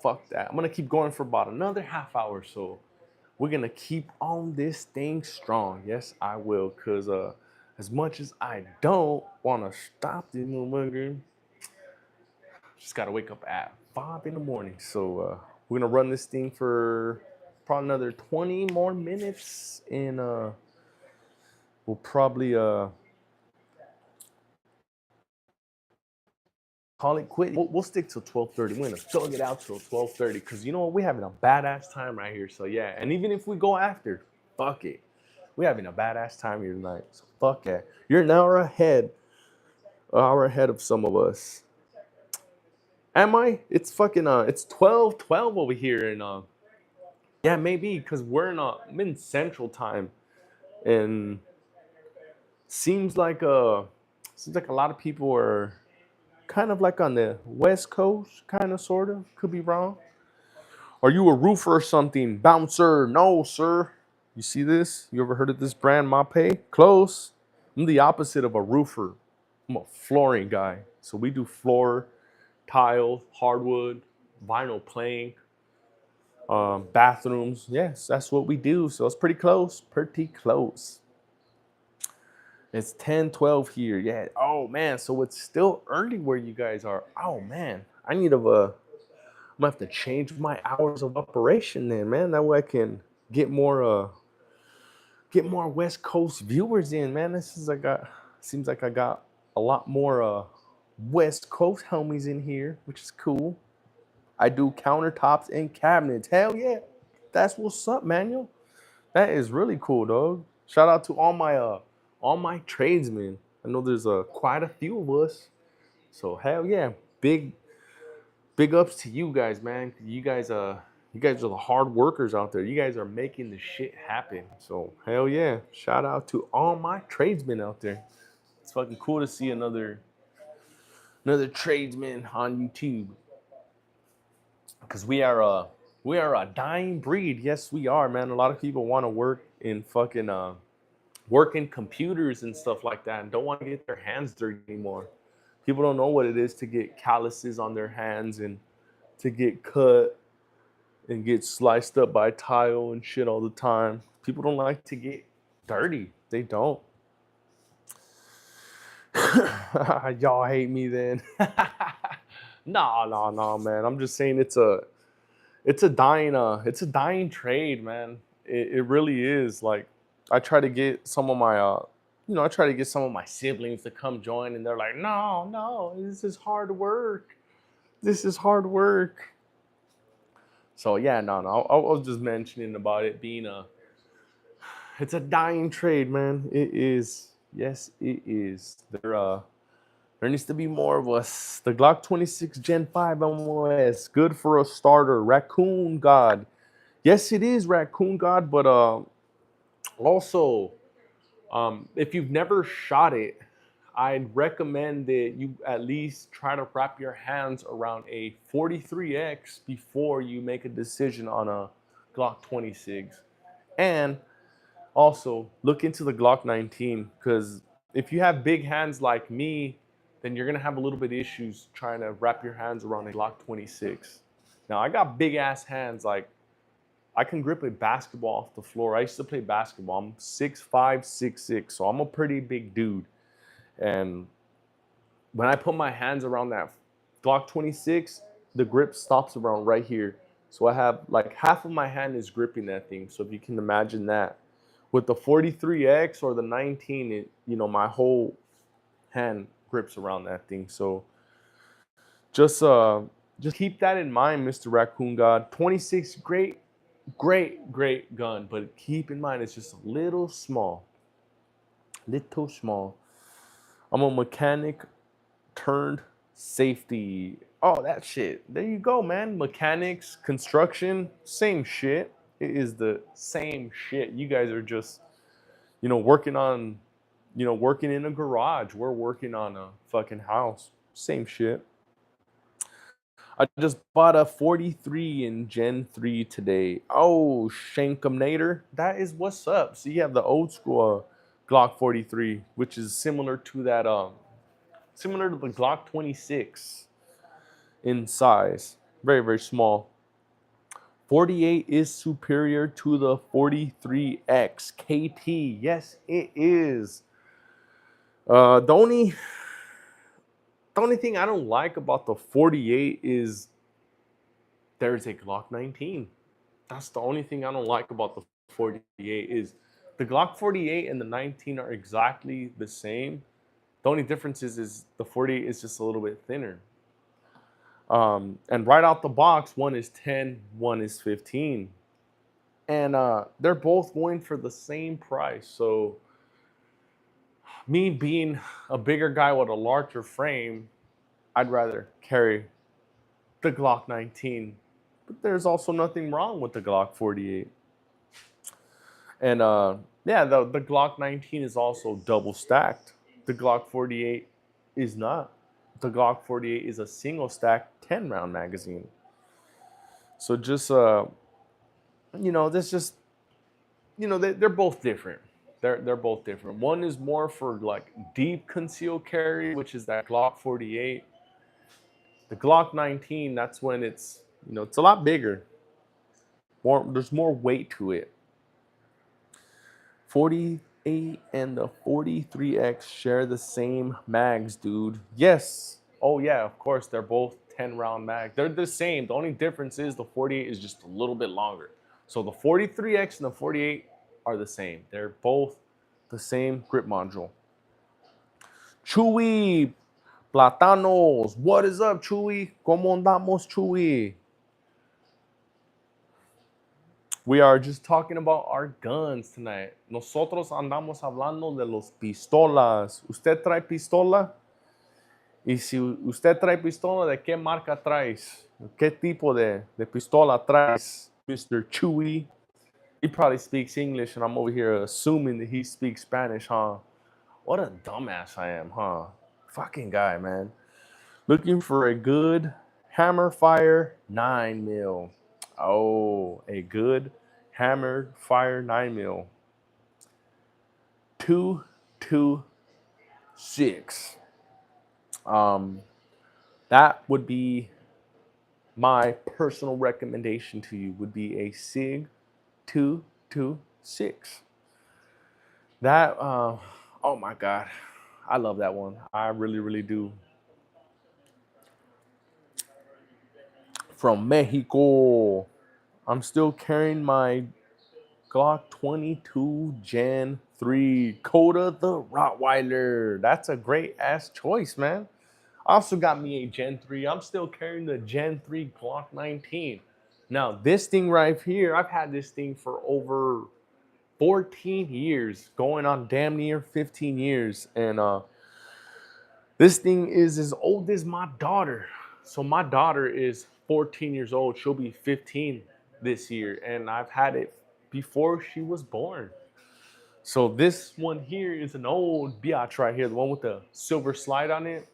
fuck that. I'm gonna keep going for about another half hour, so we're gonna keep on this thing strong. Yes, I will, cause as much as I don't wanna stop this motherfucker, just gotta wake up at 5 in the morning. So we're gonna run this thing for probably another 20 more minutes, and we'll probably call it quit. We'll stick till 12:30. We're gonna thug it out till 12:30, because you know what, we're having a badass time right here. So yeah, and even if we go after, fuck it, we're having a badass time here tonight. So fuck yeah, you're an hour ahead of some of us. Am I? It's fucking it's 12:12 over here, and yeah, maybe because I'm in Central Time, and seems like a lot of people are kind of like on the West Coast, kind of, sort of. Could be wrong. Are you a roofer or something? Bouncer? No, sir. You see this? You ever heard of this brand, Mape? Close. I'm the opposite of a roofer. I'm a flooring guy. So we do floor, tile, hardwood, vinyl plank, bathrooms. Yes, that's what we do. So it's pretty close. Pretty close. It's 10:12 here. Yeah. Oh man. So it's still early where you guys are. Oh man. I need gonna have to change my hours of operation then, man. That way I can get more West Coast viewers in, man. Seems like I got a lot more West Coast homies in here, which is cool. I do countertops and cabinets. Hell yeah. That's what's up, Manuel. That is really cool, dog. Shout out to all my tradesmen. I know there's quite a few of us. So hell yeah. Big ups to you guys, man. You guys are the hard workers out there. You guys are making the shit happen. So hell yeah. Shout out to all my tradesmen out there. It's fucking cool to see another tradesman on YouTube. Because we are a dying breed. Yes, we are, man. A lot of people want to work in fucking working computers and stuff like that and don't want to get their hands dirty anymore. People don't know what it is to get calluses on their hands and to get cut and get sliced up by tile and shit all the time. People don't like to get dirty. They don't. Y'all hate me then. No, man. I'm just saying it's a dying trade, man. It really is. Like I try to get some of my siblings to come join, and they're like, no, this is hard work. This is hard work. So yeah, no. I was just mentioning about it being it's a dying trade, man. It is. Yes, it is. There needs to be more of us. The Glock 26 Gen 5 MOS, good for a starter. Raccoon God. Yes, it is Raccoon God, but also, if you've never shot it, I'd recommend that you at least try to wrap your hands around a 43X before you make a decision on a Glock 26. And also, look into the Glock 19, because if you have big hands like me, then you're gonna have a little bit of issues trying to wrap your hands around a Glock 26. Now, I got big ass hands, like I can grip a basketball off the floor. I used to play basketball. I'm 6'5", 6'6", so I'm a pretty big dude. And when I put my hands around that Glock 26, the grip stops around right here. So I have like half of my hand is gripping that thing. So if you can imagine that. With the 43X or the 19, my whole hand grips around that thing. So just keep that in mind, Mr. Raccoon God. 26, great gun, but keep in mind it's just a little small. I'm a mechanic turned safety. Oh, that shit. There you go, man. Mechanics, construction, same shit. It is the same shit. You guys are just, working in a garage. We're working on a fucking house. Same shit. I just bought a 43 in Gen 3 today. Oh, Shankumnator. That is what's up. So you have the old school Glock 43, which is similar to that, similar to the Glock 26 in size. Very, very small. 48 is superior to the 43X KT. Yes, it is. The only thing I don't like about the 48 is there's a Glock 19. That's the only thing I don't like about the 48 is the Glock 48 and the 19 are exactly the same. The only difference is the 48 is just a little bit thinner. And right out the box, one is 10, one is 15. And they're both going for the same price. So me being a bigger guy with a larger frame, I'd rather carry the Glock 19. But there's also nothing wrong with the Glock 48. And yeah, the Glock 19 is also double stacked. The Glock 48 is not. The Glock 48 is a single stack 10-round magazine. So just this just they're both different. They're both different. One is more for like deep concealed carry, which is that Glock 48. The Glock 19, that's when it's it's a lot bigger. There's more weight to it. 48 and the 43X share the same mags, dude. Yes. Oh yeah, of course they're both 10 round mag. They're the same. The only difference is the 48 is just a little bit longer. So the 43X and the 48 are the same. They're both the same grip module. Chewy, Platanos. What is up, Chewy? ¿Cómo andamos, Chewy? We are just talking about our guns tonight. Nosotros andamos hablando de los pistolas. ¿Usted trae pistola? Y si usted trae pistola, ¿de qué marca traes? ¿Qué tipo de pistola traes, Mr. Chewy? He probably speaks English, and I'm over here assuming that he speaks Spanish, huh? What a dumbass I am, huh? Fucking guy, man. Looking for a good hammer fire 9mm. Oh, a good hammer fire 9mm. 226. That would be my personal recommendation to you. Would be a Sig 226. That oh my god, I love that one. I really, really do. From Mexico, I'm still carrying my Glock 22 Gen 3 Coda the Rottweiler. That's a great ass choice, man. I also got me a Gen 3. I'm still carrying the Gen 3 Glock 19. Now, this thing right here, I've had this thing for over 14 years, going on damn near 15 years. And this thing is as old as my daughter. So my daughter is 14 years old. She'll be 15 this year. And I've had it before she was born. So this one here is an old biatch right here, the one with the silver slide on it.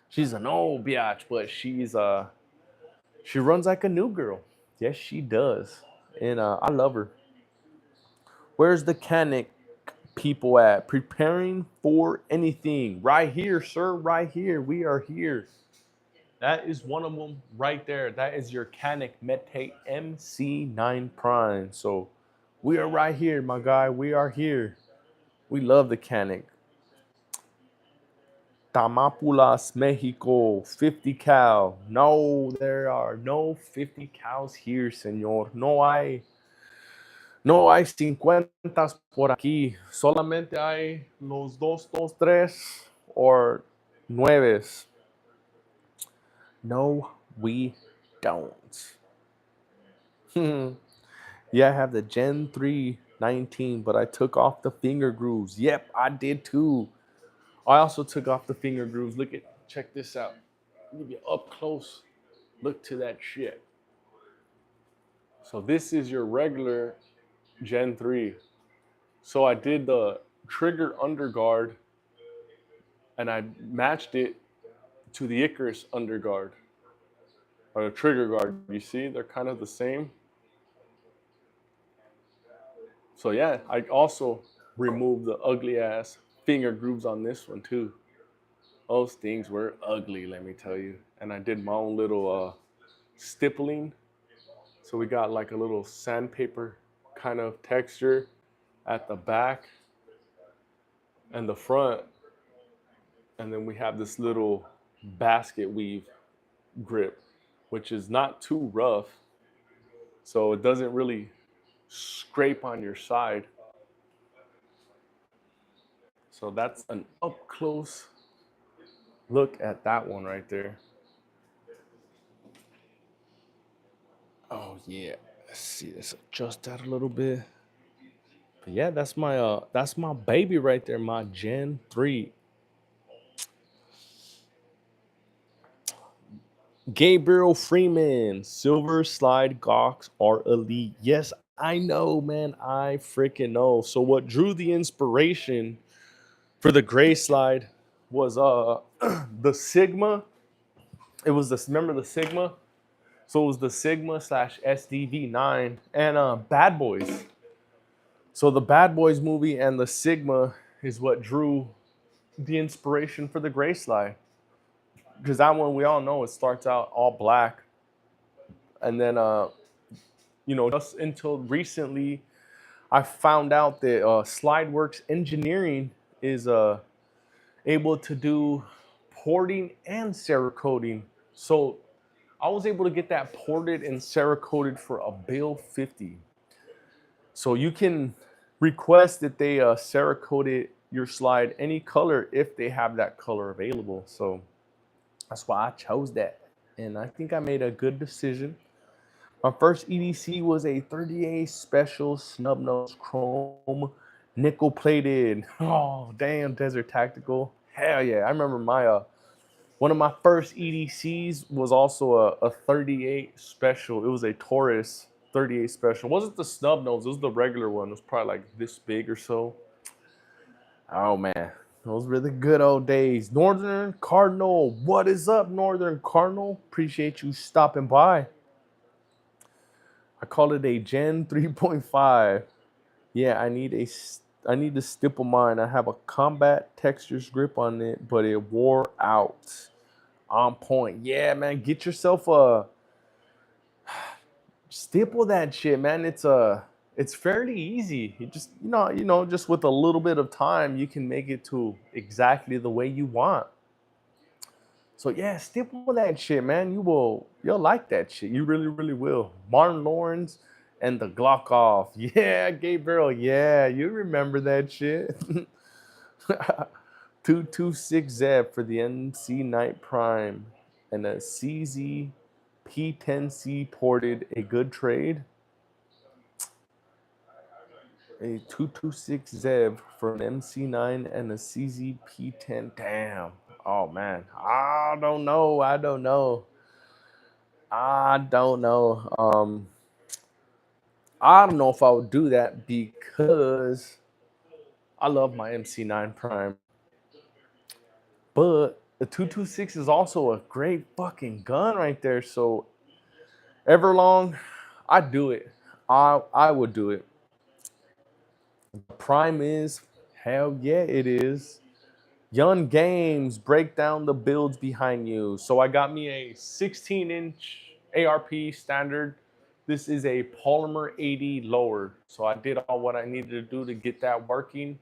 She's an old biatch, but she runs like a new girl. Yes, she does. And I love her. Where's the Canic people at? Preparing for anything. Right here, sir. Right here. We are here. That is one of them right there. That is your Canic Mete MC9 Prime. So we are right here, my guy. We are here. We love the Canic. Tamapulas, Mexico, 50 cal. No, there are no 50 cals here, señor. No hay 50 por aquí. Solamente hay los 223 or 9s. No, we don't. Yeah, I have the Gen 3 19, but I took off the finger grooves. Yep, I did too. I also took off the finger grooves. Check this out. Give you up close. Look to that shit. So this is your regular Gen 3. So I did the trigger underguard and I matched it to the Icarus underguard or the trigger guard. You see, they're kind of the same. So yeah, I also removed the ugly ass finger grooves on this one too. Those things were ugly, let me tell you. And I did my own little stippling. So we got like a little sandpaper kind of texture at the back and the front. And then we have this little basket weave grip, which is not too rough. So it doesn't really scrape on your side. So that's an up close look at that one right there. Oh yeah, let's see. Let's adjust that a little bit. But yeah, that's my baby right there, my Gen 3. Gabriel Freeman, Silver Slide Gox are elite. Yes, I know, man. I freaking know. So what drew the inspiration for the gray slide was the Sigma. It was this, remember the Sigma? So it was the Sigma / SDV9 and Bad Boys. So the Bad Boys movie and the Sigma is what drew the inspiration for the gray slide. Because that one, we all know, it starts out all black. And then, just until recently, I found out that SlideWorks Engineering is able to do porting and Cerakoting So I was able to get that ported and Cerakoted for a bill 50. So you can request that they Cerakote your slide any color if they have that color available. So that's why I chose that. And I think I made a good decision. My first EDC was a 38 special snub nose chrome nickel plated. Oh, damn, Desert Tactical. Hell yeah. I remember my one of my first EDCs was also a 38 special. It was a Taurus 38 special. It wasn't the snub nose, it was the regular one. It was probably like this big or so. Oh man, those were the good old days. Northern Cardinal, what is up, Northern Cardinal? Appreciate you stopping by. I call it a Gen 3.5. Yeah, I need to stipple mine. I have a combat textures grip on it, but it wore out. On point. Yeah, man, get yourself a stipple that shit, man. It's fairly easy. You just just with a little bit of time, you can make it to exactly the way you want. So yeah, stipple that shit, man. You'll like that shit. You really, really will. Martin Lawrence and the Glock off. Yeah, Gabriel. Yeah, you remember that shit. 226 Zeb for the NC Night Prime and a CZ P10C ported, a good trade. A 226 Zeb for an MC9 and a CZ P10. Damn. Oh man. I don't know. I don't know. I don't know if I would do that because I love my MC9 Prime. But the 226 is also a great fucking gun right there. So Everlong, I'd do it. I would do it. The Prime is, hell yeah, it is. Young Games, break down the builds behind you. So I got me a 16-inch ARP standard. This is a polymer 80 lower. So I did all what I needed to do to get that working.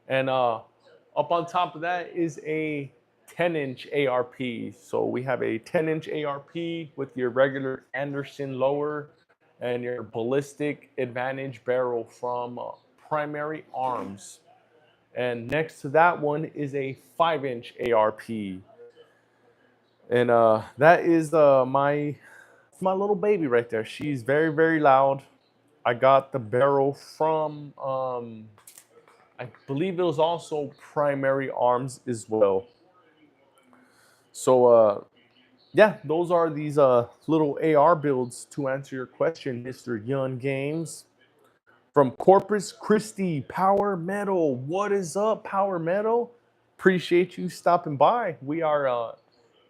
And up on top of that is a 10-inch ARP. So we have a 10-inch ARP with your regular Anderson lower and your ballistic advantage barrel from Primary Arms. And next to that one is a 5-inch ARP. And that is my little baby right there. She's very, very loud. I got the barrel from I believe it was also Primary Arms as well. So yeah, those are these little AR builds to answer your question, Mr. Young Games. From Corpus Christi, Power Metal. What is up, Power Metal? Appreciate you stopping by. We are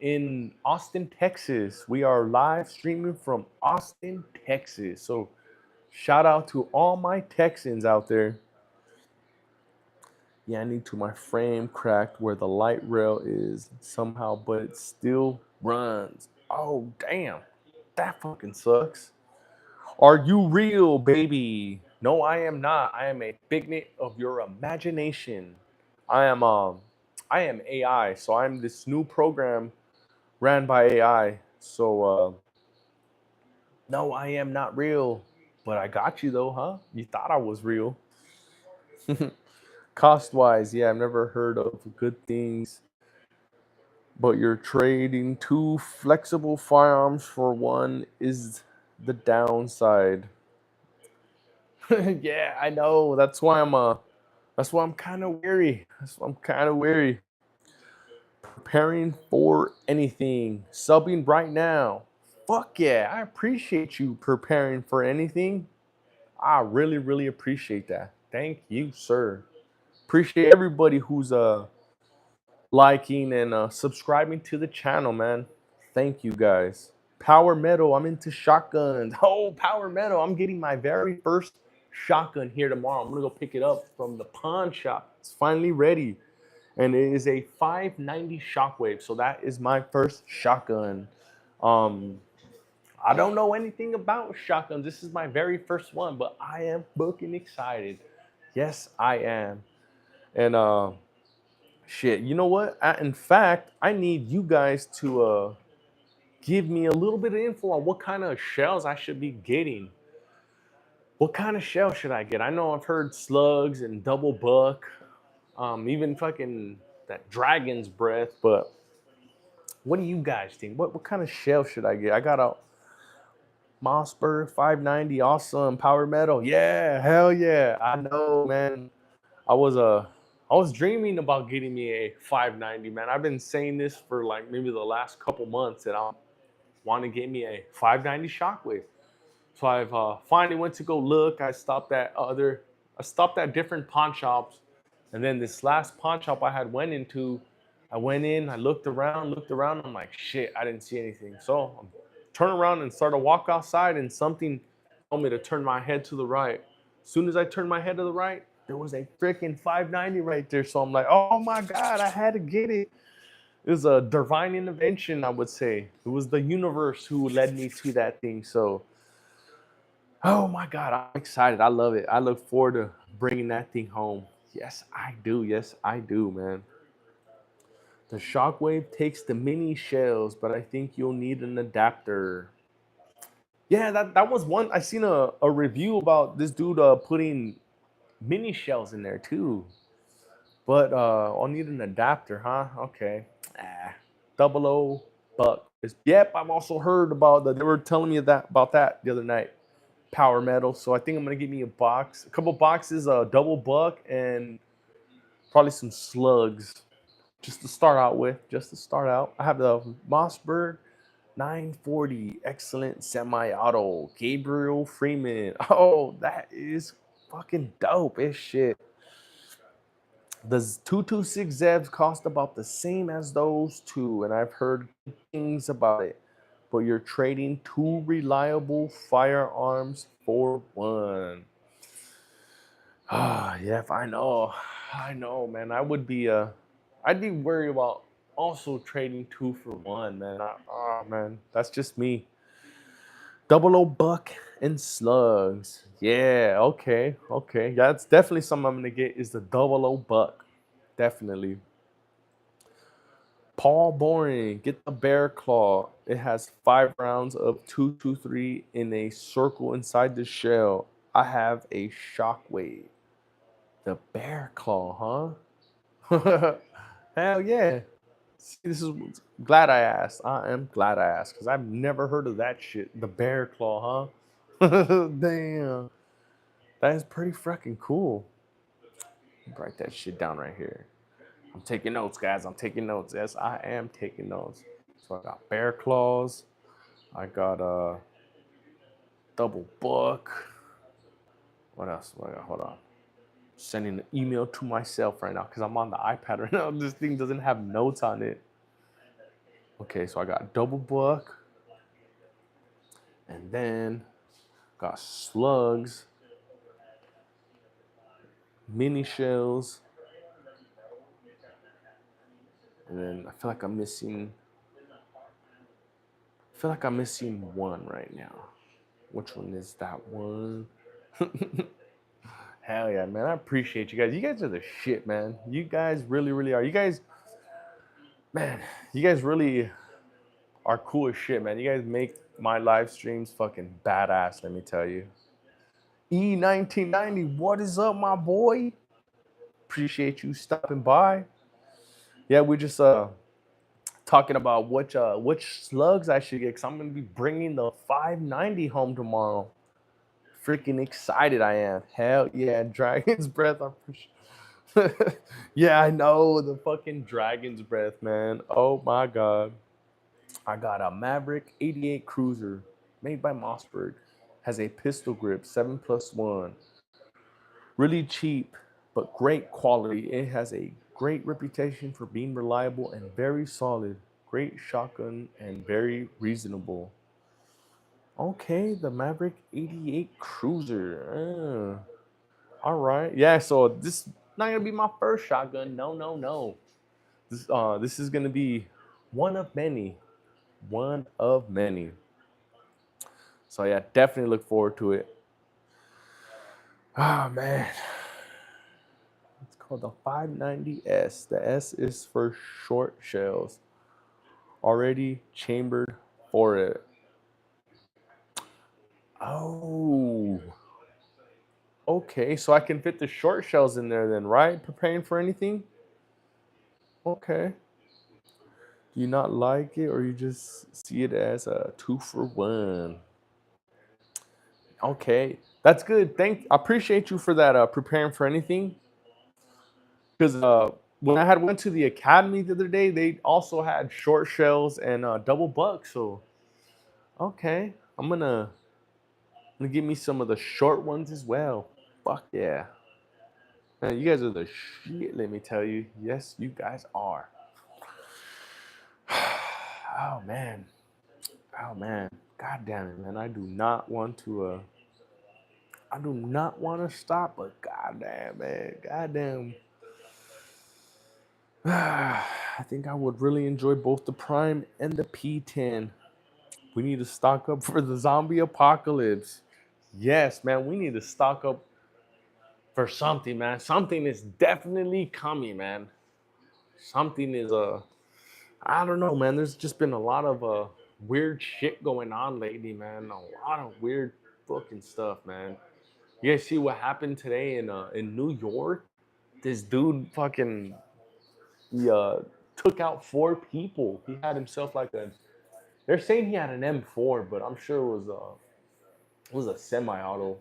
in Austin, Texas. We are live streaming from Austin, Texas. So shout out to all my Texans out there. Yeah, I need to my frame cracked where the light rail is somehow, but it still runs. Oh, damn. That fucking sucks. Are you real, baby? No, I am not. I am a figment of your imagination. I am AI. So I'm this new program ran by AI. So no, I am not real. But I got you though, huh? You thought I was real. Cost wise, yeah, I've never heard of good things. But you're trading two flexible firearms for one is the downside. Yeah, I know. That's why I'm kind of weary. That's why I'm kind of weary. Preparing for anything. Subbing right now. Fuck yeah, I appreciate you preparing for anything. I really, really appreciate that. Thank you, sir. Appreciate everybody who's liking and subscribing to the channel, man. Thank you guys. Power Metal, I'm into shotguns. Oh, Power Metal, I'm getting my very first shotgun here tomorrow. I'm gonna go pick it up from the pawn shop. It's finally ready. And it is a 590 Shockwave. So that is my first shotgun. I don't know anything about shotguns. This is my very first one, but I am fucking excited. Yes, I am. And shit, you know what? In fact, I need you guys to give me a little bit of info on what kind of shells I should be getting. What kind of shell should I get? I know I've heard slugs and double buck, even fucking that dragon's breath, but what do you guys think? What kind of shell should I get? I got a Mossberg 590, awesome power metal. Yeah, hell yeah. I know, man. I was I was dreaming about getting me a 590, man. I've been saying this for like maybe the last couple months, and I want to get me a 590 Shockwave. So I've finally went to go look. I stopped at different pawn shops, and then this last pawn shop I had went into, I went in, I looked around. I'm like, shit, I didn't see anything. So I turned around and started to walk outside, and something told me to turn my head to the right. As soon as I turned my head to the right, there was a freaking 590 right there. So I'm like, oh my god, I had to get it. It was a divine intervention, I would say. It was the universe who led me to that thing. So oh my God, I'm excited. I love it. I look forward to bringing that thing home. Yes, I do. Yes, I do, man. The Shockwave takes the mini shells, but I think you'll need an adapter. Yeah, that was one. I seen a review about this dude putting mini shells in there too. But I'll need an adapter, huh? Okay. Ah, double O buck. Yep, I've also heard about that. They were telling me that about that the other night. Power metal. So I think I'm gonna get me a couple boxes, double buck, and probably some slugs, just to start out with. Just to start out, I have the Mossberg 940, excellent semi-auto, Gabriel Freeman. Oh, that is fucking dope as shit. The 226 Zebs cost about the same as those two, and I've heard good things about it. But you're trading two reliable firearms for one. Ah, yeah, I know, man. I'd be worried about also trading two for one, man. Man, that's just me. Double O buck and slugs. Yeah, okay. Yeah, that's definitely something I'm gonna get is the double O buck. Definitely. Paul Boring, get the bear claw. It has 5 rounds of 223 in a circle inside the shell. I have a shockwave. The bear claw, huh? Hell yeah. See, this is glad I asked. I am glad I asked because I've never heard of that shit. The bear claw, huh? Damn. That is pretty freaking cool. Write that shit down right here. I'm taking notes, guys. I'm taking notes. Yes, I am taking notes. So I got bear claws. I got a double buck. What else? Hold on. Sending an email to myself right now because I'm on the iPad right now. This thing doesn't have notes on it. Okay, so I got double buck. And then got slugs, mini shells. And then I feel like I'm missing one right now. Which one is that one? Hell yeah, man. I appreciate you guys. You guys are the shit, man. You guys really, really are. You guys really are cool as shit, man. You guys make my live streams fucking badass, let me tell you. E1990, what is up, my boy? Appreciate you stopping by. Yeah, we're just talking about which slugs I should get because I'm gonna be bringing the 590 home tomorrow. Freaking excited I am. Hell yeah, Dragon's Breath. Yeah, I know the fucking Dragon's Breath, man. Oh my god. I got a Maverick 88 Cruiser made by Mossberg. Has a pistol grip, 7+1. Really cheap, but great quality. It has a great reputation for being reliable and very solid. Great shotgun and very reasonable. Okay, the Maverick 88 Cruiser. All right. Yeah, so this is not gonna be my first shotgun. No. This is gonna be one of many. One of many. So yeah, definitely look forward to it. Oh man. It's called the 590S. The S is for short shells. Already chambered for it. Oh, okay. So I can fit the short shells in there then, right? Preparing for anything? Okay. Do you not like it or you just see it as a 2 for 1? Okay. That's good. I appreciate you for that preparing for anything. Because when I had went to the academy the other day, they also had short shells and double buck. So okay, I'm gonna give me some of the short ones as well. Fuck yeah, man, you guys are the shit. Let me tell you. Yes, you guys are. Oh man, oh man, god damn it, man. I do not want to. I do not want to stop, but goddamn, man, goddamn. I think I would really enjoy both the Prime and the P10. We need to stock up for the zombie apocalypse. Yes, man, we need to stock up for something, man. Something is definitely coming, man. Something is I don't know, man. There's just been a lot of weird shit going on lately, man. A lot of weird fucking stuff, man. You guys see what happened today in New York? This dude fucking he took out 4 people. He had himself like a. They're saying he had an M4, but I'm sure it was a semi-auto.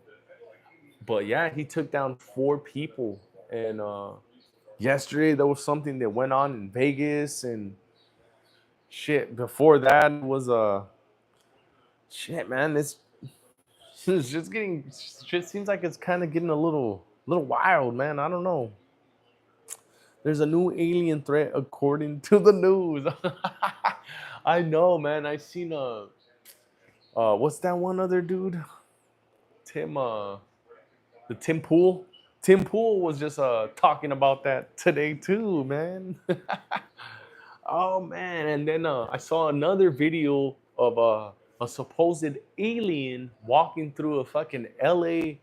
But yeah, he took down 4 people, and yesterday there was something that went on in Vegas and shit. Before that was shit, man. This it's just getting shit seems like it's kind of getting a little wild, man. I don't know. There's a new alien threat according to the news. I know, man. I seen what's that one other dude? Tim the Tim Pool. Tim Pool was just talking about that today too, man. Oh man, and then I saw another video of a supposed alien walking through a fucking LA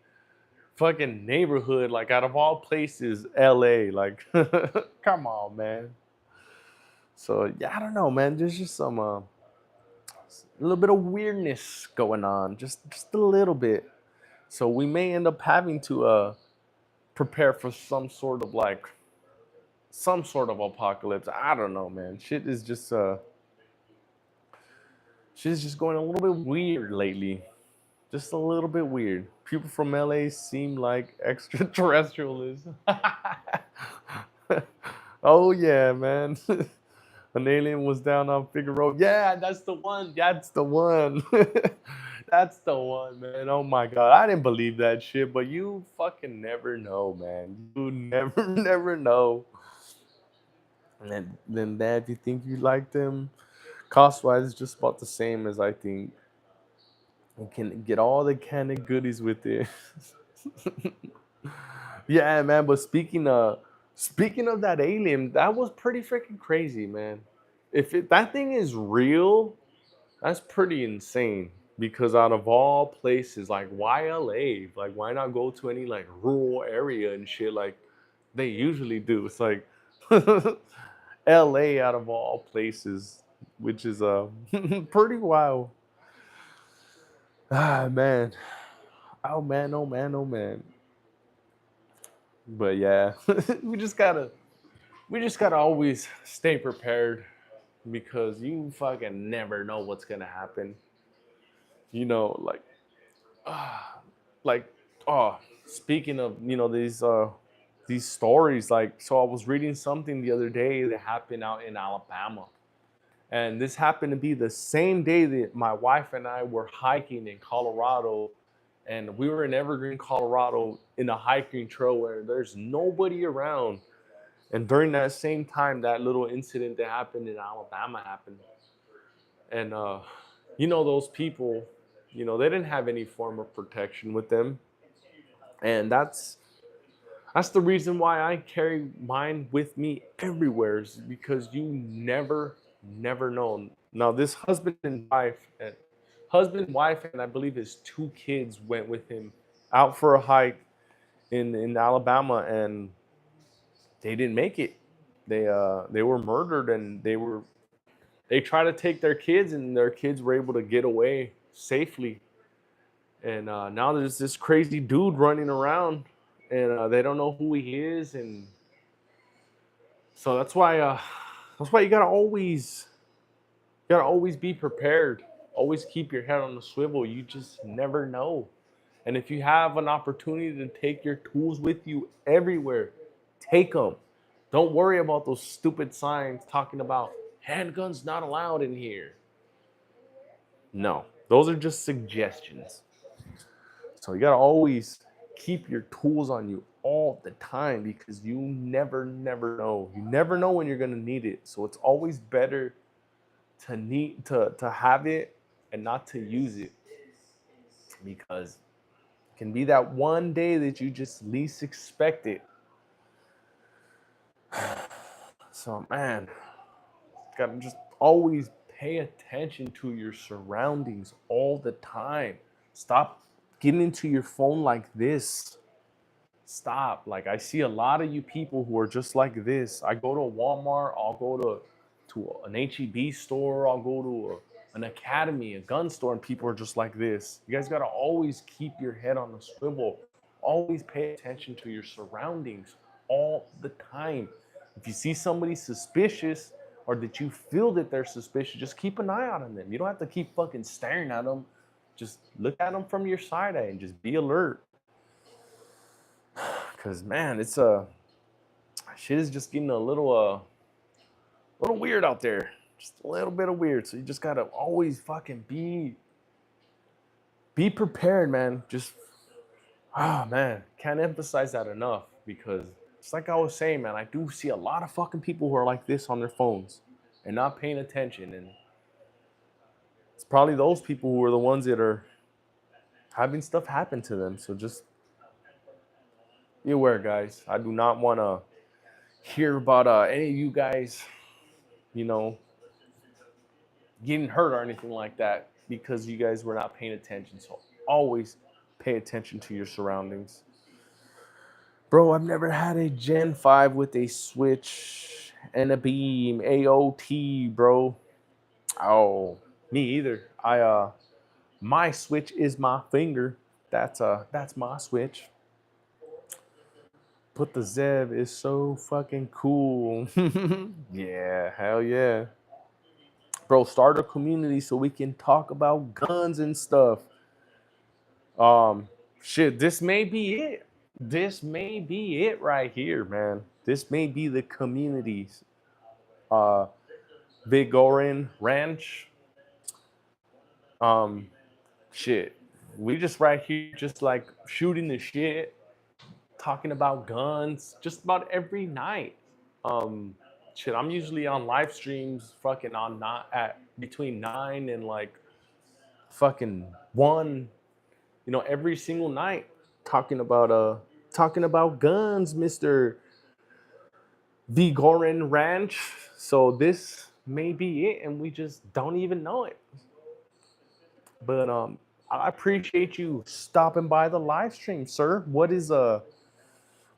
fucking neighborhood, like out of all places, LA. Like, come on, man. So yeah, I don't know, man. There's just some a little bit of weirdness going on, just a little bit. So we may end up having to prepare for some sort of apocalypse. I don't know, man. Shit is just going a little bit weird lately. Just a little bit weird. People from LA seem like extraterrestrials. Oh yeah, man. An alien was down on Figueroa. Yeah, that's the one. That's the one. That's the one, man. Oh my god. I didn't believe that shit, but you fucking never know, man. You never never know. And then that if you think you like them, cost wise it's just about the same as I think. You can get all the kind of goodies with it. Yeah, man. But speaking of that alien, that was pretty freaking crazy, man. If that thing is real, that's pretty insane. Because out of all places, like why LA? Like why not go to any like rural area and shit like they usually do? It's like LA out of all places, which is pretty wild. Ah man. Oh man, oh man, oh man. But yeah, we just gotta always stay prepared because you fucking never know what's gonna happen. You know, ah, like oh, speaking of these stories, like so I was reading something the other day that happened out in Alabama, and this happened to be the same day that my wife and I were hiking in Colorado, and we were in Evergreen, Colorado, in a hiking trail where there's nobody around. And during that same time, that little incident that happened in Alabama happened. And those people, they didn't have any form of protection with them. And that's the reason why I carry mine with me everywhere, is because you never know. Now, this husband, wife, and I believe his 2 kids went with him out for a hike in Alabama, and they didn't make it. They were murdered, and they try to take their kids, and their kids were able to get away safely. And now there's this crazy dude running around, and they don't know who he is, and so that's why you gotta always be prepared. Always keep your head on the swivel. You just never know. And if you have an opportunity to take your tools with you everywhere, take them. Don't worry about those stupid signs talking about handguns not allowed in here. No, those are just suggestions. So you gotta always keep your tools on you all the time because you never know. You never know when you're gonna need it. So it's always better to have it and not to use it, because it can be that one day that you just least expect it. So man, gotta just always pay attention to your surroundings all the time. Stop getting into your phone like this. Stop. Like, I see a lot of you people who are just like this. I go to a Walmart, I'll go to an HEB store, I'll go to an academy, a gun store, and people are just like this. You guys got to always keep your head on the swivel. Always pay attention to your surroundings all the time. If you see somebody suspicious, or that you feel that they're suspicious, just keep an eye out on them. You don't have to keep fucking staring at them. Just look at them from your side eye and just be alert. Cause man, it's shit is just getting a little weird out there. Just a little bit of weird. So you just gotta always fucking be prepared, man. Just man, can't emphasize that enough, because it's like I was saying, man, I do see a lot of fucking people who are like this on their phones and not paying attention. And it's probably those people who are the ones that are having stuff happen to them. So just be aware, guys. I do not want to hear about any of you guys, you know, getting hurt or anything like that because you guys were not paying attention. So always pay attention to your surroundings. Bro, I've never had a Gen 5 with a switch and a beam. AOT, bro. Oh, me either. My switch is my finger. That's my switch. But the Zev is so fucking cool. Yeah, hell yeah. Bro, start a community so we can talk about guns and stuff. Shit, this may be it. This may be it right here, man. This may be the communities. Vigorin Ranch. Shit. We just right here, just like shooting the shit, talking about guns, just about every night. Shit, I'm usually on live streams, fucking on not at between 9 and like fucking 1, every single night, talking about guns, Mr. Vigorin Ranch. So this may be it, and we just don't even know it. But I appreciate you stopping by the live stream, sir. What is your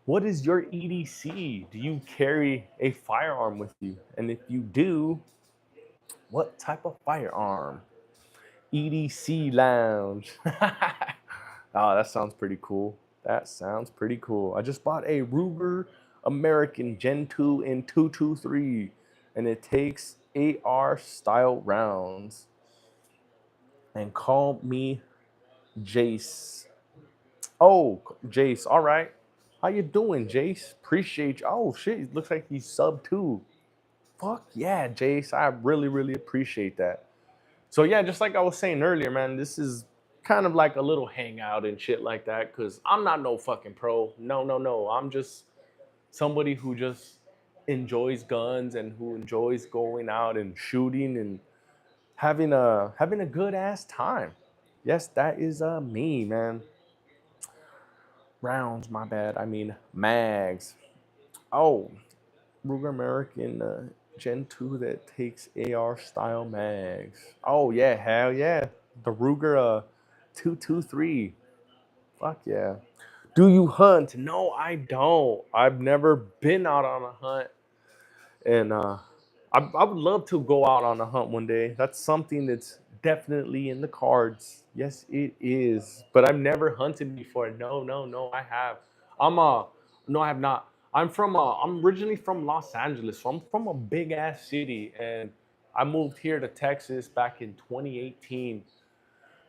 EDC? Do you carry a firearm with you? And if you do, what type of firearm? EDC Lounge. Oh, that sounds pretty cool. That sounds pretty cool. I just bought a Ruger American Gen 2 in 223, and it takes AR style rounds. And call me Jace. Oh, Jace. All right. How you doing, Jace? Appreciate you. Oh shit, it looks like he's sub too. Fuck yeah, Jace. I really appreciate that. So yeah, just like I was saying earlier, man, this is kind of like a little hangout and shit like that, because I'm not no fucking pro. No. I'm just somebody who just enjoys guns and who enjoys going out and shooting and having a good ass time. Yes, that is me, man. Rounds, my bad. I mean mags. Oh, Ruger American Gen 2 that takes AR style mags. Oh yeah, hell yeah. The Ruger 223. Fuck yeah. Do you hunt? No, I don't. I've never been out on a hunt. And I would love to go out on a hunt one day. That's something that's definitely in the cards. Yes, it is. But I've never hunted before. No, no, no, I have. I'm no, I have not. I'm originally from Los Angeles. So I'm from a big ass city, and I moved here to Texas back in 2018.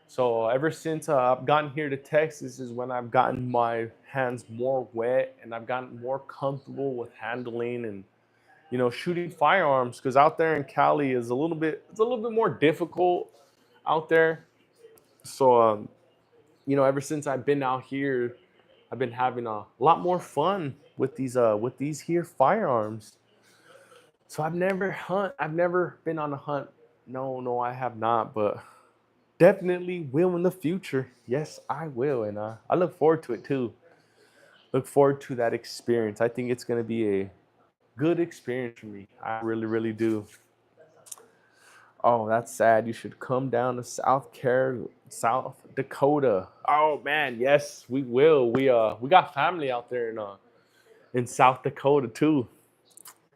So ever since I've gotten here to Texas is when I've gotten my hands more wet and I've gotten more comfortable with handling and shooting firearms, because out there in Cali is a little bit more difficult out there. So ever since I've been out here, I've been having a lot more fun with these here firearms. So I've never been on a hunt. No, no, I have not, but definitely will in the future. Yes, I will, and I look forward to it too. Look forward to that experience. I think it's gonna be a good experience for me. I really, really do. Oh, that's sad. You should come down to South Dakota. Oh man, yes, we will. We got family out there in South Dakota too.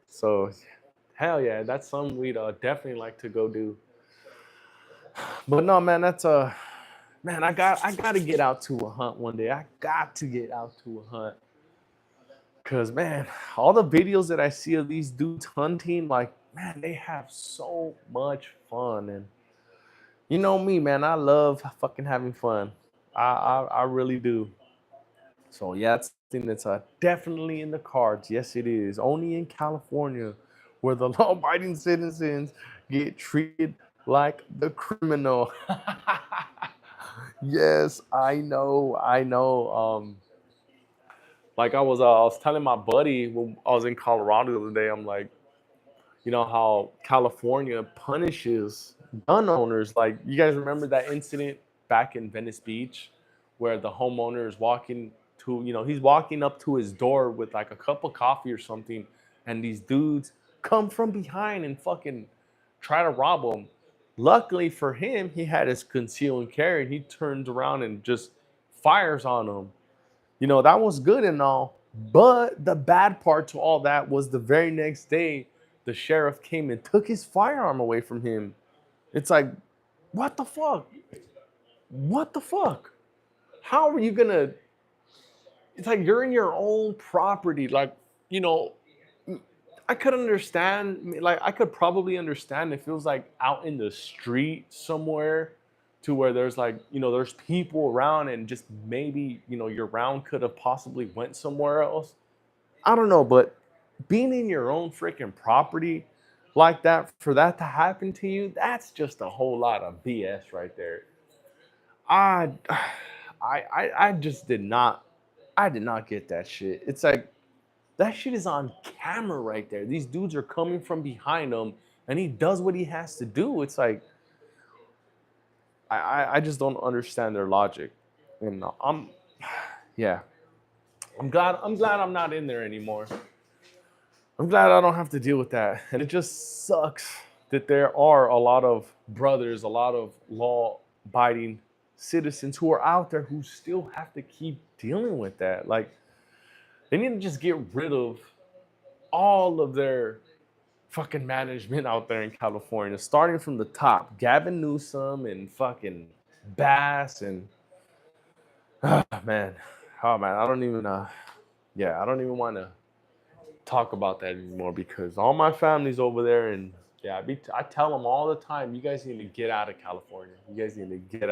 So hell yeah, that's something we'd definitely like to go do. But no, man, that's man, I got to get out to a hunt one day. I got to get out to a hunt. Cause man, all the videos that I see of these dudes hunting, like man, they have so much fun. And you know me, man, I love fucking having fun. I really do. So yeah, it's something that's definitely in the cards. Yes, it is. Only in California, where the law-abiding citizens get treated like the criminal. Yes, I know. I know. Like I was telling my buddy when I was in Colorado the other day. I'm like, how California punishes gun owners. Like, you guys remember that incident back in Venice Beach where the homeowner is walking he's walking up to his door with like a cup of coffee or something, and these dudes come from behind and fucking try to rob him. Luckily for him, he had his conceal and carry, and he turns around and just fires on him. That was good and all. But the bad part to all that was the very next day, the sheriff came and took his firearm away from him. It's like, what the fuck? What the fuck? How are you gonna? It's like you're in your own property. Like, you know, I could understand, like, I could probably understand if it was like out in the street somewhere to where there's like, there's people around and just maybe, your round could have possibly went somewhere else. I don't know, but being in your own freaking property like that, for that to happen to you, that's just a whole lot of BS right there. I, I just I did not get that shit. It's like that shit is on camera right there. These dudes are coming from behind him, and he does what he has to do. It's like I just don't understand their logic, and yeah. I'm glad I'm not in there anymore. I'm glad I don't have to deal with that. And it just sucks that there are a lot of brothers, a lot of law abiding citizens who are out there who still have to keep dealing with that. Like, they need to just get rid of all of their fucking management out there in California, starting from the top. Gavin Newsom and fucking Bass and man, oh man, I don't even want to talk about that anymore because all my family's over there, and yeah, I tell them all the time, you guys need to get out of California. You guys need to get